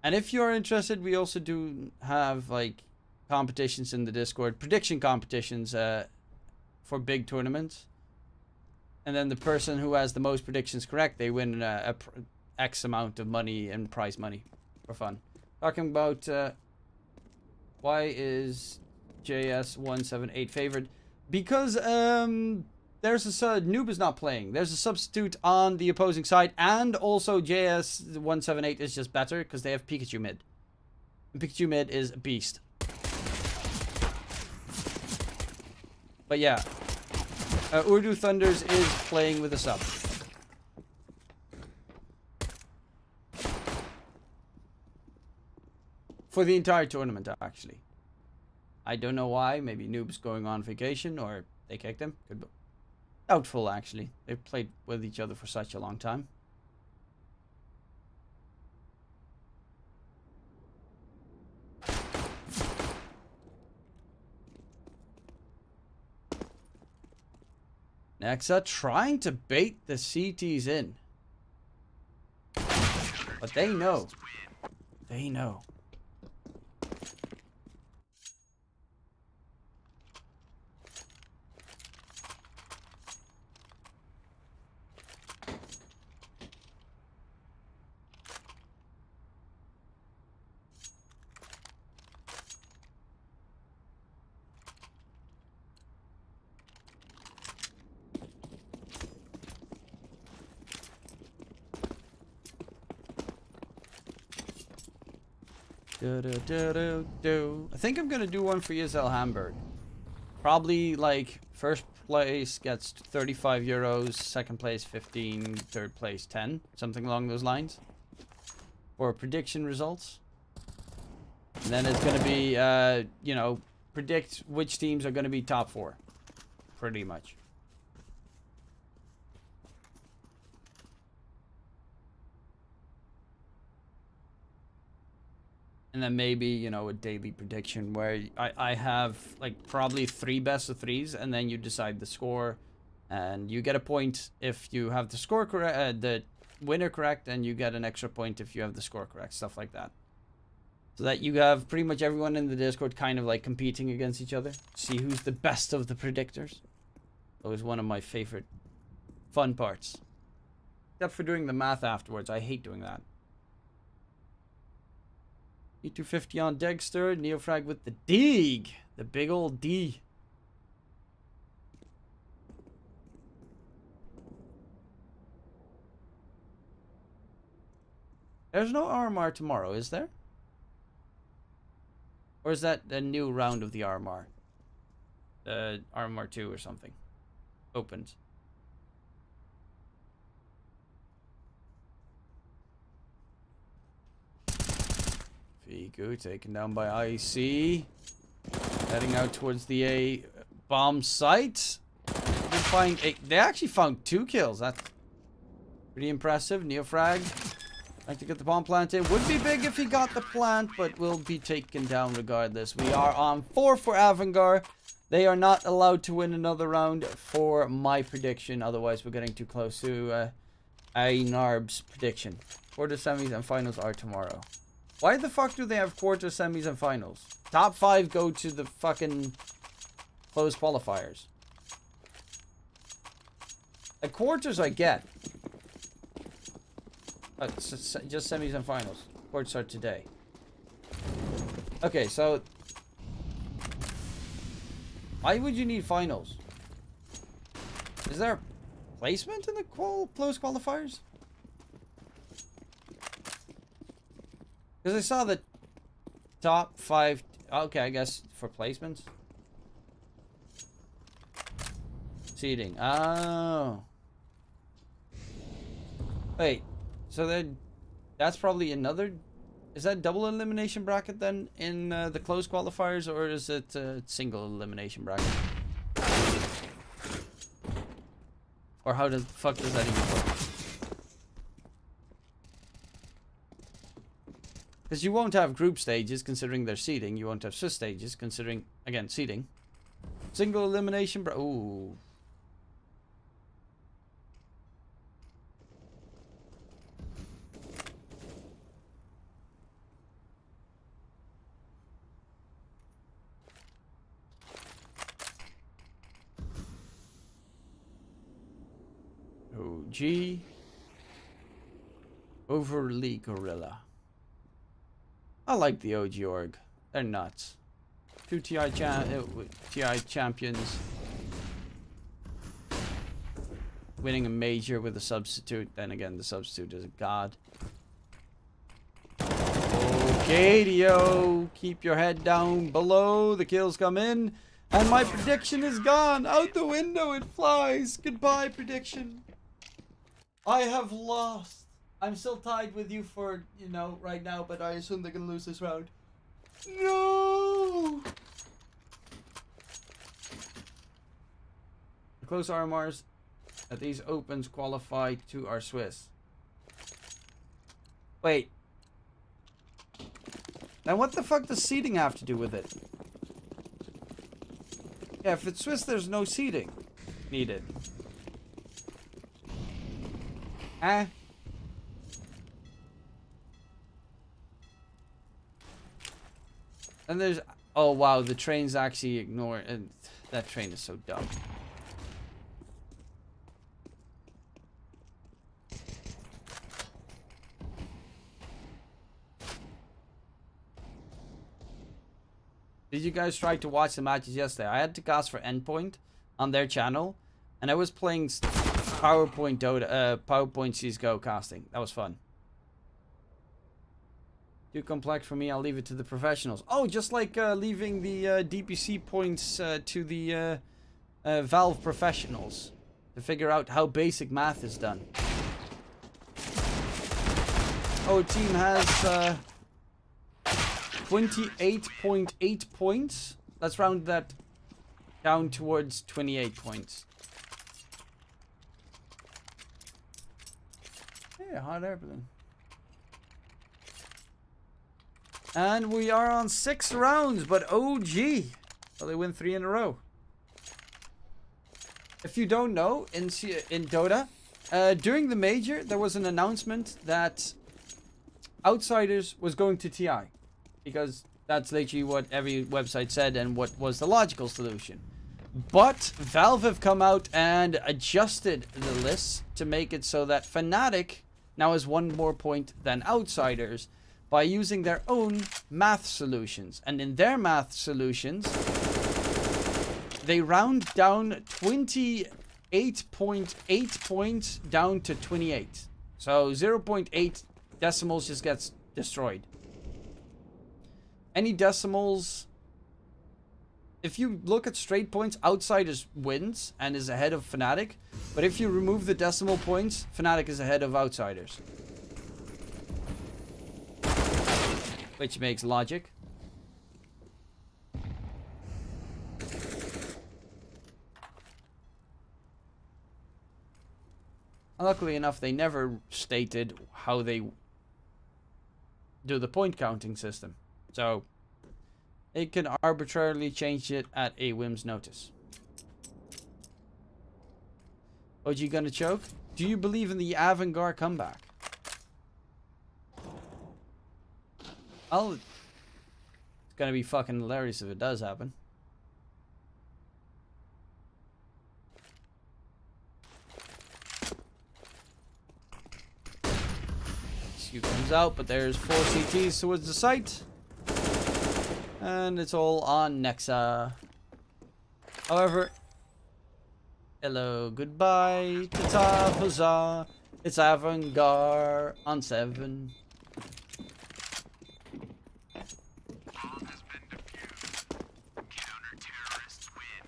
And if you're interested, we also do have like competitions in the Discord, prediction competitions. for big tournaments. And then the person who has the most predictions correct, they win X amount of money and prize money for fun. Talking about why is JS178 favored? Because there's a noob is not playing. There's a substitute on the opposing side, and also JS178 is just better because they have Pikachu mid. And Pikachu mid is a beast. But yeah, Urdu Thunders is playing with a sub. For the entire tournament, actually. I don't know why. Maybe Noob's going on vacation, or they kicked him. Could be. Doubtful, actually. They've played with each other for such a long time. Nexa trying to bait the CTs in. But they know. They know. I think I'm gonna do one for Yisel Hamburg. Probably like first place gets 35 euros, second place 15, third place 10, something along those lines. For prediction results. And then it's gonna be, you know, predict which teams are gonna be top 4. Pretty much. And then maybe, you know, a daily prediction where I have like probably 3 best of 3s, and then you decide the score, and you get a point if you have the score correct, the winner correct, and you get an extra point if you have the score correct, stuff like that. So that you have pretty much everyone in the Discord kind of like competing against each other. See who's the best of the predictors. Always one of my favorite fun parts. Except for doing the math afterwards. I hate doing that. E250 on Dexter. Neofrag with the dig. The big old D. There's no RMR tomorrow, is there? Or is that a new round of the RMR? RMR 2 or something. Opened. Figu taken down by IC. Heading out towards the A bomb site. They actually found 2 kills. That's pretty impressive. Neofrag like to get the bomb planted. Would be big if he got the plant, but will be taken down regardless. We are on 4 for Avangar. They are not allowed to win another round for my prediction. Otherwise, we're getting too close to Ainarb's prediction. Quarter semis and finals are tomorrow. Why the fuck do they have quarter semis and finals? Top 5 go to the fucking closed qualifiers. The quarters I get. Just semis and finals. Quarters are today. Okay, so why would you need finals? Is there placement in the closed qualifiers? Because I saw the top 5. Okay, I guess for placements. Seeding. Oh. Wait. So then, that's probably another. Is that double elimination bracket then in the closed qualifiers, or is it a single elimination bracket? Or how the fuck does that even work? Because you won't have group stages considering their seeding. You won't have Swiss stages considering, again, seeding. Single elimination ooh. OG. Overly Gorilla. I like the OG org. They're nuts. 2 TI champions. Winning a major with a substitute. Then again, the substitute is a god. Okay, Dio. Keep your head down below. The kills come in. And my prediction is gone. Out the window it flies. Goodbye, prediction. I have lost. I'm still tied with you for, you know, right now, but I assume they're going to lose this round. No! The close RMRs at these opens qualify to our Swiss. Wait. Then what the fuck does seeding have to do with it? Yeah, if it's Swiss, there's no seeding needed. Eh? And there's... Oh, wow, the train's actually ignored. And that train is so dumb. Did you guys try to watch the matches yesterday? I had to cast for Endpoint on their channel, and I was playing PowerPoint Dota, PowerPoint CS:GO casting. That was fun. Too complex for me. I'll leave it to the professionals. Oh, just like leaving the DPC points to the Valve professionals to figure out how basic math is done. Oh, team has 28.8 points. Let's round that down towards 28 points. Yeah, hot air balloon. And we are on 6 rounds, but OG. So they win 3 in a row. If you don't know, in Dota, during the major, there was an announcement that Outsiders was going to TI. Because that's literally what every website said and what was the logical solution. But Valve have come out and adjusted the list to make it so that Fnatic now has 1 more point than Outsiders by using their own math solutions. And in their math solutions, they round down 28.8 points down to 28. So 0.8 decimals just gets destroyed. Any decimals, if you look at straight points, Outsiders wins and is ahead of Fnatic. But if you remove the decimal points, Fnatic is ahead of Outsiders. Which makes logic. Luckily enough, they never stated how they do the point counting system. So, it can arbitrarily change it at a whim's notice. OG gonna choke? Do you believe in the Avangar comeback? Well, it's gonna be fucking hilarious if it does happen. SQ comes out, but there's 4 CTs towards the site. And it's all on Nexa. However, hello, goodbye, ta-ta, huzzah. It's Avangar on 7. Bomb has been defused. Counter-terrorists win.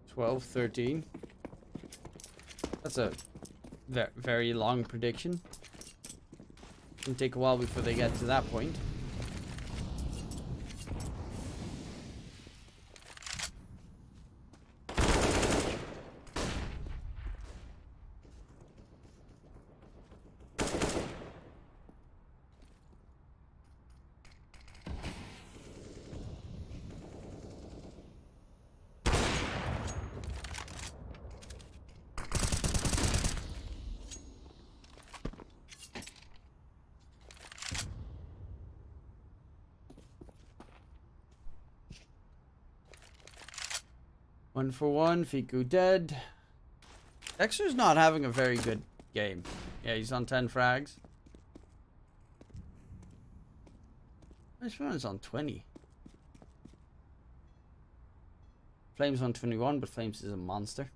Twelve, 13. That's a very long prediction. It'll take a while before they get to that point. 1 for 1. Fiku dead. Dexter's not having a very good game. Yeah, he's on 10 frags. This one is on 20. Flames on 21, but Flames is a monster.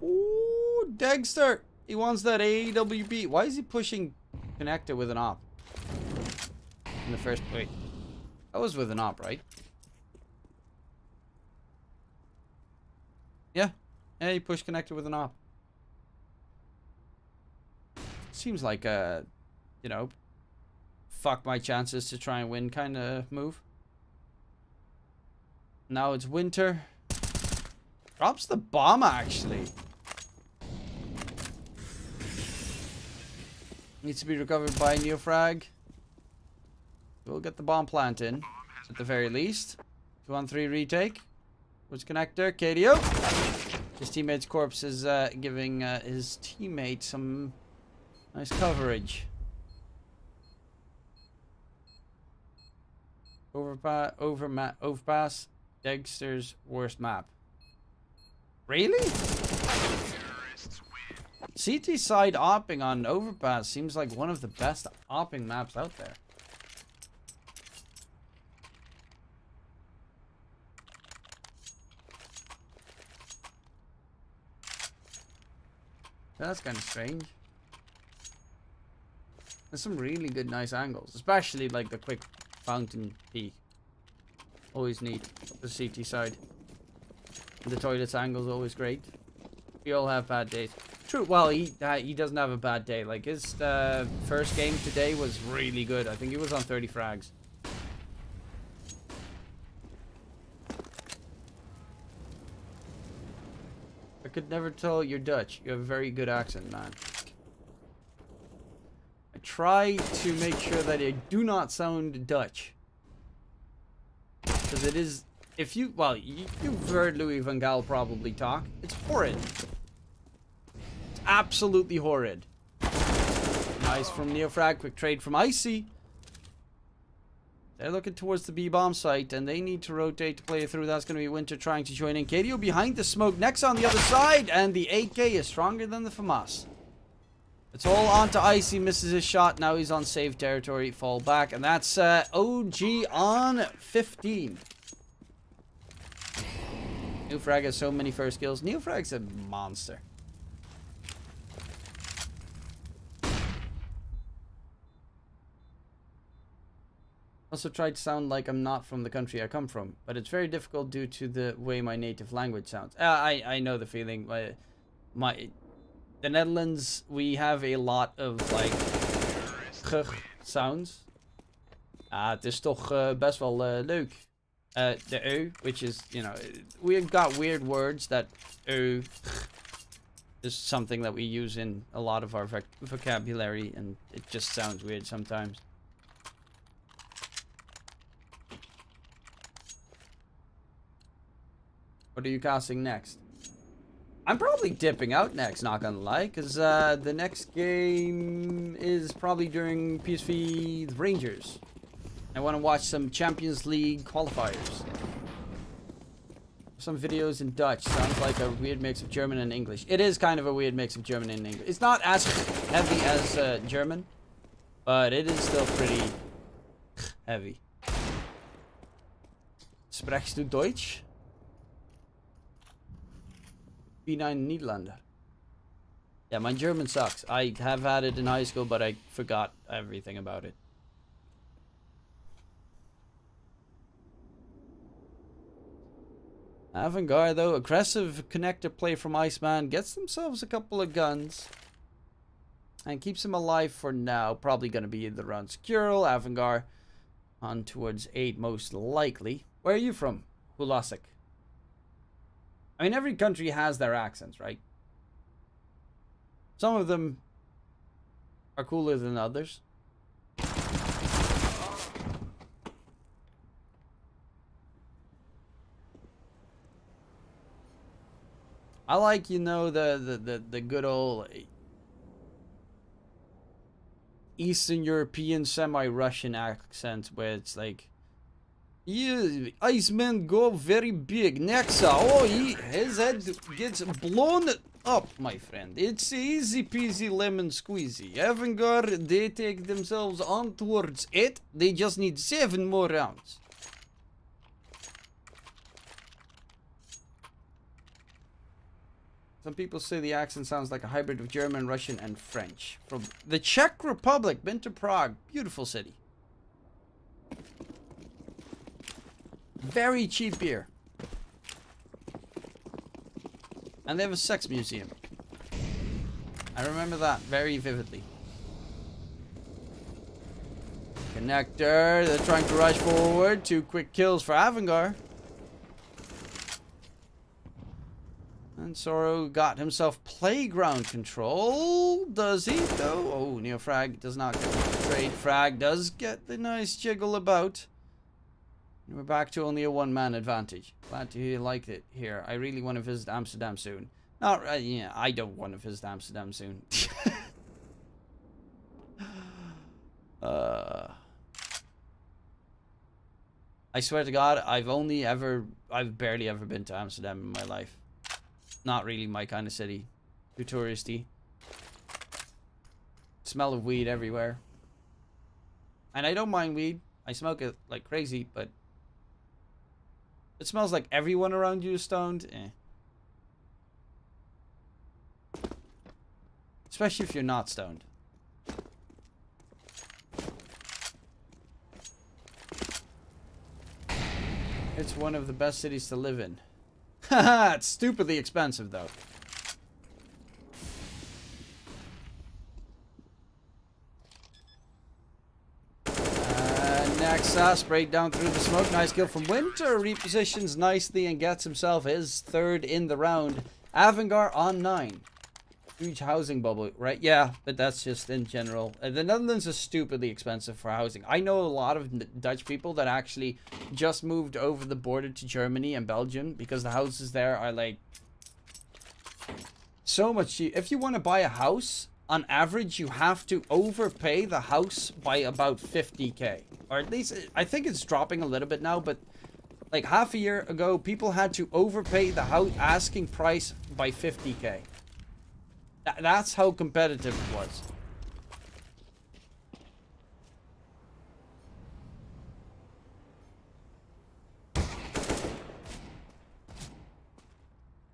Ooh, Dexter! He wants that AWP. Why is he pushing connector with an op? In the first place. That was with an op, right? Yeah. Yeah, he pushed connector with an op. Seems like a, you know, fuck my chances to try and win kind of move. Now it's winter. Drops the bomb, actually. Needs to be recovered by Neofrag. We'll get the bomb plant in, at the very least. 2-on-3 retake. Where's connector? KDO. His teammate's corpse is giving his teammate some nice coverage. Overpass. Dexter's worst map. Really? CT side opping on overpass seems like one of the best opping maps out there. That's kind of strange. There's some really good nice angles, especially like the quick fountain peak. Always neat. The CT side. The toilet's angle is always great. We all have bad days. True. Well, he doesn't have a bad day. Like his first game today was really good. I think he was on 30 frags. I could never tell you're Dutch. You have a very good accent, man. I try to make sure that I do not sound Dutch. Because it is, if you, well, you've heard Louis van Gaal probably talk. It's horrid. It's absolutely horrid. Nice from Neofrag, quick trade from Icy. They're looking towards the B-bomb site, and they need to rotate to play it through. That's going to be Winter trying to join in. KDO behind the smoke, next on the other side, and the 8K is stronger than the FAMAS. It's all onto Icy, misses his shot. Now he's on safe territory, fall back, and that's OG on 15. Neofrag has so many first kills. Neofrag's a monster. Also tried to sound like I'm not from the country I come from, but it's very difficult due to the way my native language sounds. I know the feeling. The Netherlands, we have a lot of like sounds. Het is toch best wel leuk. The U, which is, you know, we've got weird words that U is something that we use in a lot of our vocabulary, and it just sounds weird sometimes. What are you casting next? I'm probably dipping out next, not gonna lie, because the next game is probably during PSV the Rangers. I want to watch some Champions League qualifiers. Some videos in Dutch. Sounds like a weird mix of German and English. It is kind of a weird mix of German and English. It's not as heavy as German, but it is still pretty heavy. Spreekst du Deutsch? B9 Nederlander. Yeah, my German sucks. I have had it in high school, but I forgot everything about it. Avangar, though, aggressive connector play from Iceman, gets themselves a couple of guns and keeps him alive for now. Probably going to be in the run. Securel, Avangar on towards 8 most likely. Where are you from? Hulasik. I mean, every country has their accents, right? Some of them are cooler than others. I like, you know, the good old Eastern European semi-Russian accent where it's like Yeah, Iceman go very big. Nexa, oh, his head gets blown up, my friend. It's easy peasy lemon squeezy. Avangar, they take themselves on towards it. They just need 7 more rounds. Some people say the accent sounds like a hybrid of German, Russian, and French. From the Czech Republic, been to Prague. Beautiful city. Very cheap beer. And they have a sex museum. I remember that very vividly. Connector, they're trying to rush forward. 2 quick kills for Avangar. And Soro got himself playground control. Does he, though? Oh, Neofrag does not get the trade. Frag does get the nice jiggle about. And we're back to only a 1-man advantage. Glad to hear you liked it here. I really want to visit Amsterdam soon. Not, yeah, I don't want to visit Amsterdam soon. I swear to God, I've barely ever been to Amsterdam in my life. Not really my kind of city. Too touristy. Smell of weed everywhere. And I don't mind weed. I smoke it like crazy, but it smells like everyone around you is stoned. Eh. Especially if you're not stoned. It's one of the best cities to live in. Haha, it's stupidly expensive though. Nexa sprayed down through the smoke. Nice kill from Winter. Repositions nicely and gets himself his 3rd in the round. Avangar on 9. Huge housing bubble, right? Yeah, but that's just in general. The Netherlands is stupidly expensive for housing. I know a lot of Dutch people that actually just moved over the border to Germany and Belgium because the houses there are like so much cheap. If you want to buy a house, on average, you have to overpay the house by about 50k. Or at least, I think it's dropping a little bit now, but like half a year ago, people had to overpay the house asking price by 50k. That's how competitive it was.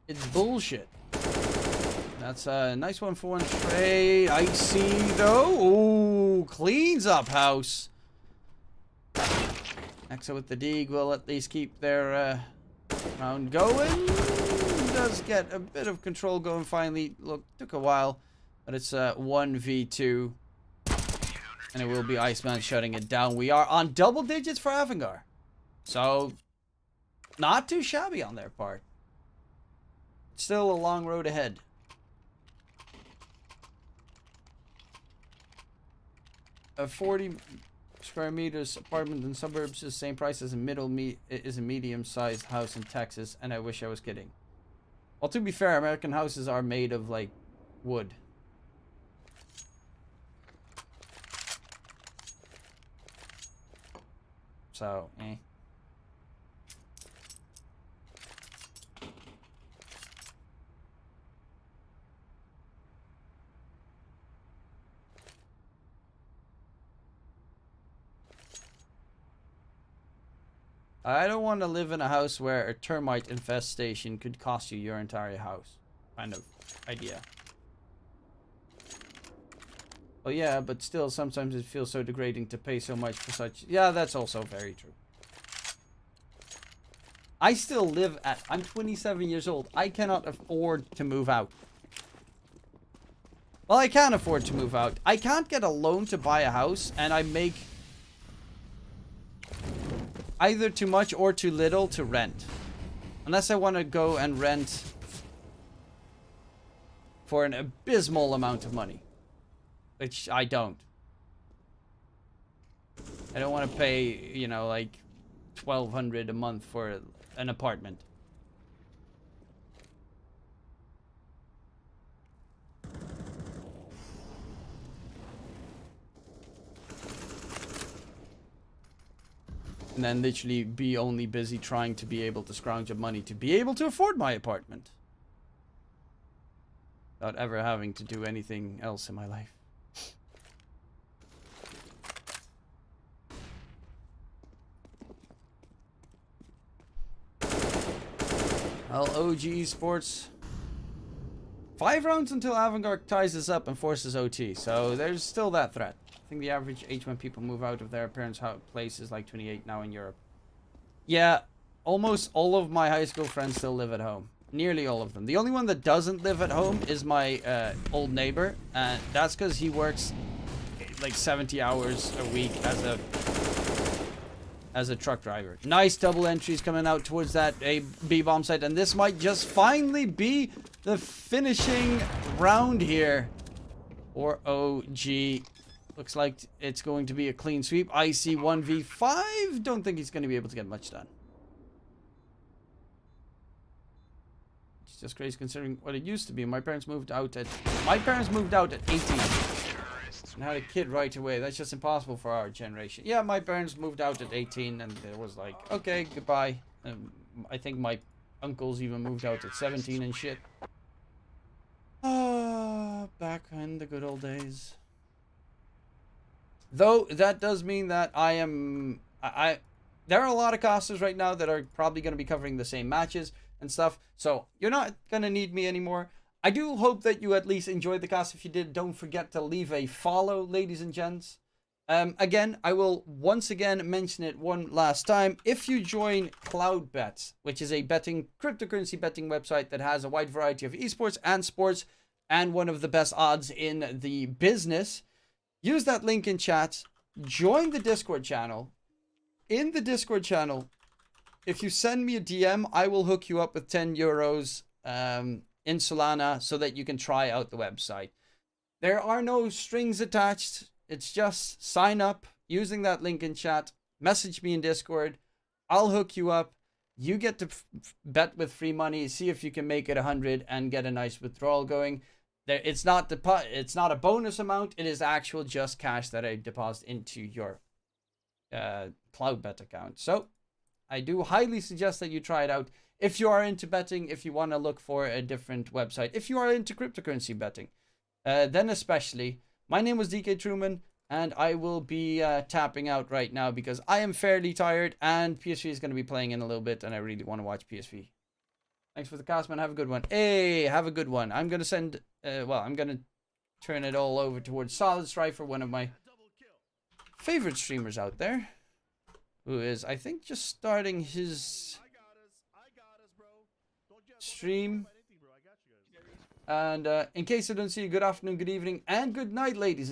It's bullshit. That's a nice one for one trade. Icy though. Ooh, cleans up house. Nexa with the dig will at least keep their round going. Does get a bit of control going finally. Look, took a while, but it's 1v2. And it will be Iceman shutting it down. We are on double digits for Avangar. So, not too shabby on their part. Still a long road ahead. A 40 square meters apartment in suburbs is the same price as a medium-sized house in Texas, and I wish I was kidding. Well, to be fair, American houses are made of, like, wood. So, eh. I don't want to live in a house where a termite infestation could cost you your entire house. Kind of idea. Well, yeah, but still, sometimes it feels so degrading to pay so much for such... Yeah, that's also very true. I still live at... I'm 27 years old. I cannot afford to move out. Well, I can afford to move out. I can't get a loan to buy a house, and I make... either too much or too little to rent. Unless I want to go and rent for an abysmal amount of money. Which I don't. I don't want to pay, you know, like $1,200 a month for an apartment. And then literally be only busy trying to be able to scrounge up money to be able to afford my apartment. Without ever having to do anything else in my life. Well, OG Sports. 5 rounds until Avangar ties us up and forces OT. So there's still that threat. I think the average age when people move out of their parents' place is like 28 now in Europe. Yeah, almost all of my high school friends still live at home. Nearly all of them. The only one that doesn't live at home is my old neighbor. And that's because he works like 70 hours a week as a truck driver. Nice double entries coming out towards that B bomb site. And this might just finally be the finishing round here. Or OG. Looks like it's going to be a clean sweep. IC 1v5. Don't think he's going to be able to get much done. It's just crazy considering what it used to be. My parents moved out at 18. And had a kid right away. That's just impossible for our generation. Yeah, my parents moved out at 18 and it was like, okay, goodbye. I think my uncles even moved out at 17 and shit. Back in the good old days. Though that does mean that there are a lot of casters right now that are probably going to be covering the same matches and stuff. So you're not going to need me anymore. I do hope that you at least enjoyed the cast. If you did, don't forget to leave a follow, ladies and gents. Again, I will once again mention it one last time. If you join Cloudbets, which is a cryptocurrency betting website that has a wide variety of esports and sports and one of the best odds in the business, use that link in chat. Join the Discord channel. In the Discord channel, if you send me a DM, I will hook you up with 10 euros in Solana so that you can try out the website. There are no strings attached. It's just sign up using that link in chat. Message me in Discord. I'll hook you up. You get to bet with free money. See if you can make it 100 and get a nice withdrawal going. It's not a bonus amount. It is actual just cash that I deposit into your Cloudbet account. So I do highly suggest that you try it out. If you are into betting, if you want to look for a different website, if you are into cryptocurrency betting, then especially. My name was DK Truman, and I will be tapping out right now because I am fairly tired, and PSV is going to be playing in a little bit, and I really want to watch PSV. Thanks for the cast, man. Have a good one. Hey, have a good one. I'm going to send, I'm going to turn it all over towards Solid Strifer, one of my favorite streamers out there, who is, I think, just starting his stream. And in case I don't see you, good afternoon, good evening, and good night, ladies.